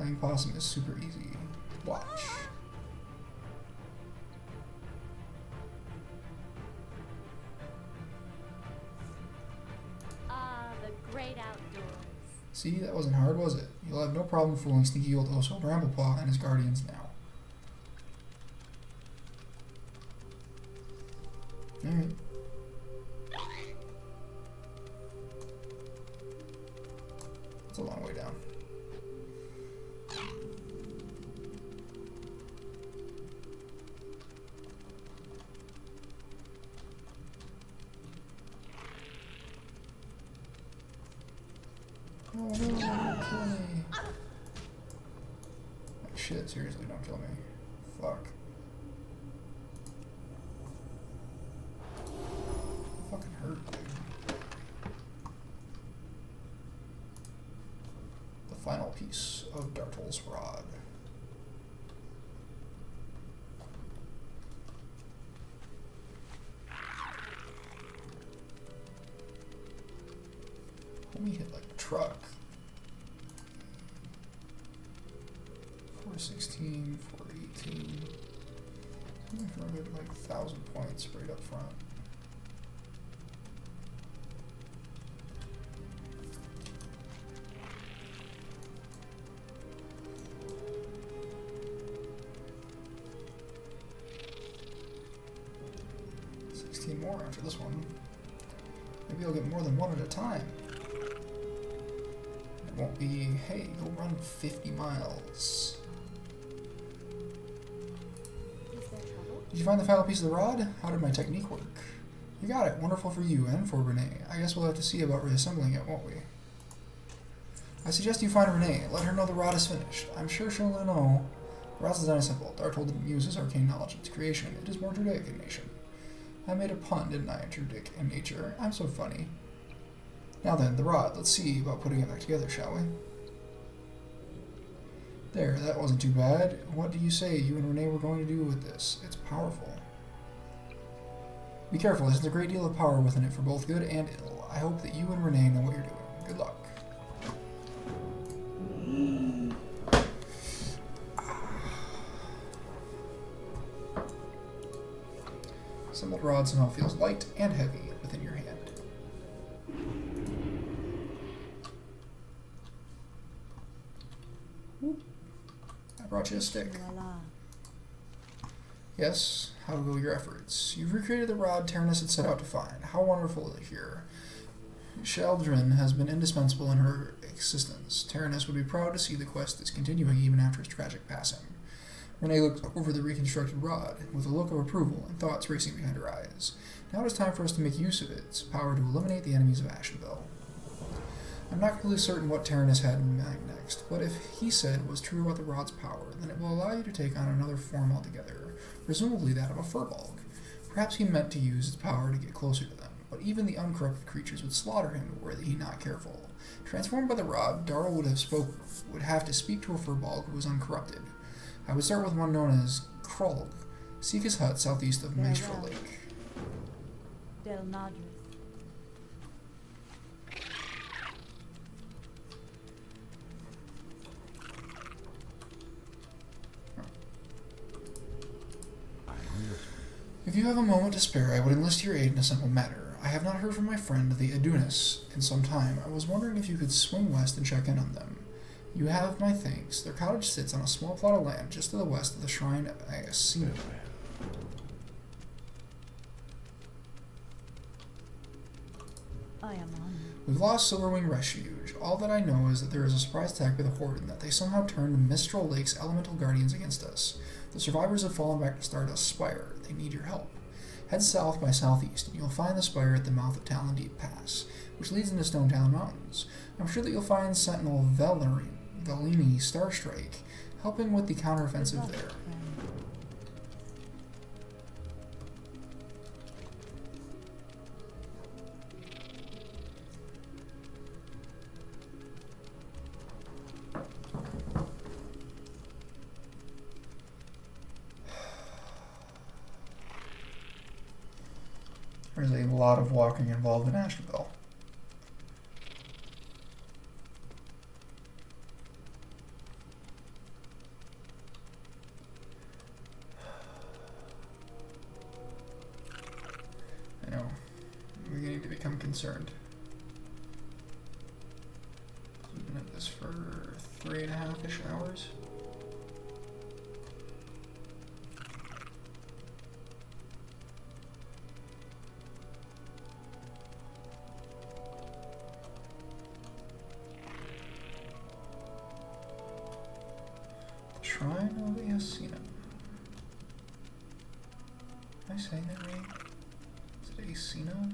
Playing possum is super easy. Watch. Ah, the great outdoors. See, that wasn't hard, was it? You'll have no problem fooling sneaky old Oso Bramblepaw and his guardians now. Alright. It's a long way down. Oh no, don't kill me. Like shit, seriously, don't kill me. Fuck. Fucking hurt, dude. The final piece of Dartle's rod. Homie hit like a truck. 416, 418. I'm gonna get like 1,000 points right up front. More after this one. Maybe I'll get more than one at a time. It won't be, hey, go run 50 miles. Is there trouble? Did you find the final piece of the rod? How did my technique work? You got it. Wonderful for you and for Renee. I guess we'll have to see about reassembling it, won't we? I suggest you find Renee. Let her know the rod is finished. I'm sure she'll know. The rod's design is simple. Darthold didn't use his arcane knowledge in its creation. It is more Druidic in nature. I made a pun, didn't I, Druidic in nature? I'm so funny. Now then, the rod. Let's see about putting it back together, shall we? There, that wasn't too bad. What do you say you and Renee were going to do with this? It's powerful. Be careful, there's a great deal of power within it for both good and ill. I hope that you and Renee know what you're doing. Good luck. Assembled rod somehow feels light and heavy within your hand. I brought you a stick. Voila. Yes, how go your efforts? You've recreated the rod Tyrannus had set out to find. How wonderful to hear. Sheldrin has been indispensable in her existence. Tyrannus would be proud to see the quest is continuing even after his tragic passing. Renee looked over the reconstructed rod, with a look of approval and thoughts racing behind her eyes. Now it is time for us to make use of its power to eliminate the enemies of Ashenvale. I'm not completely certain what Tyrannus had in mind next, but if he said was true about the rod's power, then it will allow you to take on another form altogether, presumably that of a furbolg. Perhaps he meant to use its power to get closer to them, but even the uncorrupted creatures would slaughter him were he not careful. Transformed by the rod, Darl would have to speak to a furbolg who was uncorrupted. I would start with one known as Krolg. Seek his hut southeast of Maestral Farewell. Lake. Del Madras. If you have a moment to spare, I would enlist your aid in a simple matter. I have not heard from my friend, the Adunis, in some time. I was wondering if you could swing west and check in on them. You have my thanks. Their cottage sits on a small plot of land just to the west of the shrine of Ashenvale. I am honored. We've lost Silverwing Refuge. All that I know is that there is a surprise attack by the Horde and that they somehow turned Mistral Lake's elemental guardians against us. The survivors have fallen back to Stardust Spire. They need your help. Head south by southeast, and you'll find the spire at the mouth of Talon Deep Pass, which leads into Stone Talon Mountains. I'm sure that you'll find Sentinel Valini Starstrike helping with the counteroffensive there. There's a lot of walking involved in Ashenvale. concerned. We've been at this for 3.5-ish hours. The Shrine of the Asina. Am I saying that right? Is it Asina?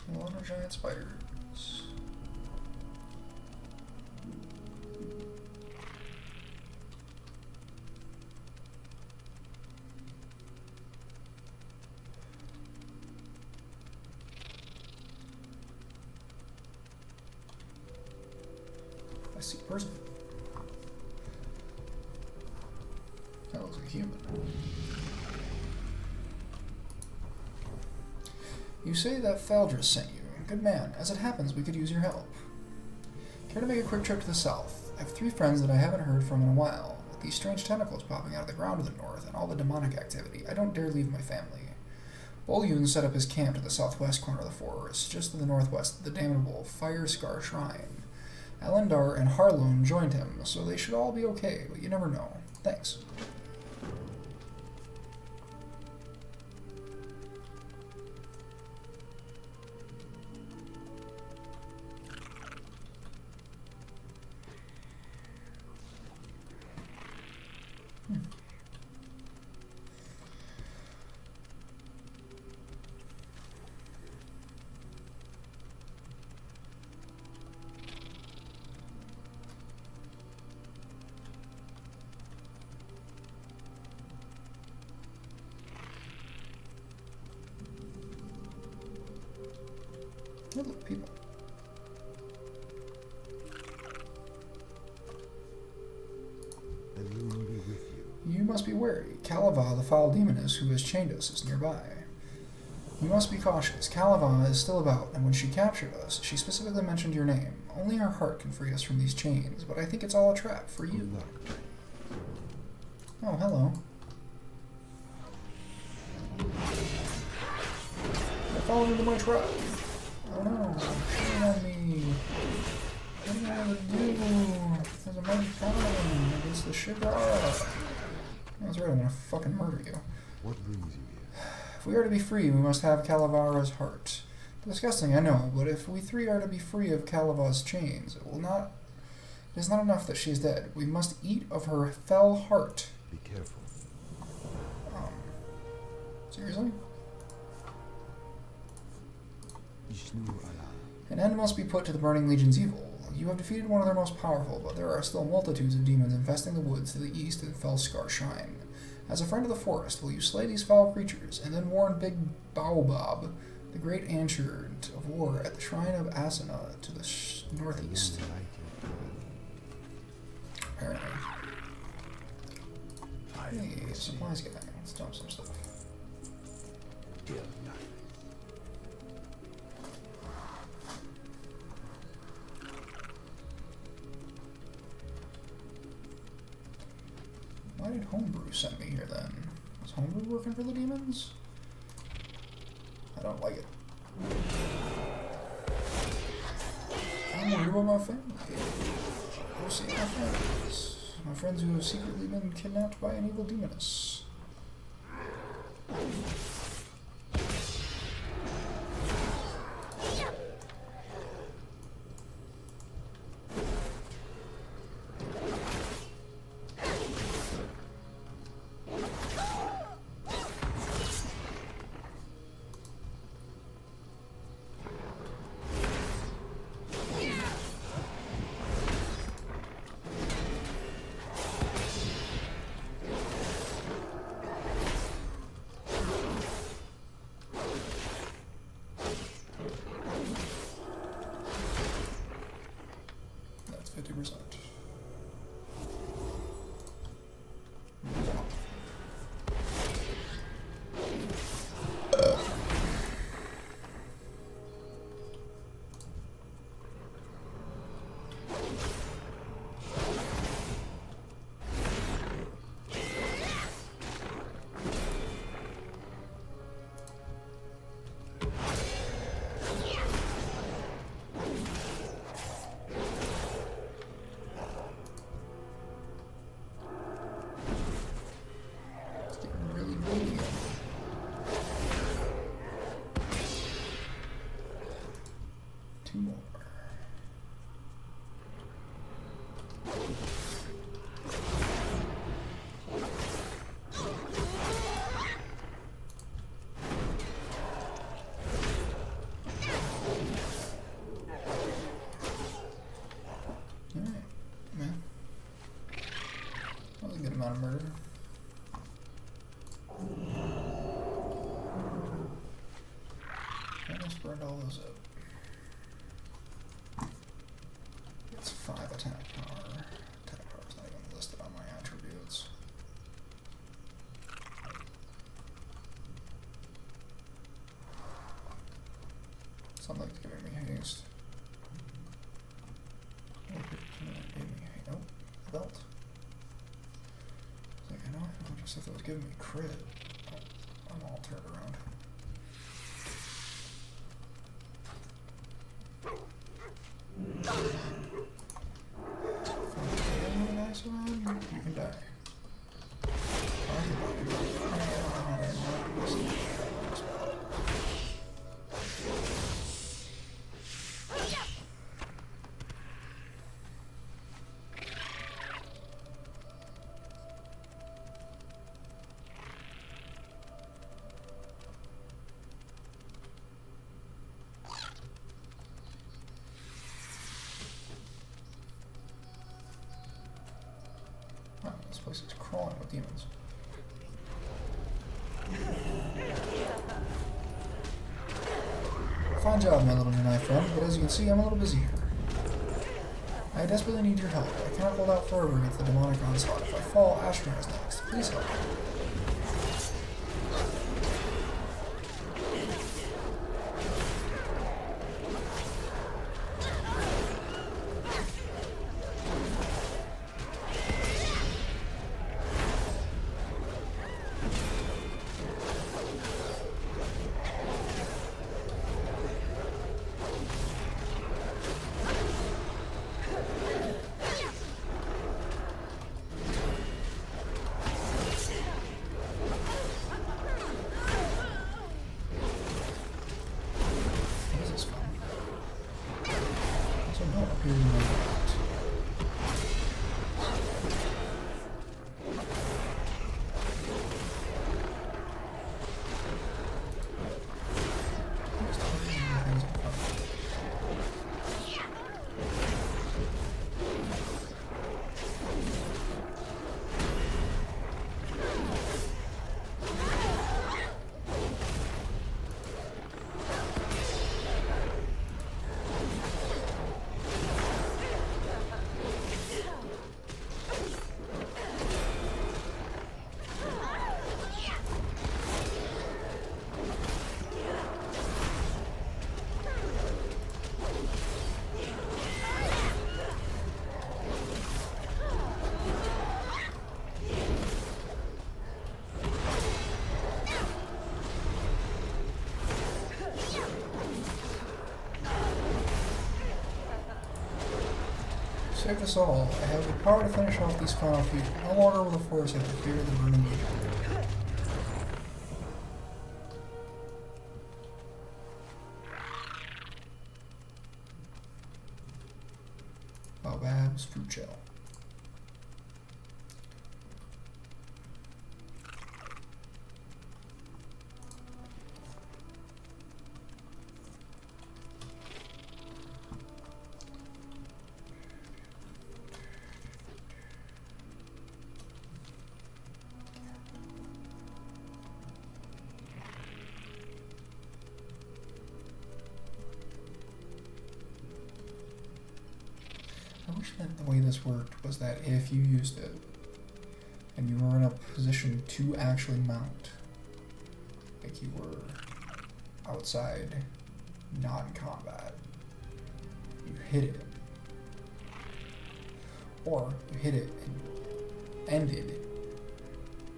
A lot of giant spiders. I see a person. That looks like a human. You say that Faldris sent you. Good man. As it happens, we could use your help. Care to make a quick trip to the south? I have 3 friends that I haven't heard from in a while. With these strange tentacles popping out of the ground to the north and all the demonic activity, I don't dare leave my family. Bolyun set up his camp to the southwest corner of the forest, just to the northwest of the damnable Fire Scar Shrine. Elendar and Harloon joined him, so they should all be okay, but you never know. Thanks. Oh, look, people. The moon be with you. You must be wary. Kalava, the foul demoness who has chained us, is nearby. You must be cautious. Kalava is still about, and when she captured us, she specifically mentioned your name. Only her heart can free us from these chains, but I think it's all a trap for you. Good luck. Oh, hello. I fall into my trap. Oh no, shame on me. What am I gonna do? There's a mighty paladin against the Shikara. That's right, I'm gonna fucking murder you. What brings you here? If we are to be free, we must have Kalavara's heart. Disgusting, I know, but if we 3 are to be free of Kalava's chains, it is not enough that she is dead. We must eat of her fell heart. Be careful. Seriously? Ishnu Allah. An end must be put to the Burning Legion's evil. You have defeated one of their most powerful, but there are still multitudes of demons infesting the woods to the east of the Fellscar Shrine. As a friend of the forest, will you slay these foul creatures, and then warn Big Baobab, the great ancient of war, at the Shrine of Asina to the northeast? Apparently. Hey, supplies guy. Let's dump some stuff. Dear night. Why did Homebrew send me here then? Was Homebrew working for the demons? I don't like it. I'm worried about my family. Go see my friends. My friends who have secretly been kidnapped by an evil demoness. 2 more. Alright, man. That was a good amount of murder. I just burned all those up. It's 5 attack power. Attack power is not even listed on my attributes. Something's giving me haste. Nope, the belt. Like, I know I just thought that was giving me crit. Oh, I'm all turned around. Nice one. You can die. Wow, this place is crawling with demons. Fine job, my little knife friend, but as you can see, I'm a little busy here. I desperately need your help. I cannot hold out forever against the demonic onslaught. If I fall, Ashton is next. Please help me. Save us all. I have the power to finish off these final few. No longer will the force have to fear the burning legion. Bab's fruit gel. I wish that the way this worked was that if you used it and you were in a position to actually mount, like you were outside, not in combat, you hit it. Or you hit it and ended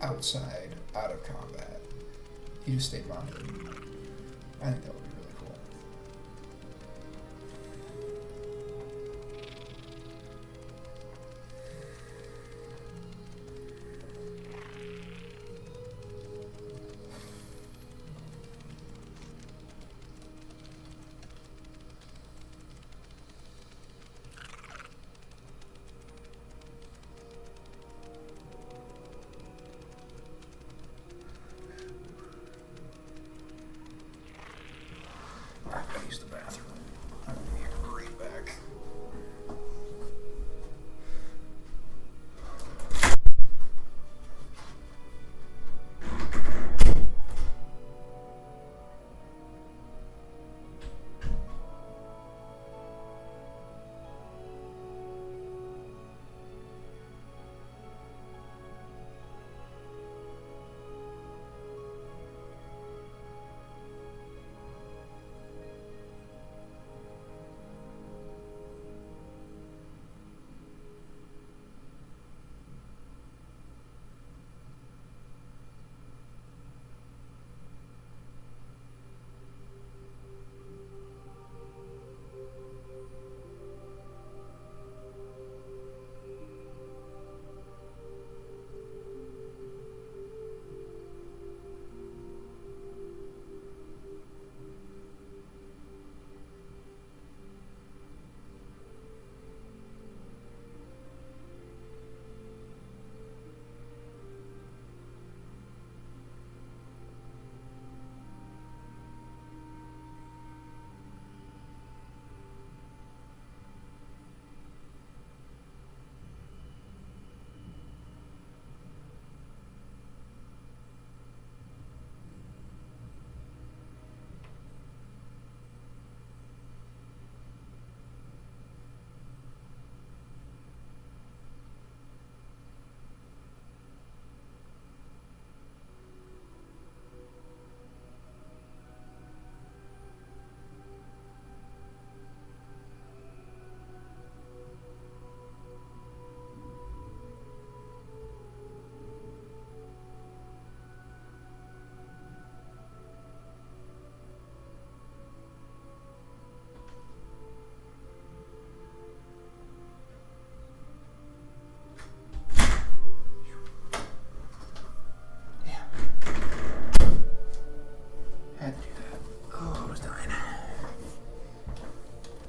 outside, out of combat. You just stayed mounted. I think that would be really cool.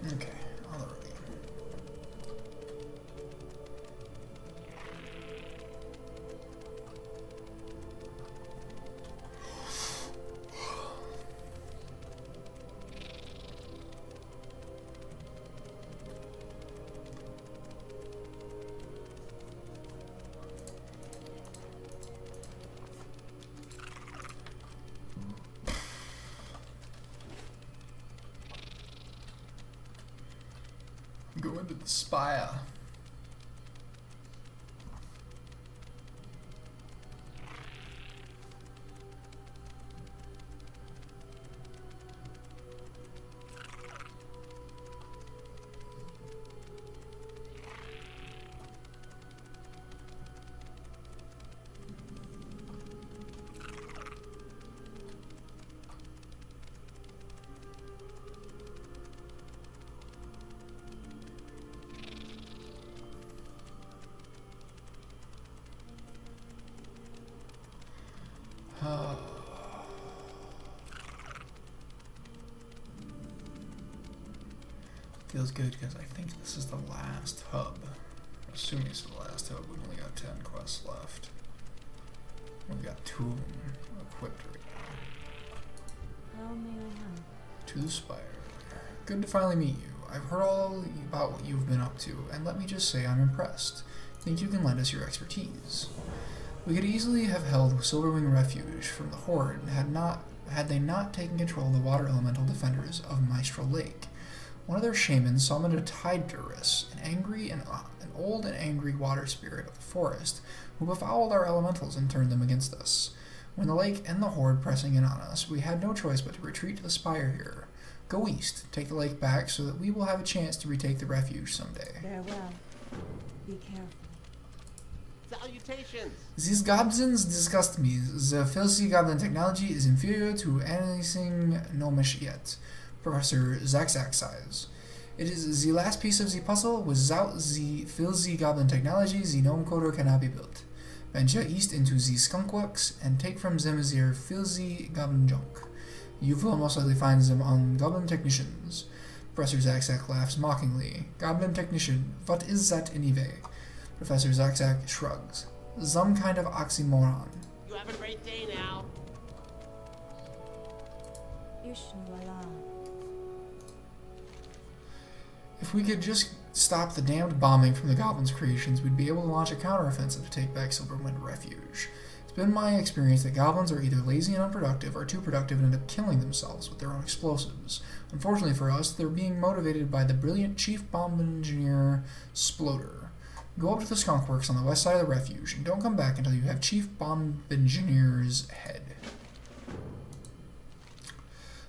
Okay, on the road again. Go into the spire. Feels good because I think this is the last hub. Assuming it's the last hub, we've only got 10 quests left. We've got 2 of them equipped right now. How may I help? To the Spire. Good to finally meet you. I've heard all about what you've been up to, and let me just say I'm impressed. Think you can lend us your expertise. We could easily have held Silverwing Refuge from the Horde had they not taken control of the water elemental defenders of Maestro Lake. One of their shamans summoned a Tide Duress, an old and angry water spirit of the forest, who befouled our elementals and turned them against us. When the lake and the Horde pressing in on us, we had no choice but to retreat to the Spire here. Go east, take the lake back so that we will have a chance to retake the refuge someday. Farewell. Be careful. Salutations! These goblins disgust me. The filthy goblin technology is inferior to anything gnomish yet. Professor Zack sighs. It is the last piece of the puzzle. Without the filthy goblin technology, the gnome coder cannot be built. Venture east into the skunk works and take from them their filthy goblin junk. You will most likely find them on goblin technicians. Professor Zack laughs mockingly. Goblin technician, what is that anyway? Professor Zack shrugs. Some kind of oxymoron. You have a great day now. Ishnuala. If we could just stop the damned bombing from the goblins' creations, we'd be able to launch a counteroffensive to take back Silverwind Refuge. It's been my experience that goblins are either lazy and unproductive or too productive and end up killing themselves with their own explosives. Unfortunately for us, they're being motivated by the brilliant Chief Bomb Engineer Sploder. Go up to the skunk works on the west side of the refuge and don't come back until you have Chief Bomb Engineer's head.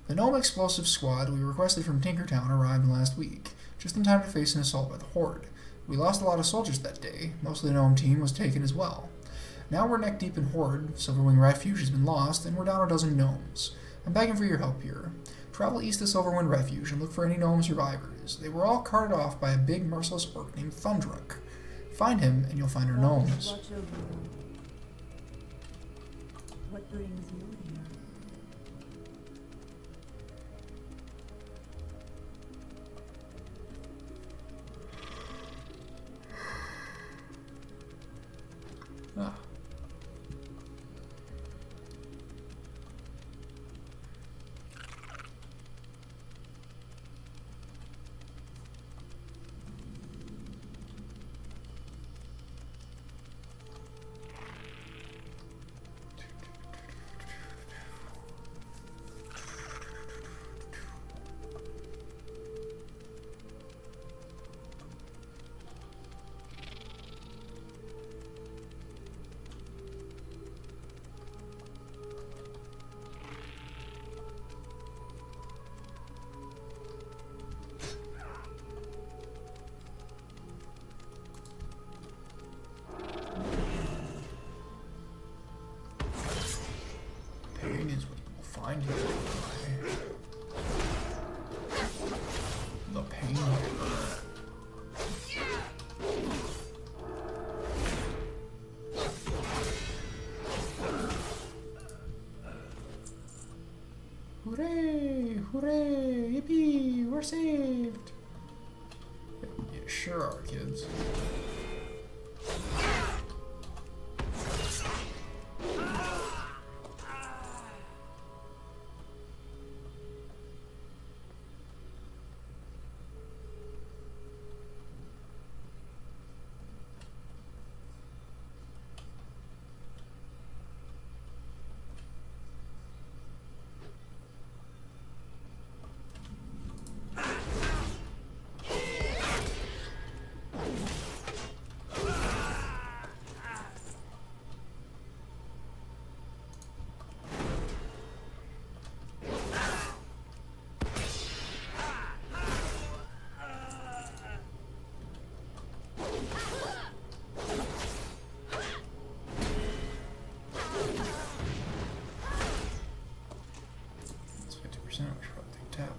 The Gnome Explosive Squad we requested from Tinkertown arrived last week, just in time to face an assault by the Horde. We lost a lot of soldiers that day. Most of the Gnome team was taken as well. Now we're neck deep in Horde, Silverwing Refuge has been lost, and we're down a dozen gnomes. I'm begging for your help here. Travel east to Silverwind Refuge and look for any gnome survivors. They were all carted off by a big merciless orc named Thundruk. Find him, and you'll find our gnomes. Watch over you. What brings you here? Ah. Sure are, kids. It's 50%. We should probably take tap.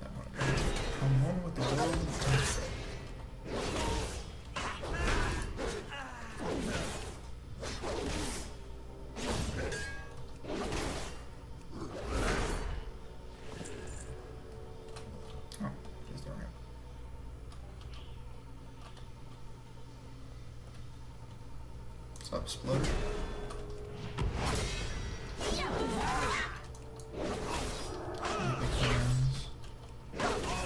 That one. Come on with the world of the tank thread. Oh, just throwing it. What's up, Splurge? Any big plans?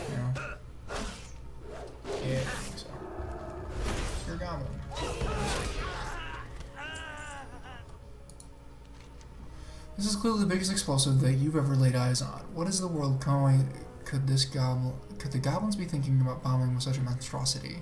No? Yeah, I think so. You're a goblin. This is clearly the biggest explosive that you've ever laid eyes on. What is the world going? Could the goblins be thinking about bombing with such a monstrosity?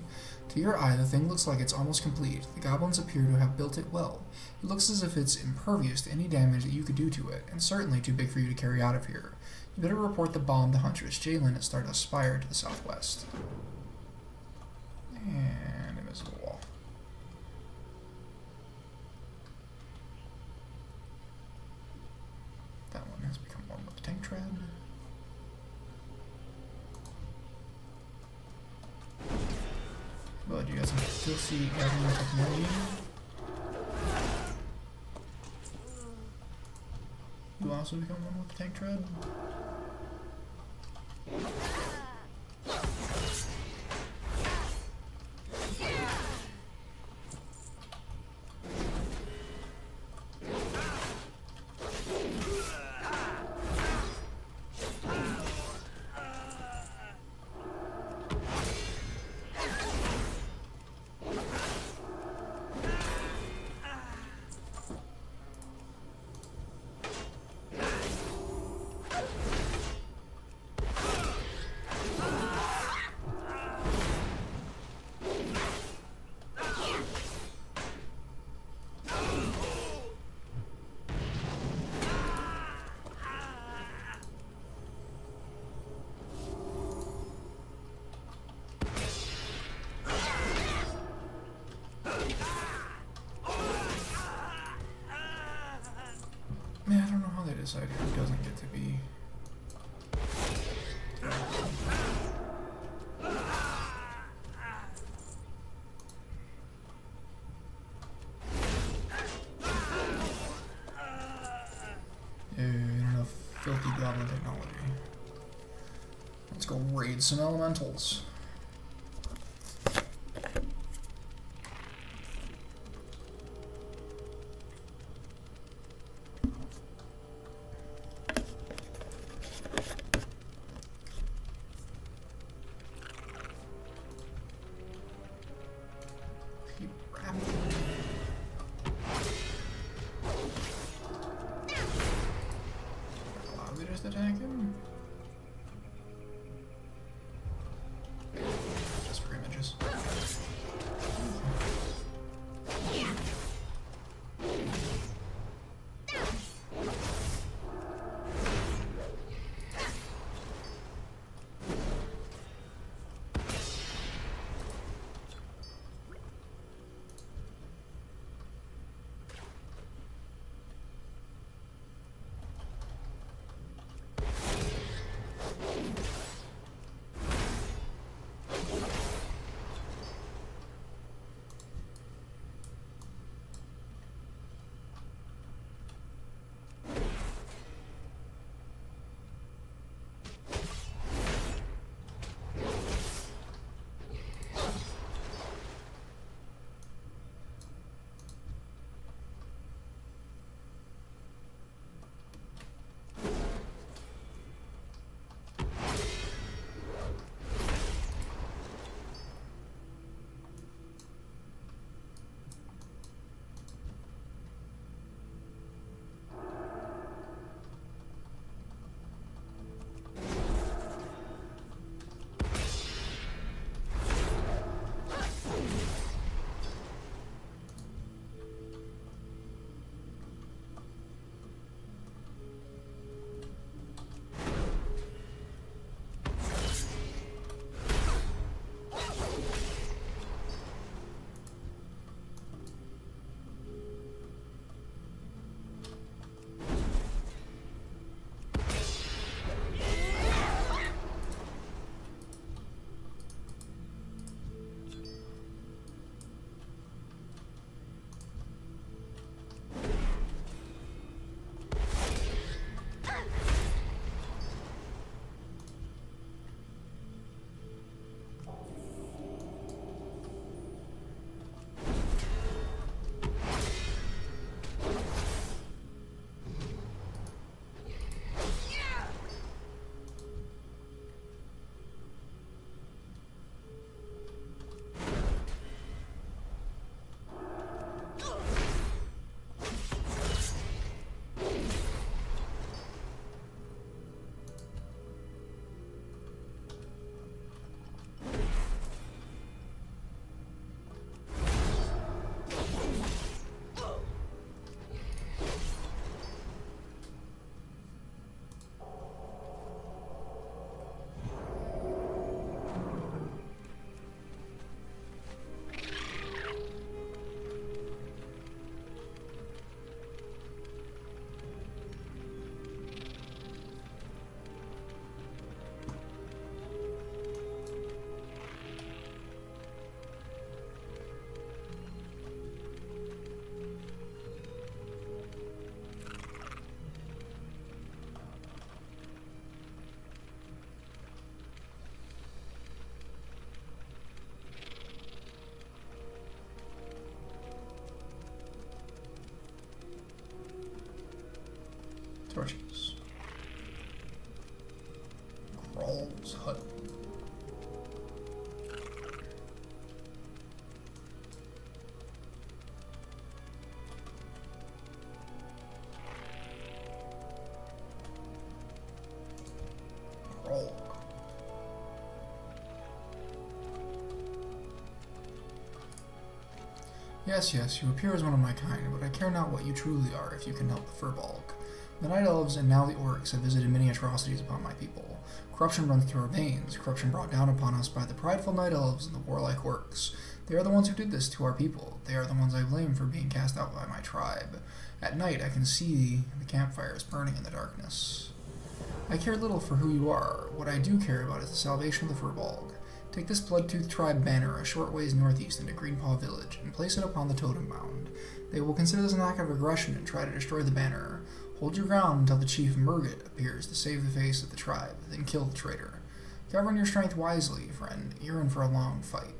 To your eye, the thing looks like it's almost complete. The goblins appear to have built it well. It looks as if it's impervious to any damage that you could do to it, and certainly too big for you to carry out of here. You better report the bomb to Huntress Jalen at Stardust Spire to the southwest. And invisible wall. That one has become one with the tank tread. Well, you got some filthy government technology. You also become one with the tank tread. Man, I don't know how they decide who doesn't get to be. Enough filthy goblin technology. Let's go raid some elementals. Attack him. Just for images. Torches. Crawl's hut. Crawl. Yes, yes, you appear as one of my kind, but I care not what you truly are if you can help the Furbolg. The Night Elves and now the Orcs have visited many atrocities upon my people. Corruption runs through our veins, corruption brought down upon us by the prideful Night Elves and the warlike Orcs. They are the ones who did this to our people. They are the ones I blame for being cast out by my tribe. At night I can see the campfires burning in the darkness. I care little for who you are. What I do care about is the salvation of the Furbolg. Take this Bloodtooth tribe banner a short ways northeast into Greenpaw Village and place it upon the totem mound. They will consider this an act of aggression and try to destroy the banner. Hold your ground until the chief Murgot appears to save the face of the tribe, then kill the traitor. Govern your strength wisely, friend. You're in for a long fight.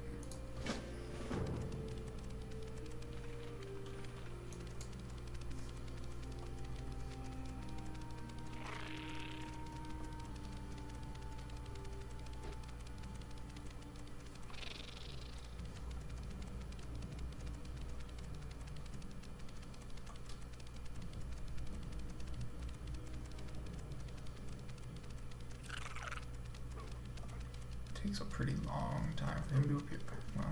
Takes a pretty long time for him to appear. Well,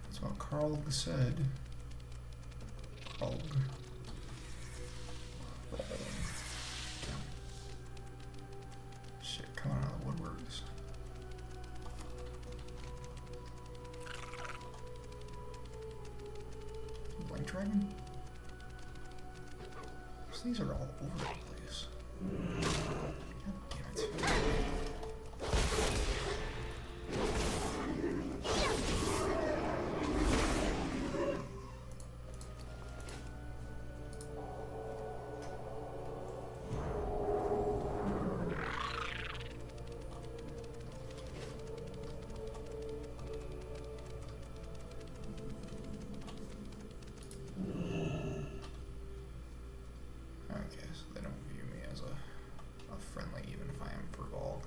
that's what Karl said. Karl. Shit, coming out of the woodworks. White dragon? These are all over the place. God damn it. Okay, so they don't view me as a friendly even if I am Furbolg.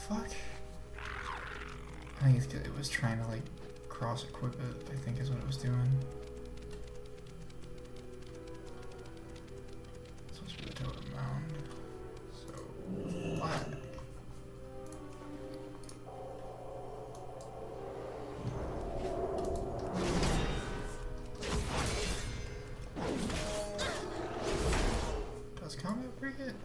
Fuck. I think it's 'cause it was trying to like cross equip it, I think is what it was doing. It's supposed to be the totem mound. So flag. Does combat break it?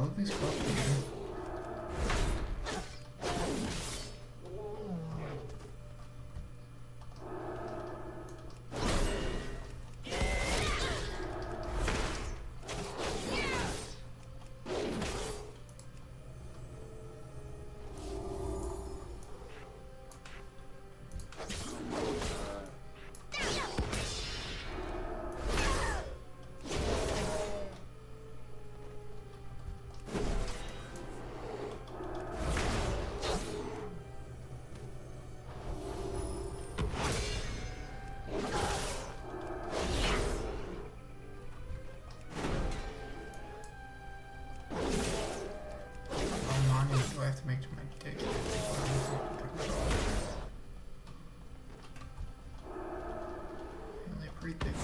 Look at these clubs. Do I have to make to my dick? Really pretty big.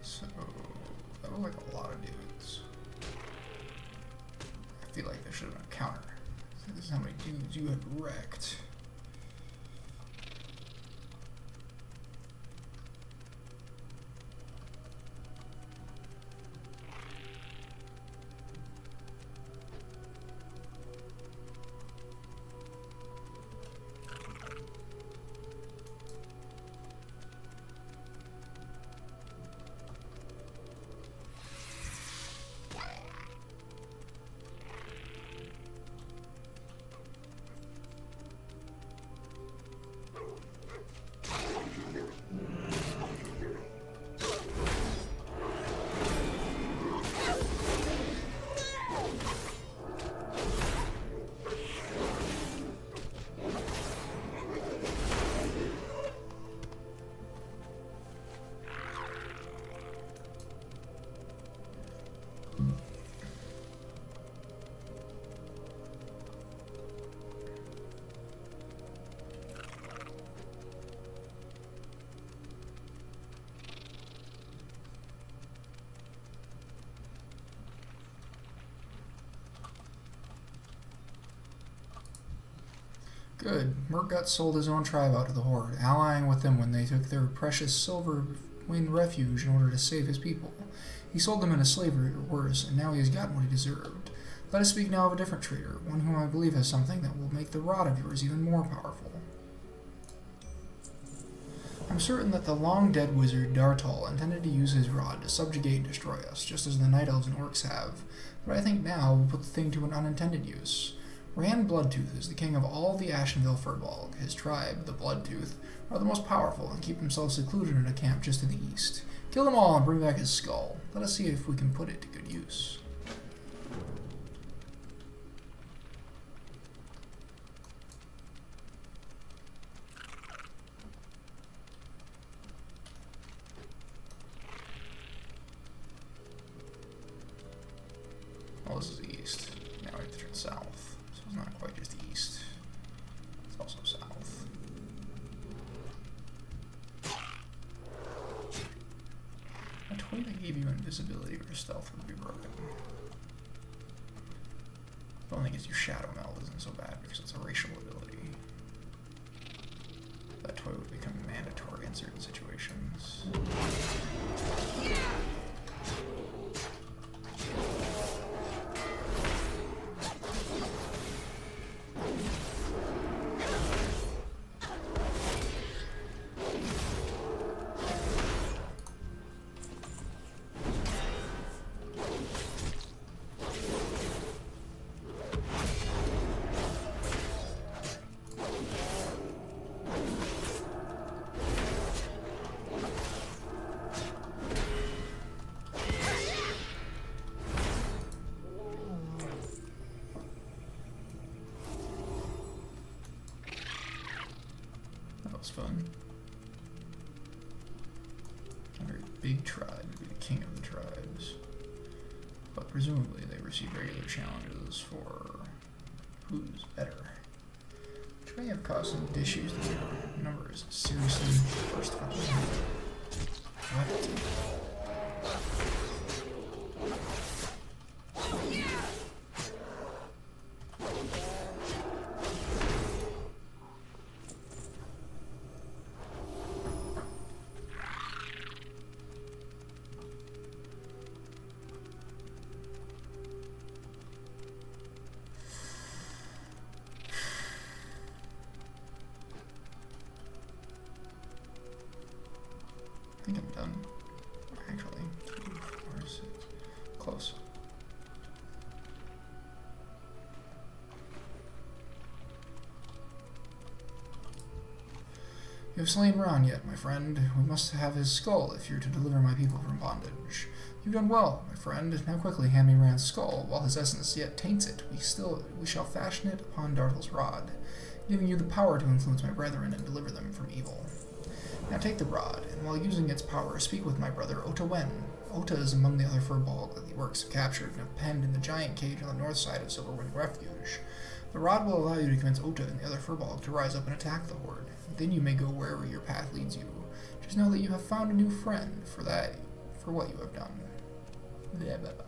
So, that was like a lot of dudes. I feel like there should have been a counter. So this is how many dudes you had wrecked. Good. Murkgut sold his own tribe out to the Horde, allying with them when they took their precious Silver Wind refuge in order to save his people. He sold them into slavery or worse, and now he has gotten what he deserved. Let us speak now of a different traitor, one whom I believe has something that will make the rod of yours even more powerful. I'm certain that the long-dead wizard Dartal intended to use his rod to subjugate and destroy us, just as the Night Elves and Orcs have, but I think now we'll put the thing to an unintended use. Rand Bloodtooth is the king of all the Ashenvale Furbolg. His tribe, the Bloodtooth, are the most powerful and keep themselves secluded in a camp just to the east. Kill them all and bring back his skull. Let us see if we can put it to good use. Oh, this is east. Now we have to turn south. So it's not quite just east. It's also south. A toy that gave you invisibility or stealth would be broken. The only thing is your shadow meld isn't so bad because it's a racial ability. That toy would become mandatory in certain situations. person. A very big tribe would be the king of the tribes. But presumably they receive regular challenges for who's better. Which may have caused some issues. The number is seriously first fucking what? I think I'm done. Actually, 2, 4, 6. Close. You have slain Ron yet, my friend. We must have his skull if you're to deliver my people from bondage. You've done well, my friend. Now quickly hand me Rand's skull. While his essence yet taints it, we shall fashion it upon Darthel's rod, giving you the power to influence my brethren and deliver them from evil. Now take the rod, and while using its power, speak with my brother Ota Wen. Ota is among the other furbolg that the orcs have captured and have penned in the giant cage on the north side of Silverwind Refuge. The rod will allow you to convince Ota and the other furbolg to rise up and attack the horde. Then you may go wherever your path leads you. Just know that you have found a new friend for what you have done. Blah, blah, blah.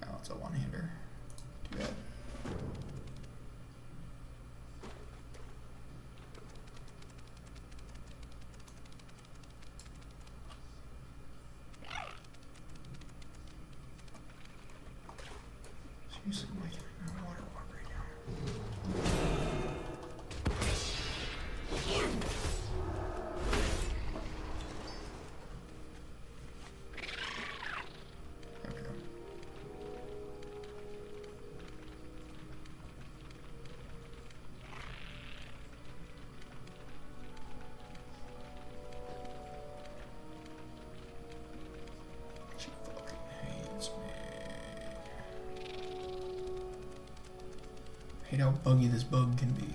Now it's a one-hander. Too bad. Seriously, why can't I get my water walk right now? There we go. She fucking hates me. Hate how buggy this bug can be.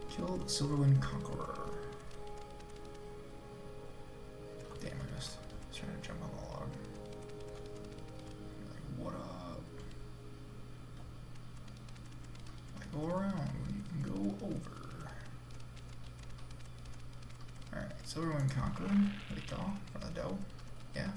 Kill the Silverwind Conqueror. Damn, I missed. I was trying to jump on the log. Like, what up? I go around when you can go over. Alright, Silverwind Conqueror. What do you call? For the dough? Yeah.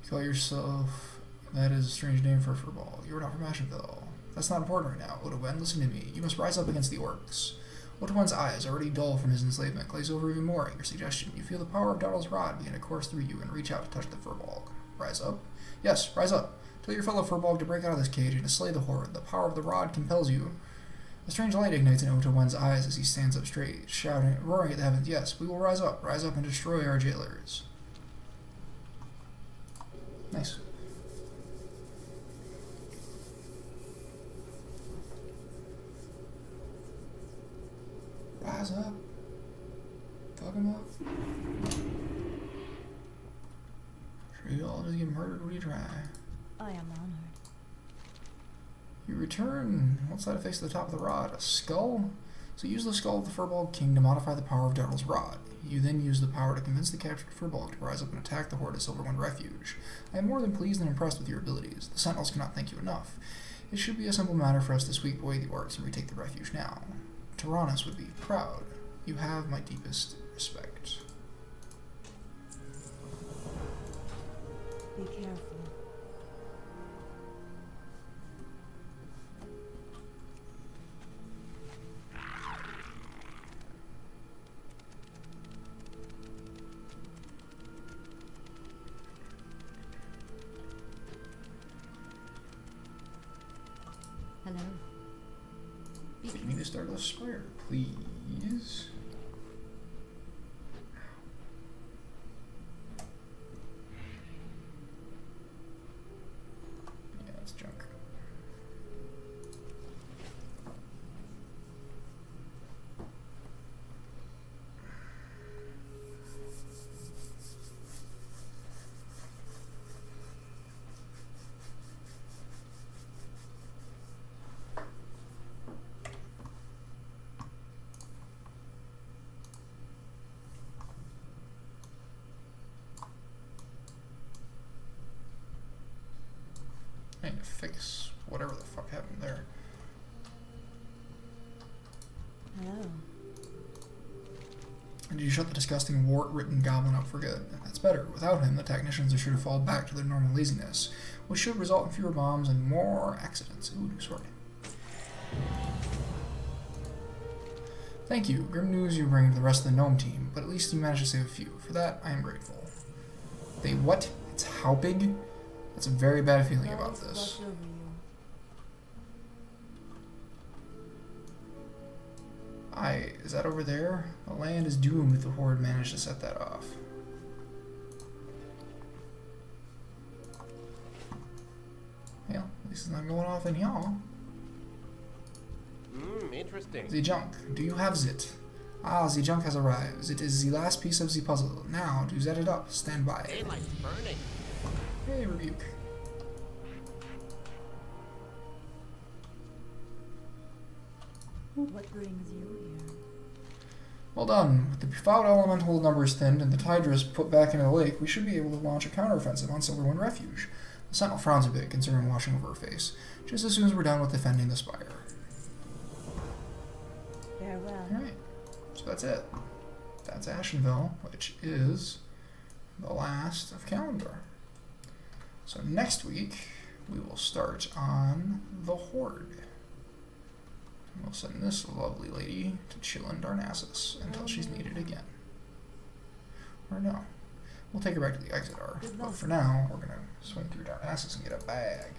Call yourself. That is a strange name for a furball. You're not from Ashenvale. That's not important right now. Ota Wen, listen to me. You must rise up against the orcs. Ota Wen's eyes, already dull from his enslavement, glaze over even more at your suggestion. You feel the power of Darthel's rod begin to course through you and reach out to touch the furbolg. Rise up? Yes, rise up. Tell your fellow furbolg to break out of this cage and to slay the horde. The power of the rod compels you. A strange light ignites in Ota Wen's eyes as he stands up straight, shouting, roaring at the heavens. Yes, we will rise up and destroy our jailers. Nice. Rise up. Fuck him up. Sure you all just get murdered when you try. I am honored. You return. What's that affixed to the top of the rod? A skull? So use the skull of the Furbolg King to modify the power of Darthel's rod. You then use the power to convince the captured Furbolg to rise up and attack the horde at Silverwind Refuge. I am more than pleased and impressed with your abilities. The Sentinels cannot thank you enough. It should be a simple matter for us to sweep away the orcs and retake the refuge now. Tyrannus would be proud. You have my deepest respect. Be careful. Hello. Get me to start the spire, please. I need to fix whatever the fuck happened there. Oh. And did you shut the disgusting wart-ridden goblin up for good? That's better. Without him, the technicians are sure to fall back to their normal laziness, which should result in fewer bombs and more accidents. Ooh, new sword. Thank you. Grim news you bring to the rest of the gnome team, but at least you managed to save a few. For that, I am grateful. They what? It's how big? That's a very bad feeling Now about let's this. flush over you. Is that over there? The land is doomed if the horde managed to set that off. Well, at least it's not going off in here. Interesting. The junk. Do you have it? Ah, the junk has arrived. It is the last piece of the puzzle. Now, to set it up, stand by. Daylight's burning. Hey, rebuke. What brings you here? Well done. With the foul elemental numbers thinned and the Tidris put back into the lake, we should be able to launch a counteroffensive on Silverwind Refuge. The Sentinel frowns a bit, considering washing over her face, just as soon as we're done with defending the spire. Farewell. Alright, so that's it. That's Ashenvale, which is the last of Kalimdor. So next week, we will start on the Horde. And we'll send this lovely lady to chill in Darnassus until she's needed again. Or no. We'll take her back to the Exodar. But for now, we're going to swing through Darnassus and get a bag.